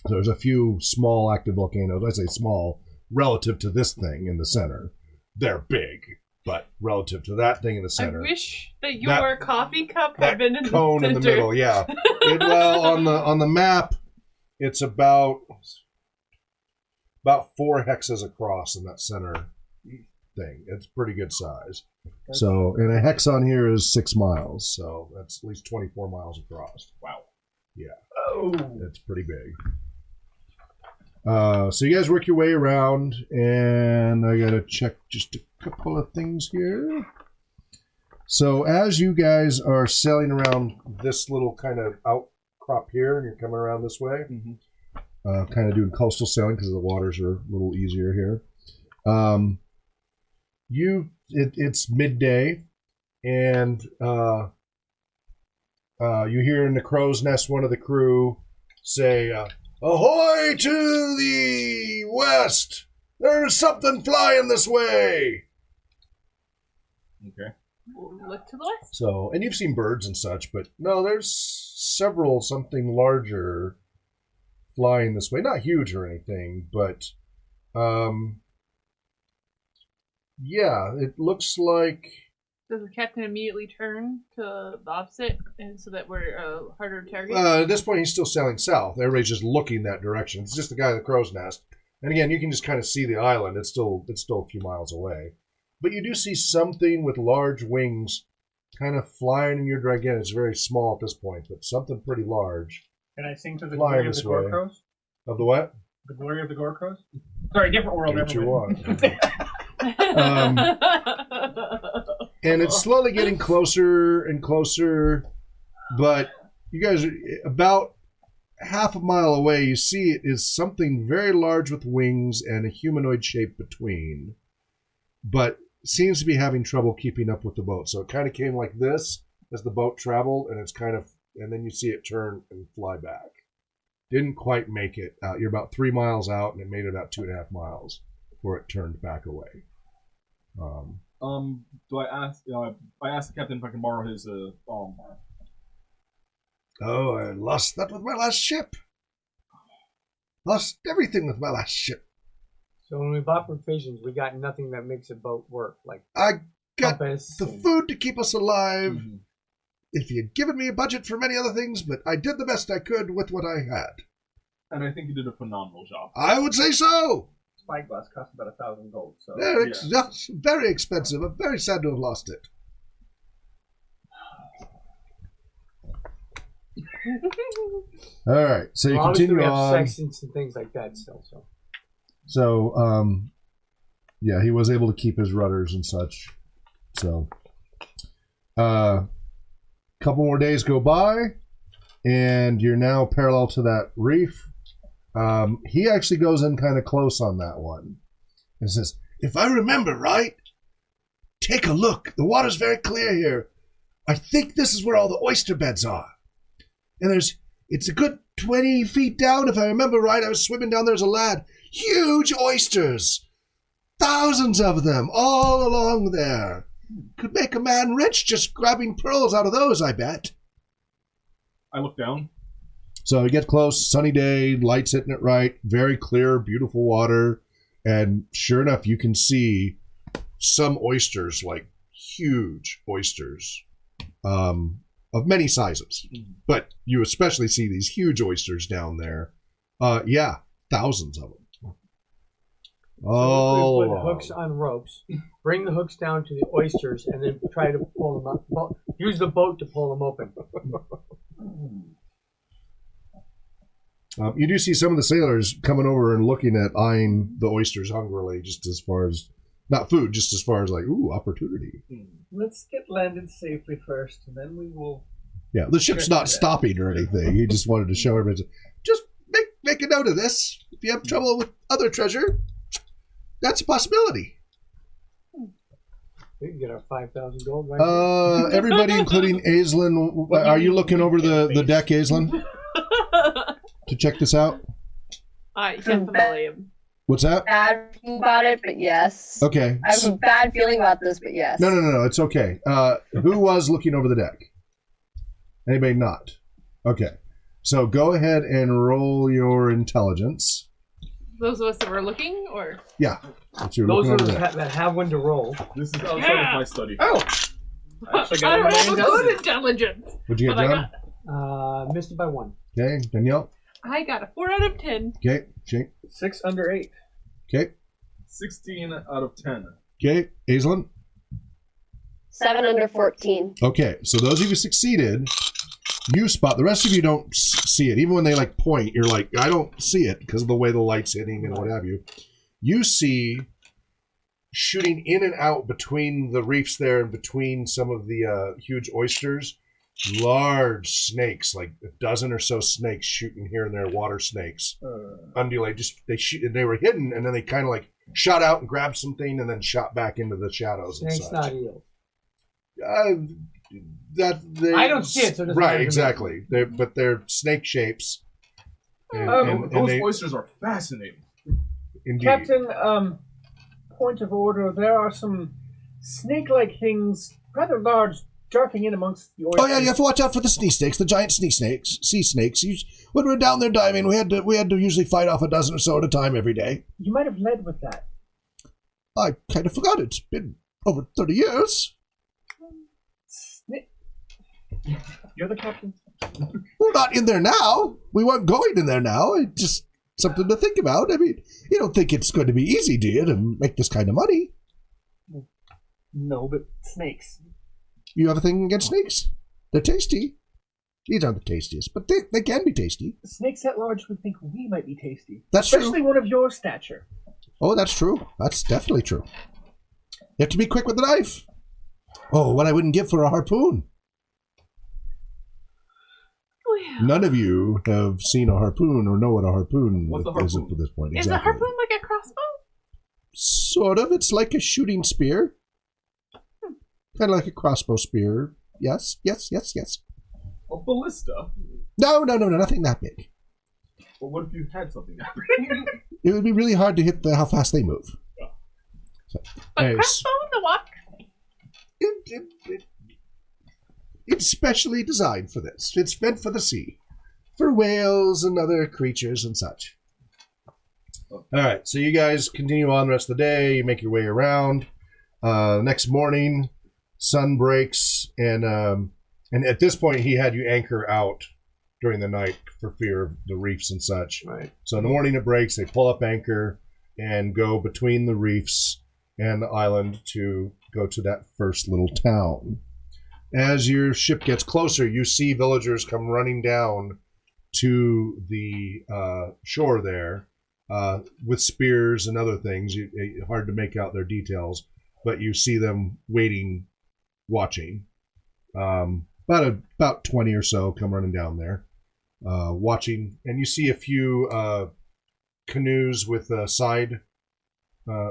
So there's a few small active volcanoes. I say small relative to this thing in the center. They're big, but relative to that thing in the center. I wish that your coffee cup had been in the cone center. in the middle, yeah. Well, on the map, it's about 4 hexes across in that center thing. It's pretty good size. So, and a hex on here is 6 miles, so that's at least 24 miles across. Wow. Yeah. Oh. It's pretty big. So you guys work your way around, and I gotta check just a couple of things here. So as you guys are sailing around this little kind of outcrop here, and you're coming around this way, kind of doing coastal sailing because the waters are a little easier here. It's midday, and you hear in the crow's nest one of the crew say, "Ahoy to the west! There's something flying this way!" Okay. We'll look to the west. So, and you've seen birds and such, but no, there's something larger flying this way. Not huge or anything, but yeah, it looks like. Does the captain immediately turn to the opposite, and so that we're harder to target? At this point, he's still sailing south. Everybody's just looking that direction. It's just the guy in the crow's nest. And again, you can just kind of see the island. It's still a few miles away. But you do see something with large wings kind of flying in your direction. Again, it's very small at this point, but something pretty large. Can I sing to the Flying glory of this the way. Gorkros? Of the what? The glory of the Gorkros? Sorry, different world. Do what you never mind. want. And it's slowly getting closer and closer, but you guys are about half a mile away. You see it is something very large with wings and a humanoid shape between, but seems to be having trouble keeping up with the boat. So it kind of came like this as the boat traveled, and and then you see it turn and fly back. Didn't quite make it out. You're about 3 miles out, and it made it about 2.5 miles before it turned back away. Do I ask? I asked the captain if I can borrow his. Oh, I lost that with my last ship. Lost everything with my last ship. So when we bought provisions, we got nothing that makes a boat work, like I got compass. the food to keep us alive. If you'd given me a budget for many other things, but I did the best I could with what I had. And I think you did a phenomenal job. I would say so. Spyglass cost about 1,000 gold. So That's very expensive. I'm very sad to have lost it. All right, so you Obviously continue we have on. sections and things like that still. So, yeah, he was able to keep his rudders and such. So, couple more days go by, and you're now parallel to that reef. He actually goes in kind of close on that one and says, "If I remember right, take a look. The water's very clear here. I think this is where all the oyster beds are. And it's a good 20 feet down, if I remember right. I was swimming down there as a lad. Huge oysters. Thousands of them all along there. Could make a man rich just grabbing pearls out of those, I bet." I look down. So you get close, sunny day, lights hitting it right, very clear, beautiful water. And sure enough, you can see some oysters, like huge oysters, of many sizes. But you especially see these huge oysters down there. Yeah, thousands of them. So we put hooks on ropes, bring the hooks down to the oysters, and then try to pull them up. Well, use the boat to pull them open. You do see some of the sailors coming over and eyeing the oysters hungrily, just as far as, not food, just as far as like, ooh, opportunity. let's get landed safely first, and then we will. Yeah, the ship's not stopping or anything. He just wanted to show everybody. Just make a note of this. If you have trouble with other treasure, that's a possibility. We can get our 5,000 gold right Everybody, including Aislinn, are you looking over the deck, Aislinn, to check this out? I definitely am. What's that? Bad feeling about it, but yes. Okay. I have a bad feeling about this, but yes. No. It's okay. Who was looking over the deck? Anybody not? Okay. So go ahead and roll your intelligence. Those of us that were looking, or Yeah. That you're Those looking of over us there. that have one to roll. This is outside Yeah. of my study. Oh! I actually I got don't have a good intelligence. intelligence. What'd you get, But I John? got Missed it by 1. Okay. Danielle? I got a 4 out of 10. Okay. Shane? 6 under 8. Okay. 16 out of 10. Okay. Aislinn? 7 under 14. Okay. So those of you who succeeded, you spot. The rest of you don't see it. Even when they like point, you're like, I don't see it because of the way the light's hitting and what have you. You see shooting in and out between the reefs there and between some of the huge oysters, large snakes, like a dozen or so snakes shooting here and there, water snakes. Undulate, just they shoot, and they were hidden, and then they kind of like shot out and grabbed something and then shot back into the shadows and Snakes, such. not eels. I don't see it, so it doesn't right, matter to me. exactly. But they're snake shapes. And, Those they, oysters are fascinating. indeed. Captain, point of order, there are some snake-like things, rather large, darting in amongst the oysters. Oh yeah, you have to watch out for the sea snakes, the giant sea snakes. When we're down there diving, we had to usually fight off a dozen or so at a time every day. You might have led with that. I kind of forgot. It's been over 30 years. You're the captain? We're not in there now. We weren't going in there now. It's just something to think about. I mean, you don't think it's going to be easy, do you, to make this kind of money? No, but snakes. You have a thing against snakes? They're tasty. These aren't the tastiest, but they can be tasty. Snakes at large would think we might be tasty. That's Especially true. one of your stature. Oh, that's true. That's definitely true. You have to be quick with the knife. Oh, what I wouldn't give for a harpoon. Well, None of you have seen a harpoon or know what a harpoon What's a is harpoon? at this point. is a harpoon like a crossbow? Sort of. It's like a shooting spear. Kind of like a crossbow spear. Yes. A ballista? No, nothing that big. But what if you had something? It would be really hard to hit how fast they move. But Nice. crossbow in the walk? It's specially designed for this. It's meant for the sea. For whales and other creatures and such. All right, so you guys continue on the rest of the day. You make your way around. Next morning, sun breaks, and at this point, he had you anchor out during the night for fear of the reefs and such. Right. So in the morning it breaks, they pull up anchor and go between the reefs and the island to go to that first little town. As your ship gets closer, you see villagers come running down to the shore there with spears and other things. Hard to make out their details, but you see them waiting, watching. About 20 or so come running down there, watching, and you see a few canoes with side. I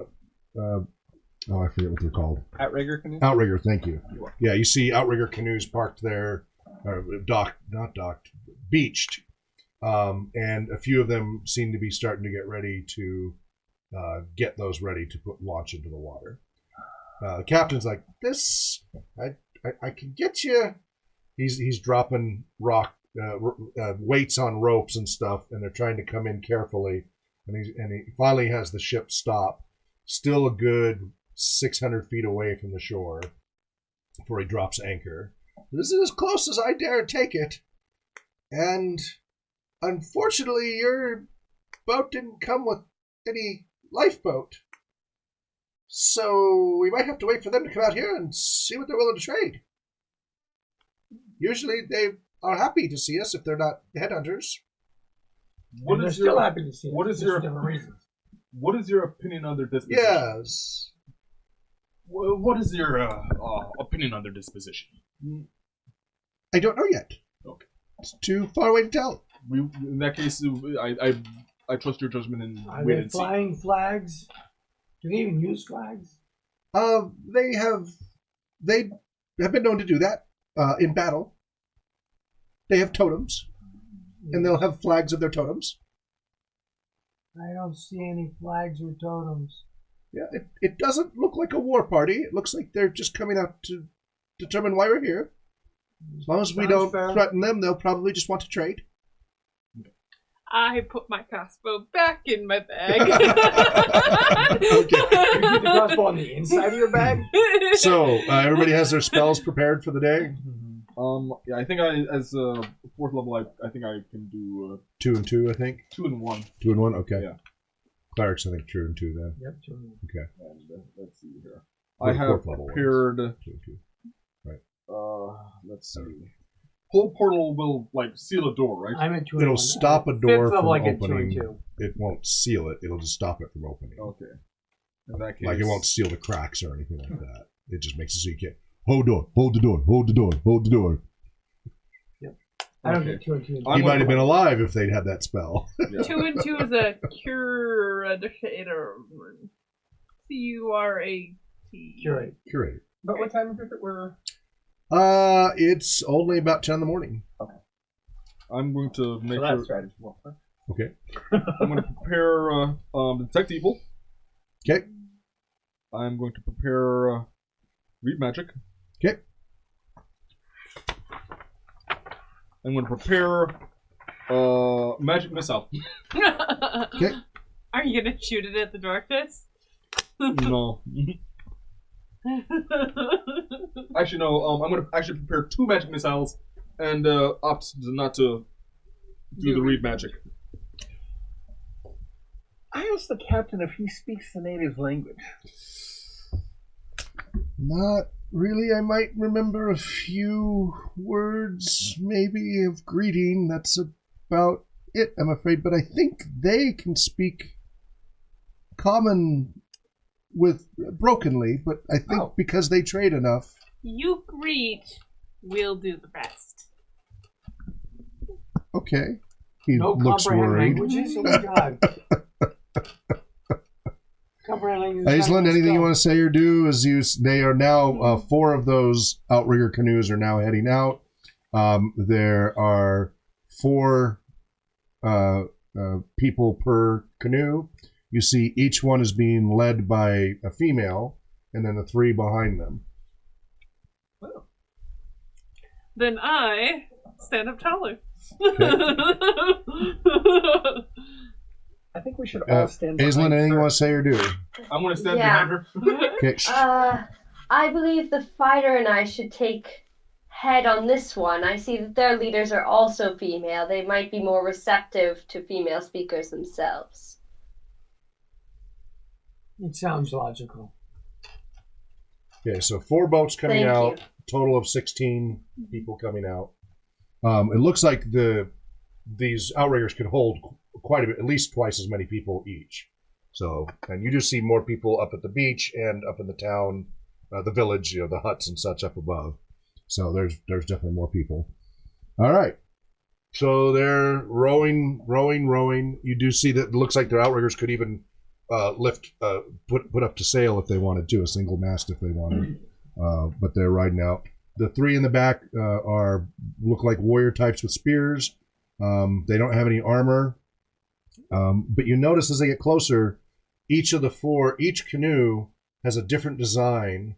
forget what they're called. Outrigger canoe? Outrigger, thank you. Yeah, you see outrigger canoes parked there, beached, and a few of them seem to be starting to get ready to get those ready to launch into the water. The captain's like, "This, I can get you." He's dropping weights on ropes and stuff, and they're trying to come in carefully, and he finally has the ship stop, still a good 600 feet away from the shore before he drops anchor. "This is as close as I dare take it, and unfortunately your boat didn't come with any lifeboat, so we might have to wait for them to come out here and see what they're willing to trade. Usually they are happy to see us if they're not headhunters." What They're is still your happy to see it, what is just your- for different reasons. what is your opinion on their disposition? Yes. What is your opinion on their disposition? I don't know yet. Okay. It's too far away to tell. In that case, I trust your judgment and Are wait they and see. flying flags? Do they even use flags? They have been known to do that in battle. They have totems, and they'll have flags of their totems. I don't see any flags or totems. Yeah, it doesn't look like a war party. It looks like they're just coming out to determine why we're here. As long as we Sounds don't fair. threaten them, they'll probably just want to trade. I put my crossbow back in my bag. You keep the crossbow on the inside of your bag? So everybody has their spells prepared for the day. Yeah, I think as fourth level, I think I can do 2 and 2, I think. 2 and 1. 2 and 1. Okay. Yeah. Clerics, I think 2 and 2 then. Yep, 2 and 1. Okay. And let's see here. Or I have fourth level prepared. 2 and 2. Right. Let's see. Whole portal will seal a door, right? I'm at 2 and It'll 1. stop a Fifth door from level, I get 2 and opening. 2. It won't seal it. It'll just stop it from opening. Okay. In that case, Like it won't seal the cracks or anything like that. It just makes it so you can't. Hold door. Hold the door. Hold the door. Hold the door. I don't Okay. get 2 and 2. He might have been alive if they'd had that spell. Yeah. 2 and 2 is a curator. C-U-R-A-T. Curate. Curate. But what time is it that we're... It's only about 10 in the morning. I'm going to make So that's sure. strategy. Well, huh? Okay. I'm going to prepare detect evil. Okay. I'm going to prepare read magic. Okay. I'm going to prepare magic missile. Okay. Are you gonna shoot it at the dwarfess? No. Actually, no. I'm going to actually prepare 2 magic missiles and opt not to do the read magic. I asked the captain if he speaks the native language. Not really. I might remember a few words, maybe, of greeting. That's about it, I'm afraid. But I think they can speak common with brokenly, but I think because they trade enough. You greet, we'll do the rest. Okay. He No looks comprehend worried. languages? Oh my god. Comprehend languages. Aisland, anything you want to say or do? They are now 4 of those outrigger canoes are now heading out. There are 4 people per canoe. You see each one is being led by a female, and then the 3 behind them. Then I stand up taller. I think we should all stand behind Aisland, anything you her. want to say or do? I'm going to stand Yeah. behind her. Okay. I believe the fighter and I should take head on this one. I see that their leaders are also female. They might be more receptive to female speakers themselves. It sounds logical. Okay, so 4 boats coming Thank out. you. Total of 16 people coming out. It looks like these outriggers could hold quite a bit, at least twice as many people each. So, and you just see more people up at the beach and up in the town, the village, the huts and such up above. So there's definitely more people. All right. So they're rowing. You do see that it looks like their outriggers could even put up to sail if they wanted to, a single mast if they wanted. But they're riding out. The 3 in the back look like warrior types with spears. They don't have any armor. But you notice as they get closer, each of the 4, each canoe has a different design,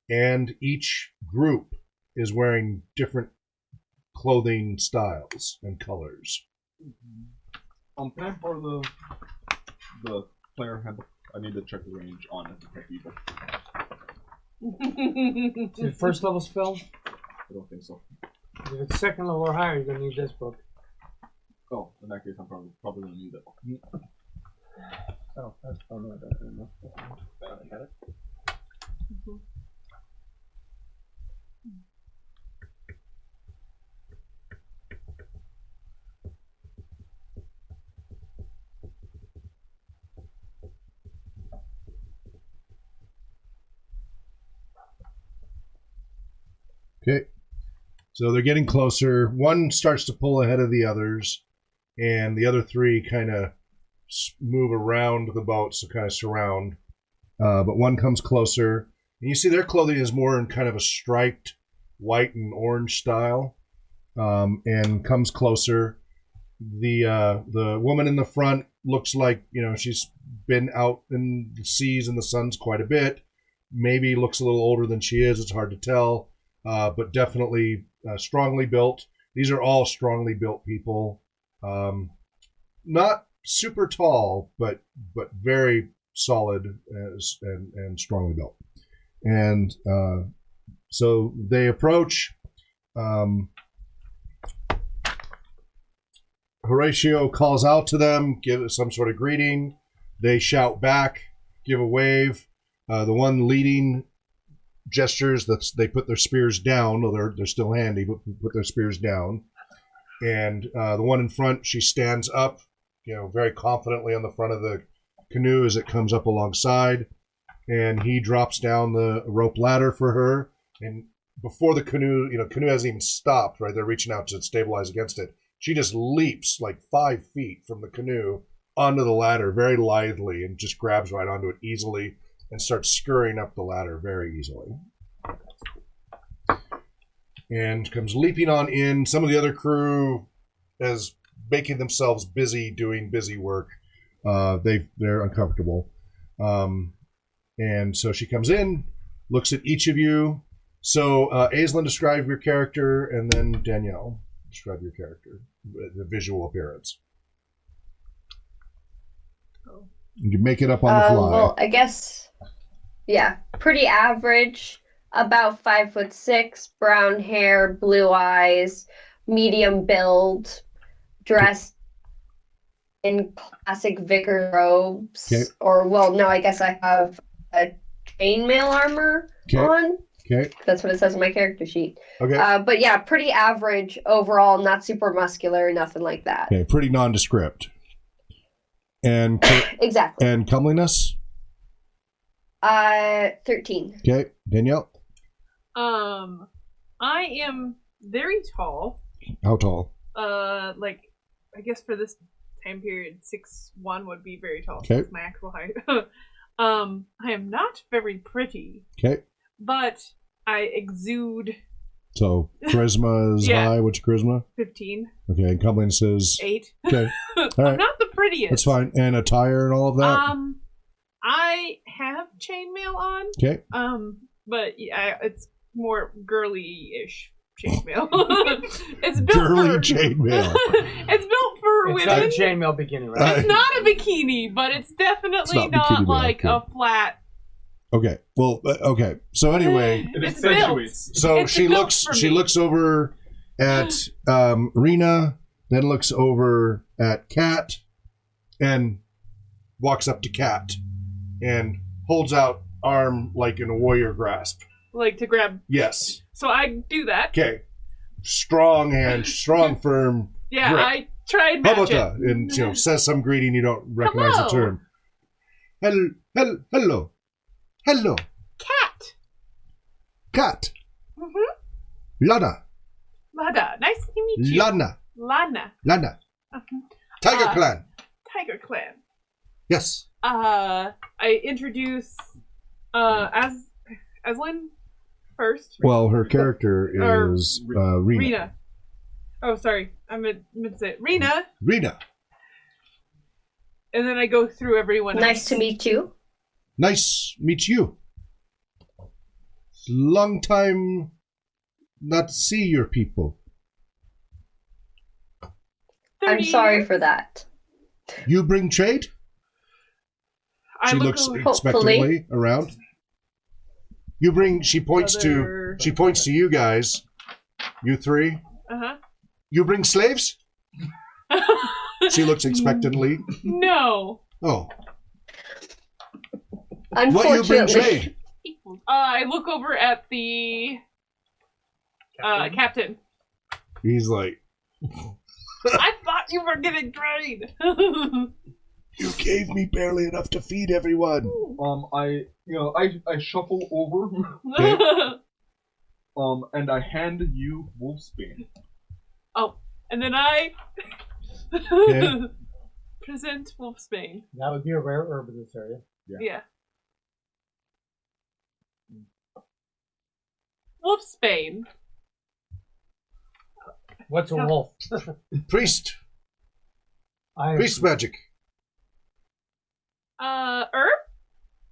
and each group is wearing different clothing styles and colors. Can I borrow the player handbook? I need to check the range on it to detect evil. Is it first level spell? I don't think so. If it's second level or higher, you're going to need this book. Oh, in that case, I'm probably going to need that book. Oh, that's probably not better enough. I got it. Okay. So they're getting closer. One starts to pull ahead of the others, and the other 3 kind of move around the boat, so kind of surround. But one comes closer, and you see their clothing is more in kind of a striped white and orange style, and comes closer. The woman in the front looks like she's been out in the seas and the suns quite a bit. Maybe looks a little older than she is. It's hard to tell. But definitely strongly built. These are all strongly built people. not super tall, but very solid and strongly built. And so they approach. Horatio calls out to them, give some sort of greeting. They shout back, give a wave. The one leading gestures that they put their spears down. Well, they're still handy, but put their spears down. And the one in front, she stands up, very confidently on the front of the canoe as it comes up alongside. And he drops down the rope ladder for her. And before the canoe hasn't even stopped, right? They're reaching out to stabilize against it. She just leaps like 5 feet from the canoe onto the ladder very lithely and just grabs right onto it easily and starts scurrying up the ladder very easily. And comes leaping on in. Some of the other crew is making themselves busy doing busy work. They're uncomfortable. And so she comes in, looks at each of you. So Aislinn, describe your character, and then Danielle, describe your character, the visual appearance. You can make it up on the fly. Well, I guess, yeah, pretty average. About 5'6", brown hair, blue eyes, medium build, dressed in classic vicar robes. Okay. Or, well, no, I guess I have a chainmail armor on. Okay. That's what it says on my character sheet. Okay. But yeah, pretty average overall, not super muscular, nothing like that. Okay, pretty nondescript. And Exactly. And comeliness? 13. Okay, Danielle? I am very tall. How tall? I guess for this time period, 6'1" would be very tall. Okay. That's my actual height. I am not very pretty. Okay. But I exude. So charisma is high. What's your charisma? 15. Okay, and comeliness is 8. Okay. All right. I'm not the prettiest. That's fine. And attire and all of that? I have chainmail on. Okay. But yeah, it's more girly-ish chainmail. It's built Girly for chainmail. It's built for It's women. not a chainmail bikini, right? It's not a bikini, but it's definitely It's not bikini like mail, a flat. Okay. Well, okay. So anyway, It It's accentuates. so It's she built looks for she me. looks over at Rena, then looks over at Kat, and walks up to Kat and holds out arm like in a warrior grasp. Like to grab. Yes. So I do that. Okay. Strong hand, strong, firm. Yeah, grip. I try and How match about it. that? And says some greeting you don't recognize the Hello. term. Hello. Hello. Cat. Kat. Mm-hmm. Lana. Lada. Nice to meet you. Lana. Lana. Tiger Clan. Tiger Clan. Yes. I introduce Aislinn first. Well, her character Or is Rena. Rena. Oh, sorry. I meant to say it. Rena. Rena. And then I go through everyone else. Nice to meet you. Nice meet you. Long time not see your people. 30 I'm sorry years. for that. You bring trade? I She look looks over- expectantly around. You bring. She points Other- to you guys. You three. Uh-huh. You bring slaves? She looks expectantly. No. Oh. What you bring Unfortunately. trade? I look over at the captain. He's like, I thought you were getting trade. you gave me barely enough to feed everyone. I shuffle over, and I hand you Wolfsbane. Oh, and then I Okay. present Wolfsbane. That would be a rare herb in this area. Yeah. Wolfsbane. What's a wolf? Priest. I Priest magic. Herb?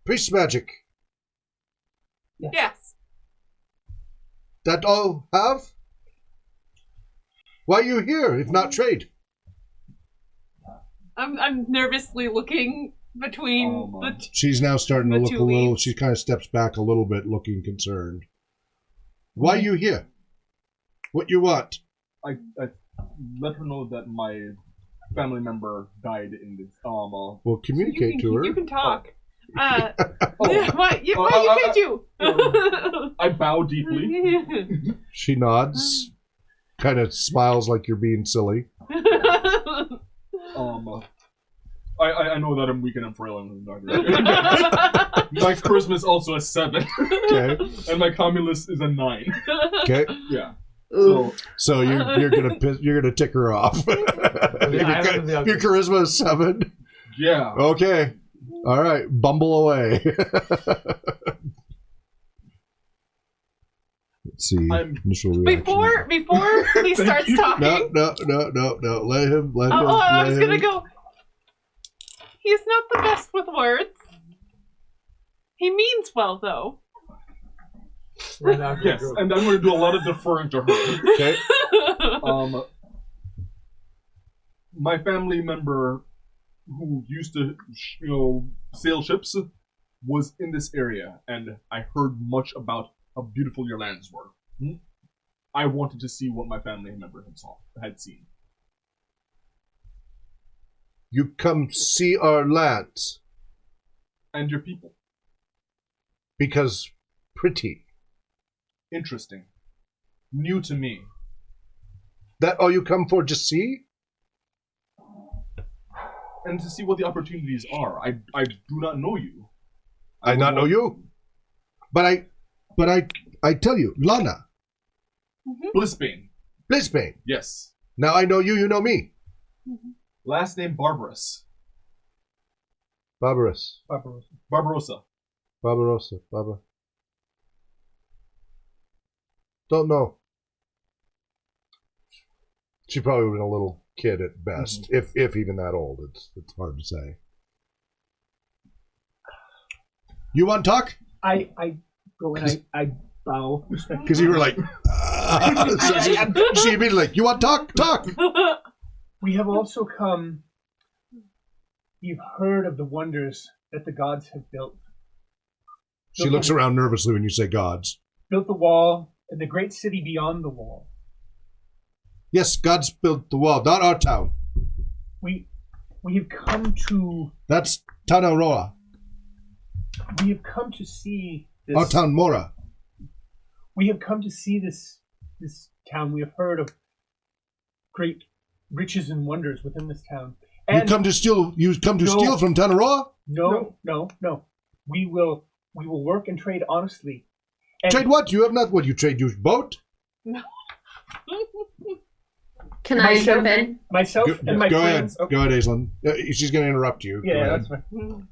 Priest magic. Yes. That all have? Why are you here, if not trade? I'm nervously looking between the. She's now starting to The look two a little. leads. She kind of steps back a little bit, looking concerned. Why you here? What you want? I let her know that my family member died in this. Well, communicate to her. You can talk. Oh. Why can't you? I bow deeply. She nods, kind of smiles like you're being silly. I know that I'm weak and I'm frail and my charisma is also a 7. Okay. And my communist is a 9. Okay. Yeah. Ooh. So you're gonna tick her off. your charisma is 7. Yeah. Okay. All right. Bumble away. Let's see. Initial reaction. Before he starts talking. No. Let him. I was gonna go. He's not the best with words. He means well, though. Yes, and I'm going to do a lot of deferring to her. Okay. My family member who used to, sail ships was in this area, and I heard much about how beautiful your lands were. I wanted to see what my family member had seen. You come see our lands And your people. because pretty. Interesting. New to me. That all you come for? Just see? And to see what the opportunities are. I do not know you. I not know you, but I tell you, Lana, Blisbane. Blisbane. Yes. Now I know you. You know me. Last name Barbarous. Barbaros. Barbarossa. Barbarossa. Baba. Don't know. She probably was a little kid at best, if even that old. It's hard to say. You want to talk? I go and I bow. Because you were like, so she immediately like, you want to talk? Talk. We have also come. You've heard of the wonders that the gods have built. She looks around nervously when you say gods. Built the wall and the great city beyond the wall. Yes, gods built the wall, not our town. We have come to. That's Tanaroa. We have come to see this. Our town, Mora. We have come to see this town. We have heard of great riches and wonders within this town. And You come to steal from Tanaroa? No. We will work and trade honestly. And Trade what? You have not what you trade your boat? Can I jump in? Myself and my go friends. ahead. Go ahead, Aislinn. She's going to interrupt you. Go Yeah, ahead. that's fine.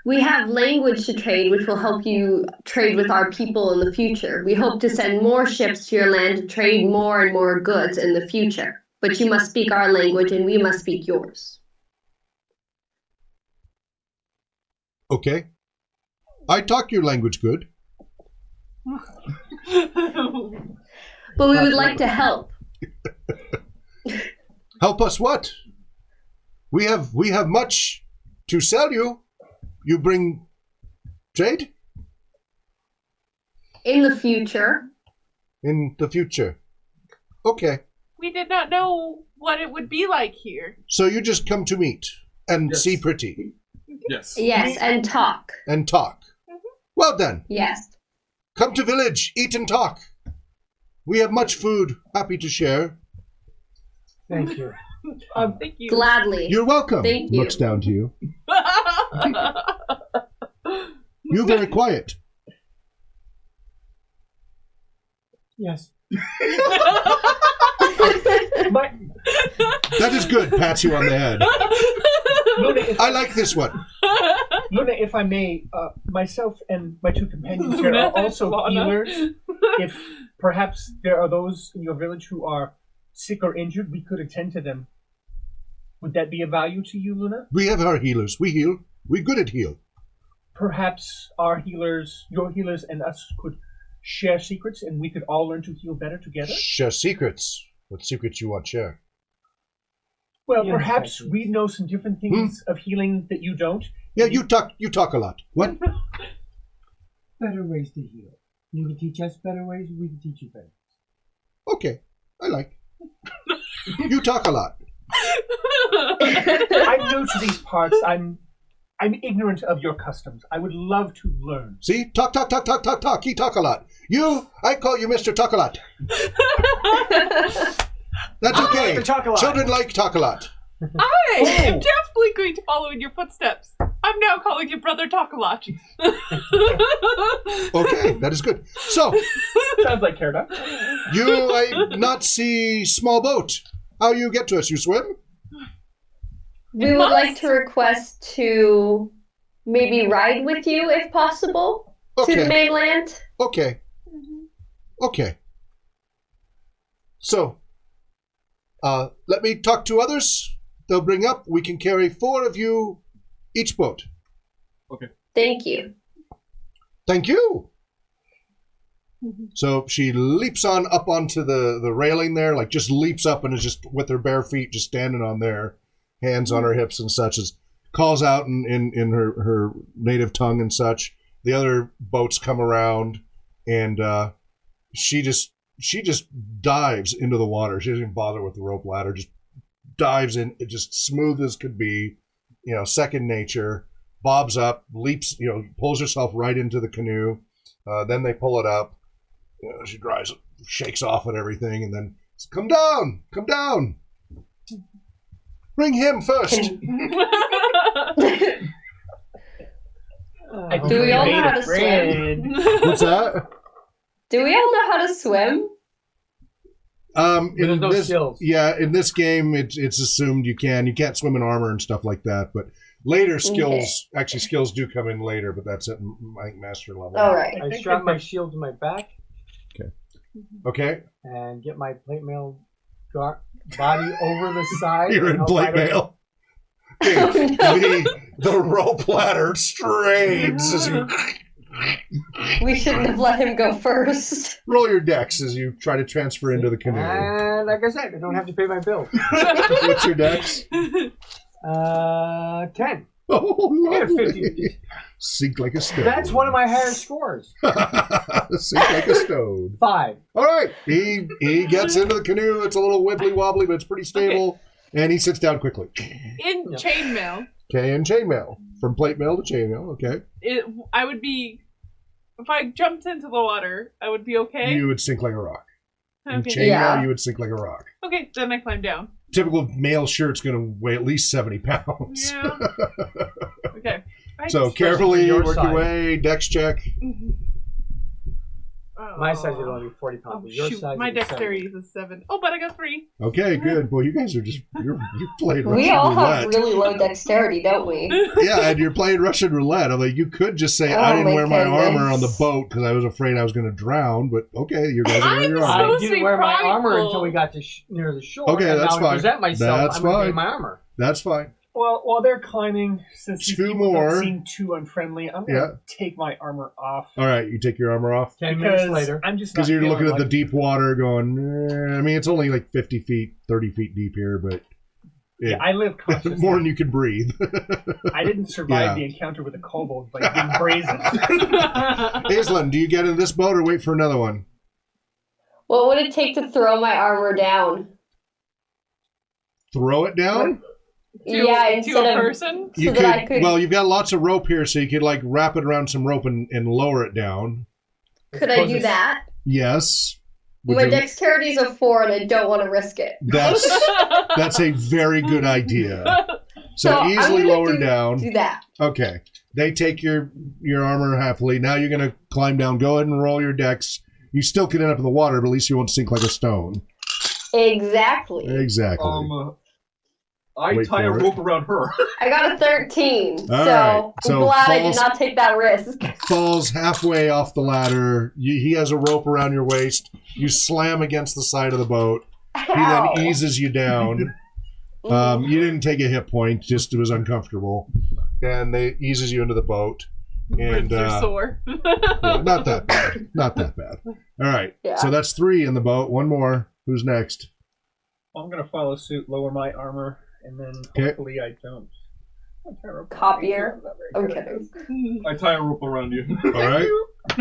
We have language to trade, which will help you trade with our people in the future. We hope to send more ships to your land to trade more and more goods in the future. But you must speak our language and we must speak yours. Okay. I talk your language good. But we would like to help. Help us what? We have much to sell you. You bring trade? In the future. In the future. Okay. We did not know what it would be like here. So you just come to meet and Yes. see pretty Yes. Yes, and talk. and talk. Well then, Yes. come to village, eat and talk. We have much food, happy to share. Thank you. Thank you. Gladly. You're welcome. Thank you. Looks down to you. You're very quiet. Yes. That is good. Pats you on the head. Luna, I like this one. if I may, myself and my two companions here are also healers. If perhaps there are those in your village who are sick or injured, we could attend to them. Would that be of value to you, Luna? We have our healers. We heal. We're good at heal. Perhaps our healers, your healers and us could share secrets and we could all learn to heal better together? Share secrets. What secrets you want share? Well, Yeah, perhaps exactly. we know some different things of healing that you don't. Yeah, you talk a lot. What? Better ways to heal. You can teach us better ways, we can teach you better. Okay, I like. You talk a lot. I'm new to these parts. I'm ignorant of your customs. I would love to learn. See? Talk. You talk a lot. I call you Mr. Talk a lot. That's okay. Mr. Talk a lot. Children like talk a lot. I am definitely going to follow in your footsteps. I'm now calling you Brother Talk-a-lot. Okay, that is good. So, Sounds like Carada. I not see small boat. How you get to us? You swim? We would like to request to maybe ride with you if possible to the Okay. mainland. Okay. So, let me talk to others. They'll bring up. We can carry 4 of you each boat. Thank you. Thank you. So she leaps up onto the railing there, like just leaps up and is just with her bare feet just standing on there, hands on her hips and such, as calls out in her native tongue and such. The other boats come around and she just dives into the water. She doesn't even bother with the rope ladder, just dives in, just smooth as could be, second nature, bobs up, leaps, pulls herself right into the canoe. Then they pull it up. She drives, shakes off at everything, and then says, come down. Bring him first. Do we all know how to swim? What's that? Do we all know how to swim? There's no skills. Yeah, in this game, it's assumed you can. You can't swim in armor and stuff like that, but later skills, actually skills do come in later, but that's at, I think, master level. All right. I strap my shield to my back Okay. and get my plate mail body over the side. You're and in help plate fight mail. Okay. The rope ladder strains as you We shouldn't have let him go first. roll your dex as you try to transfer into the canoe. And like I said, I don't have to pay my bill. What's your dex? 10. Oh, I got a lovely. 50. Sink like a stone. That's one of my higher scores. Sink like a stone. 5. All right. He gets into the canoe. It's a little wibbly wobbly, but it's pretty stable. And he sits down quickly. In chainmail, Okay, and chainmail. From plate mail to chainmail. Okay. I would be... If I jumped into the water, I would be okay? You would sink like a rock. In Okay. chainmail, Yeah. you would sink like a rock. Okay, then I climb down. Typical male shirt's going to weigh at least 70 pounds. Yeah. Okay. So carefully your work your side. way, dex check. My size would only be 40 pounds. Oh, but your shoot. size My would be 70. dexterity is a 7. Oh, but I got 3. Okay, good. Well, you guys are just, you played Russian We all have roulette. really low dexterity, don't we? Yeah, and you're playing Russian roulette. I'm like, you could just say, Oh, I didn't my wear my goodness. armor on the boat because I was afraid I was going to drown, but okay, you guys are wearing your I'm armor. I supposed to didn't be wear my prideful. armor until we got to near the shore. Okay, and that's now to fine. present myself, That's I'm going to fine. be in my armor. That's fine. Well, while they're climbing, since these 2 people more. don't seem too unfriendly, I'm going to take my armor off. All right, you take your armor off 10 minutes Because later. I'm just because not you're looking feeling at the like- deep water going, I mean, it's only like 50 feet, 30 feet deep here, but Yeah, I live consciously. more than you can breathe. I didn't survive Yeah. the encounter with the kobold by being brazen. Aislinn, do you get in this boat or wait for another one? What would it take to throw my armor down? Throw it down? Yeah, to instead a of person? so You that I could. well, you've got lots of rope here, so you could like wrap it around some rope and lower it down. Could I do that? Yes. Would My you- dexterity is a 4, and I don't want to risk it. That's a very good idea. So I'm easily gonna lowered down. Do that. Okay. They take your armor happily. Now you're going to climb down. Go ahead and roll your dex. You still can end up in the water, but at least you won't sink like a stone. Exactly. Exactly. I Wait tie a for it. rope around her. I got a 13, All so right. So I'm glad I did falls- not take that risk. Falls halfway off the ladder. He has a rope around your waist. You slam against the side of the boat. He Ow. then eases you down. You didn't take a hit point, just it was uncomfortable. And they eases you into the boat. And Ribs are sore. yeah, not that bad. Not that bad. All right. Yeah. So that's 3 in the boat. One more. Who's next? I'm going to follow suit, lower my armor, and then Okay. hopefully I don't. Copier. I'm kidding. I tie a rope around you. All right.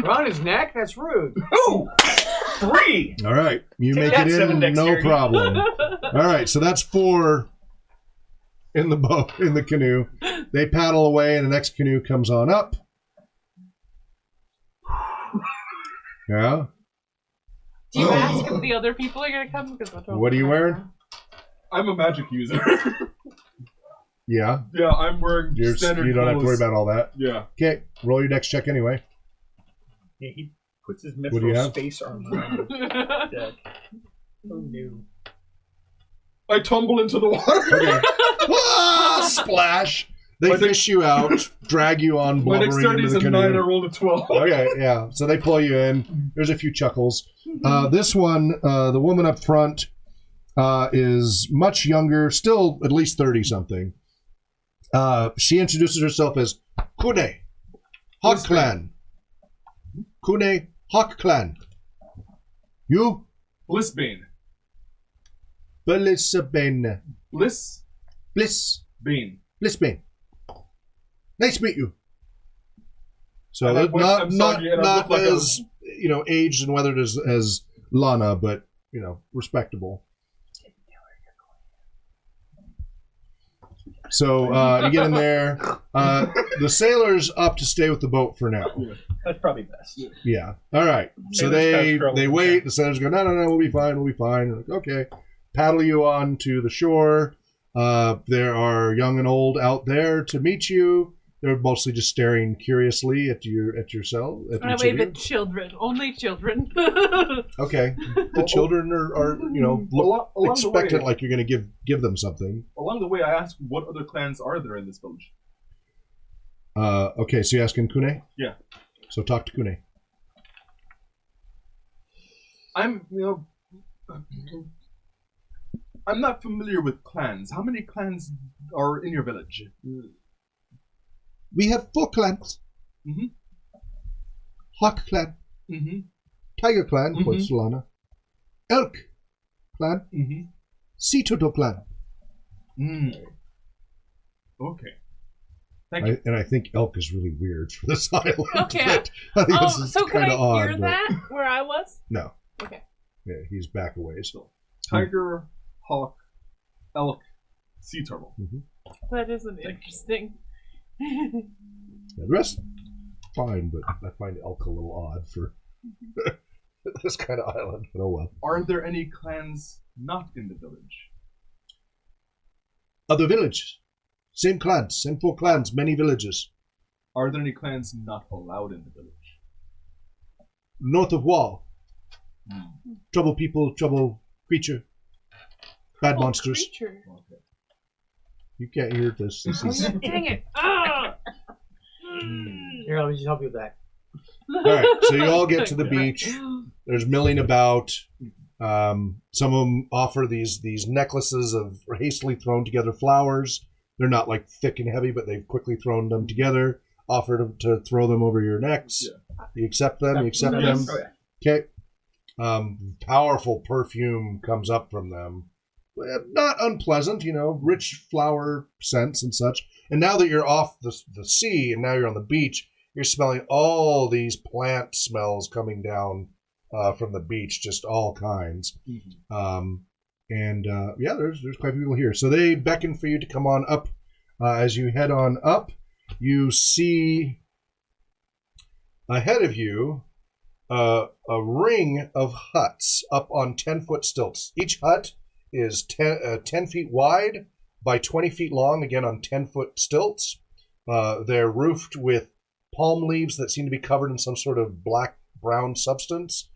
Around his neck? That's rude. Oh! 3! All right. You Take make that, it 7 in, no dexterity. problem. All right. So that's 4 in the boat, in the canoe. They paddle away, and the next canoe comes on up. Yeah. Do you ask if the other people are going to come? Because What are you wearing? I'm a magic user. Yeah. Yeah, I'm wearing standard You don't have to worry clothes. about all that. Yeah. Okay. Roll your dex check anyway. Yeah, he puts his What do you mithril have? space armor on the deck. Oh no. I tumble into the water. Okay. Ah, splash. They My fish you out, drag you on, My blubbering dexterity into is the a 9, I canoe. rolled a 12. Okay, yeah. So they pull you in. There's a few chuckles. This one, the woman up front, is much younger, still at least 30-something. She introduces herself as Kune, Hawk Clan. Kune, Hawk Clan. You? Blissbane. Blissbane. Blissbane. Blissbane. Nice to meet you. So At that point, not I'm soggy and I not look like a- as aged and weathered as Lana, but respectable. So you get in there. The sailors opt to stay with the boat for now. That's probably best. Yeah. All right. So Sailors cause they trouble. wait. The sailors go, no, we'll be fine. We'll be fine. Like, okay. Paddle you on to the shore. There are young and old out there to meet you. They're mostly just staring curiously at yourself. At I each wave of you. at children. Only children. Okay. The children are look along the expectant, way- like you're going to give them something. Along the way, I asked what other clans are there in this village. Okay, so you're asking Kune? Yeah. So talk to Kune. I'm not familiar with clans. How many clans are in your village? We have 4 clans. Mhm. Hawk Clan, Mm-hmm. Tiger Clan, Mhm. quotes Solana. Elk Clan, Mm-hmm. Sea Turtle Clan. Okay. Thank you. And I think elk is really weird for this island. Okay. but I think this is So can kind I of odd. hear but- that where I was? No. Okay. Yeah, he's back a ways. Tiger, hawk, elk, sea turtle. That isn't interesting. Yeah, the rest, fine, but I find elk a little odd for this kind of island. But oh well. Are there any clans not in the village? Other villages. Same clans, same 4 clans, many villages. Are there any clans not allowed in the village? North of Wall. Trouble people, trouble creature. Bad Oh, monsters. creature. Okay. You can't hear this. This is... Dang it. Ah! Here, let me just help you with that. Alright, so you all get to the beach. There's milling about. Some of them offer these necklaces of hastily thrown together flowers. They're not like thick and heavy, but they've quickly thrown them together. Offer to throw them over your necks. Yeah. You accept them. You accept Yes. them. Okay. Powerful perfume comes up from them. Not unpleasant, rich flower scents and such. And now that you're off the sea and now you're on the beach, you're smelling all these plant smells coming down from the beach, just all kinds. There's quite a few people here. So they beckon for you to come on up. As you head on up, you see ahead of you a ring of huts up on 10-foot stilts. Each hut is 10 feet wide by 20 feet long, again on 10-foot stilts. They're roofed with palm leaves that seem to be covered in some sort of black-brown substance.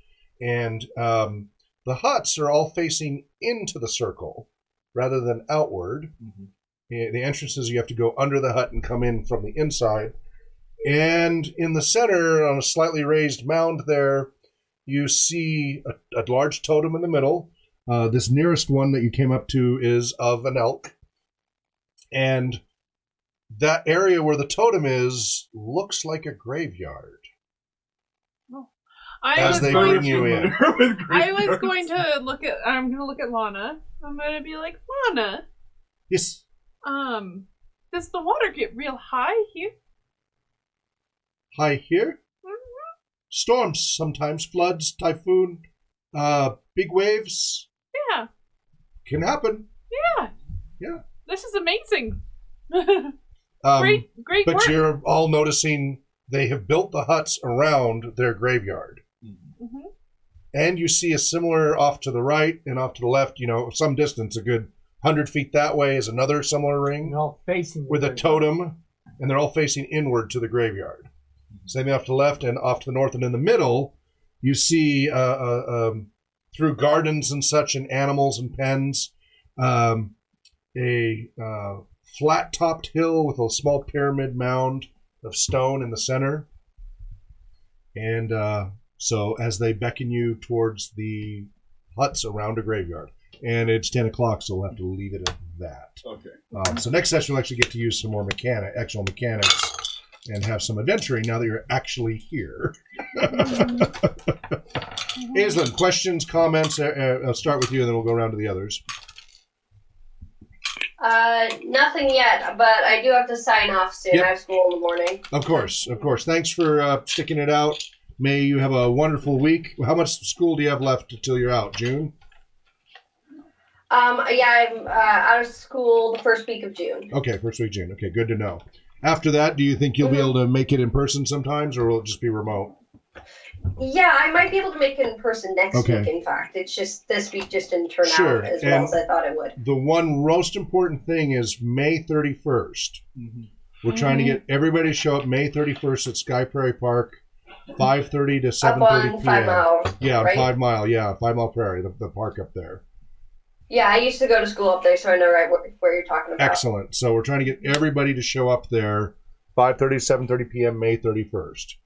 And the huts are all facing into the circle rather than outward. The entrances, you have to go under the hut and come in from the inside. And in the center, on a slightly raised mound there, you see a large totem in the middle. This nearest one that you came up to is of an elk. And that area where the totem is looks like a graveyard. As they bring you in. I was going to look at. I'm going to look at Lana. I'm going to be like, Lana, Yes. Does the water get real high here? High here? Mm-hmm. Storms sometimes, floods, typhoon, big waves. Yeah. Can happen. Yeah. Yeah. This is amazing. Great But work. you're all noticing they have built the huts around their graveyard. Mm-hmm. And you see a similar off to the right and off to the left, some distance, a good 100 feet that way is another similar ring They're all facing with a totem, and they're all facing inward to the graveyard. Same off to the left and off to the north, and in the middle, you see through gardens and such and animals and pens, a flat-topped hill with a small pyramid mound of stone in the center. And so as they beckon you towards the huts around a graveyard, and it's 10 o'clock, so we'll have to leave it at that. Okay. So next session we'll actually get to use some more actual mechanics and have some adventuring now that you're actually here. Aislinn, questions, comments? I'll start with you, and then we'll go around to the others. Nothing yet, but I do have to sign off soon. Yep. I have school in the morning. Of course. Thanks for sticking it out. May you have a wonderful week. How much school do you have left until you're out? June? Yeah, I'm out of school the first week of June. Okay, first week of June. Okay, good to know. After that, do you think you'll be able to make it in person sometimes, or will it just be remote? Yeah, I might be able to make it in person next Okay. week, in fact. It's just this week just didn't turn Sure, out as well and as I thought it would. The one most important thing is May 31st. Mm-hmm. We're trying to get everybody to show up May 31st at Sky Prairie Park, 5:30 to Up 7:30 on p.m. 5 Mile. Yeah, right? 5 Mile. 5 Mile Prairie, the park up there. Yeah, I used to go to school up there, so I know right where you're talking about. Excellent. So we're trying to get everybody to show up there 5:30 to 7:30 p.m. May 31st.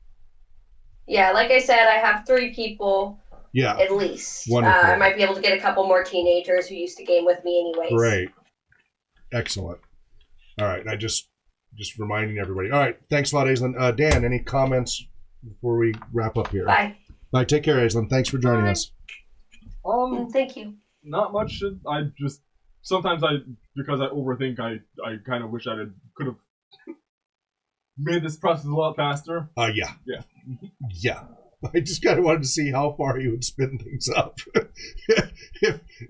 Yeah, like I said, I have 3 people Yeah. at least. Wonderful. I might be able to get a couple more teenagers who used to game with me anyways. Great. Excellent. All right. I just reminding everybody. All right. Thanks a lot, Aislinn. Dan, any comments before we wrap up here? Bye. Bye. Take care, Aislinn. Thanks for joining Bye. us. Thank you. Not much. I just sometimes because I overthink. I kind of wish could have made this process a lot faster. Yeah. Yeah. Yeah. I just kind of wanted to see how far you would spin things up.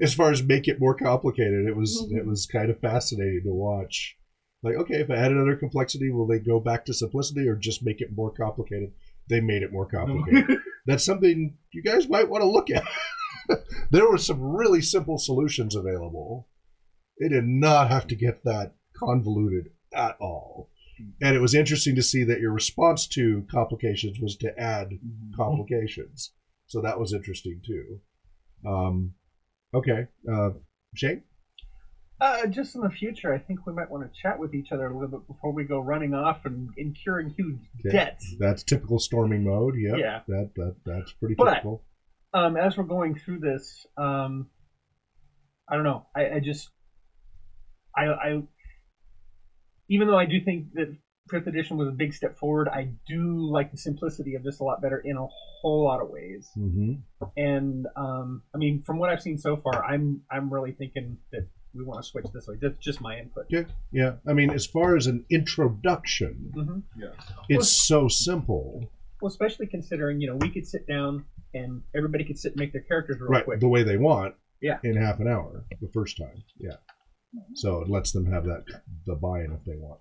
As far as make it more complicated, it was kind of fascinating to watch. Like, okay, if I add another complexity, will they go back to simplicity or just make it more complicated? They made it more complicated. That's something you guys might want to look at. There were some really simple solutions available. They did not have to get that convoluted at all. And it was interesting to see that your response to complications was to add complications. So that was interesting too. Okay. Shane? Just in the future, I think we might want to chat with each other a little bit before we go running off and incurring huge debts. That's typical storming mode. Yep. Yeah. That's pretty But, typical. As we're going through this, I don't know. I even though I do think that 5th edition was a big step forward, I do like the simplicity of this a lot better in a whole lot of ways. Mm-hmm. And I mean, from what I've seen so far, I'm really thinking that we want to switch this way. That's just my input. Yeah. I mean, as far as an introduction, Mm-hmm. Yeah. it's so simple. Well, especially considering, we could sit down and everybody could sit and make their characters real quick. The way they want. Yeah. In half an hour the first time. Yeah. So it lets them have the buy-in if they want.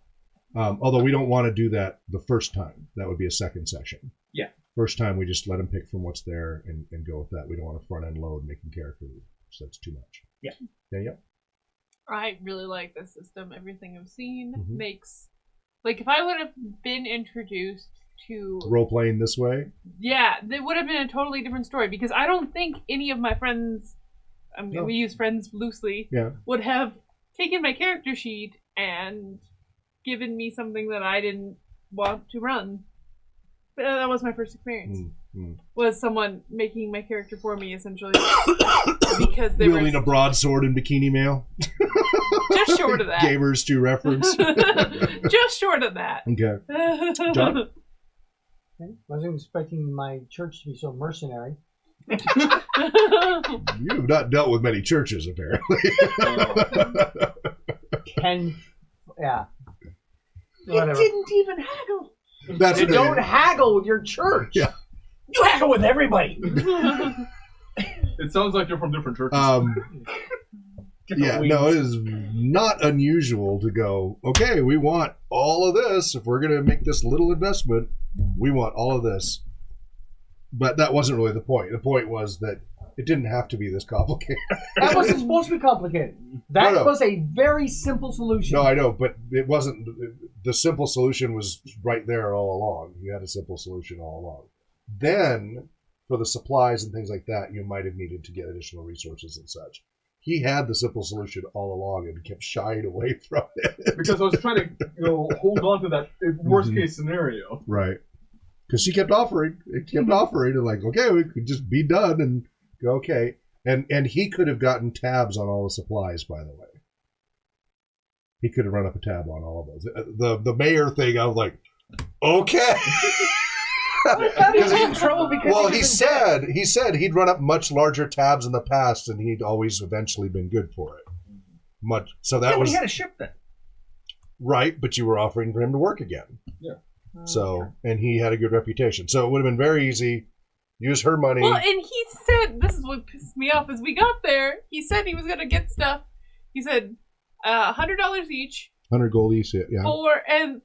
Although we don't want to do that the first time. That would be a second session. Yeah. First time we just let them pick from what's there and go with that. We don't want to front-end load making characters. So that's too much. Yeah. Yeah. I really like this system. Everything I've seen Mhm. makes... Like, if I would have been introduced to... Role-playing this way? Yeah, it would have been a totally different story, because I don't think any of my friends... No. We use friends loosely. Yeah. Would have taken my character sheet and given me something that I didn't want to run. But that was my first experience. Was someone making my character for me, essentially. Because they Wielding were a broadsword in bikini mail? just short of that. Gamers to reference. Just short of that. Okay. John? I wasn't expecting my church to be so mercenary. You've not dealt with many churches, apparently. 10. Yeah. You Whatever. didn't even haggle. That's You what don't haggle with your church. Yeah. You haggle with everybody. It sounds like you're from different churches. Yeah, no, it is not unusual to go, okay, we want all of this. If we're going to make this little investment, we want all of this. But that wasn't really the point. The point was that it didn't have to be this complicated. That wasn't supposed to be complicated. That No. was a very simple solution. No, I know, but it wasn't. The simple solution was right there all along. You had a simple solution all along. Then, for the supplies and things like that, you might have needed to get additional resources and such. He had the simple solution all along and kept shying away from it. Because I was trying to hold on to that worst case scenario. Right. Because she kept offering. It kept offering. And like, okay, we could just be done and go, okay. And he could have gotten tabs on all the supplies, by the way. He could have run up a tab on all of those. The mayor thing, I was like, okay. He's in trouble because Well, he said he'd run up much larger tabs in the past, and he'd always eventually been good for it. Much so that was he had a ship then. right, but you were offering for him to work again. Yeah. So, and he had a good reputation, so it would have been very easy. Use her money. Well, and he said, this is what pissed me off, as we got there, he said he was going to get stuff. He said $100 each 100 gold each, yeah.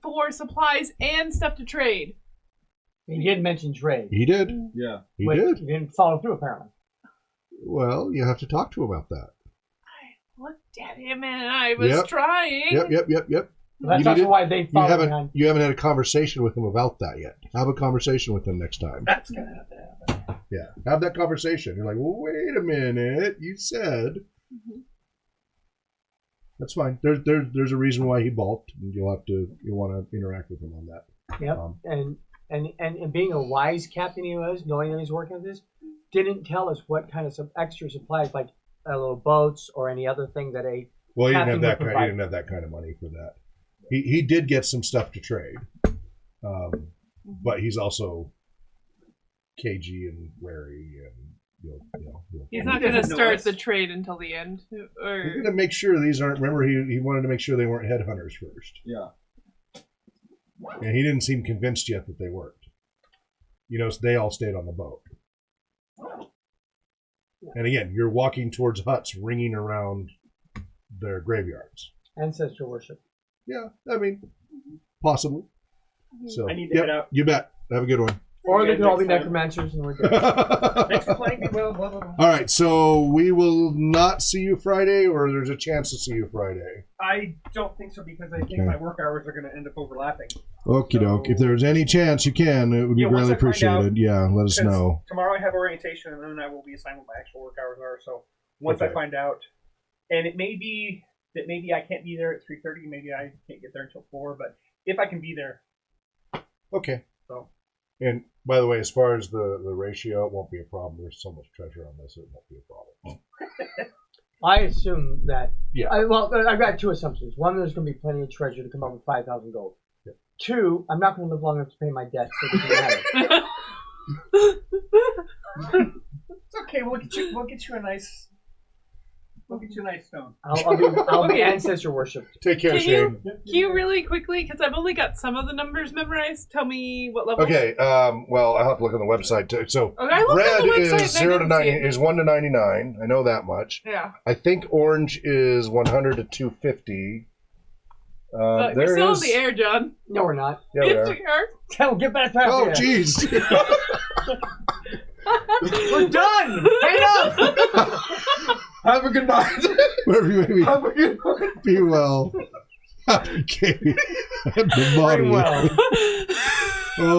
for supplies and stuff to trade. He did mention trade. He did. Yeah. He But did. He didn't follow through, apparently. Well, you have to talk to him about that. I looked at him and I was trying. Yep. That's You also need it- why they followed behind. You haven't had a conversation with him about that yet. Have a conversation with him next time. That's gonna have to happen. Yeah, have that conversation. You're like, well, wait a minute. You said. That's fine. There's a reason why he balked, and you'll want to interact with him on that. Yep. And being a wise captain he was, knowing that he's working with this, didn't tell us what kind of some extra supplies, like little boats or any other thing that a Well, he captain didn't have would that. He provide. didn't have that kind of money for that. He did get some stuff to trade, but he's also cagey and wary, and He's not going to start the trade until the end. He's Or going to make sure these aren't. Remember, he wanted to make sure they weren't headhunters first. Yeah. And he didn't seem convinced yet that they weren't. They all stayed on the boat. And again, you're walking towards huts ringing around their graveyards. ancestor worship. Yeah, I mean, possibly. So, I need to head out. You bet. Have a good one. Or they could all be next time. necromancers and we're good. Thanks for playing me well. Blah, blah, blah. All right, so we will not see you Friday, or there's a chance to see you Friday. I don't think so because I think Okay. my work hours are going to end up overlapping. Okie doke. If there's any chance you can, it would be Yeah, once greatly I find out, appreciated. Yeah, let us 'Cause know. Tomorrow I have orientation, and then I will be assigned what my actual work hours are. So once Okay. I find out, and it may be that maybe I can't be there at 3:30, maybe I can't get there until 4. But if I can be there, Okay. so And by the way, as far as the ratio, it won't be a problem. There's so much treasure on this, it won't be a problem. I assume that. Yeah. I've got two assumptions. One, there's going to be plenty of treasure to come up with 5,000 gold. Yeah. Two, I'm not going to live long enough to pay my debt, so it doesn't matter. it's okay. We'll get you a nice. We'll get you a nice stone. I'll be Okay. ancestor worship. Take care, Can Shane. Can you really quickly, because I've only got some of the numbers memorized, tell me what level? Okay. Well, I'll have to look on the website too. So Okay, I looked red on the website is and I 0 to didn't 90 see it. is 1 to 99. I know that much. Yeah. I think orange is 100 to 250. We're There still is. in the air, John. No, we're not. Yeah, we Yes, are. we are. Tell, get back past Oh, here. jeez. We're done. Hang up. Have a good night. Wherever you may be, Have a good night. be well. Happy Katie. And the body. Very well. Oh.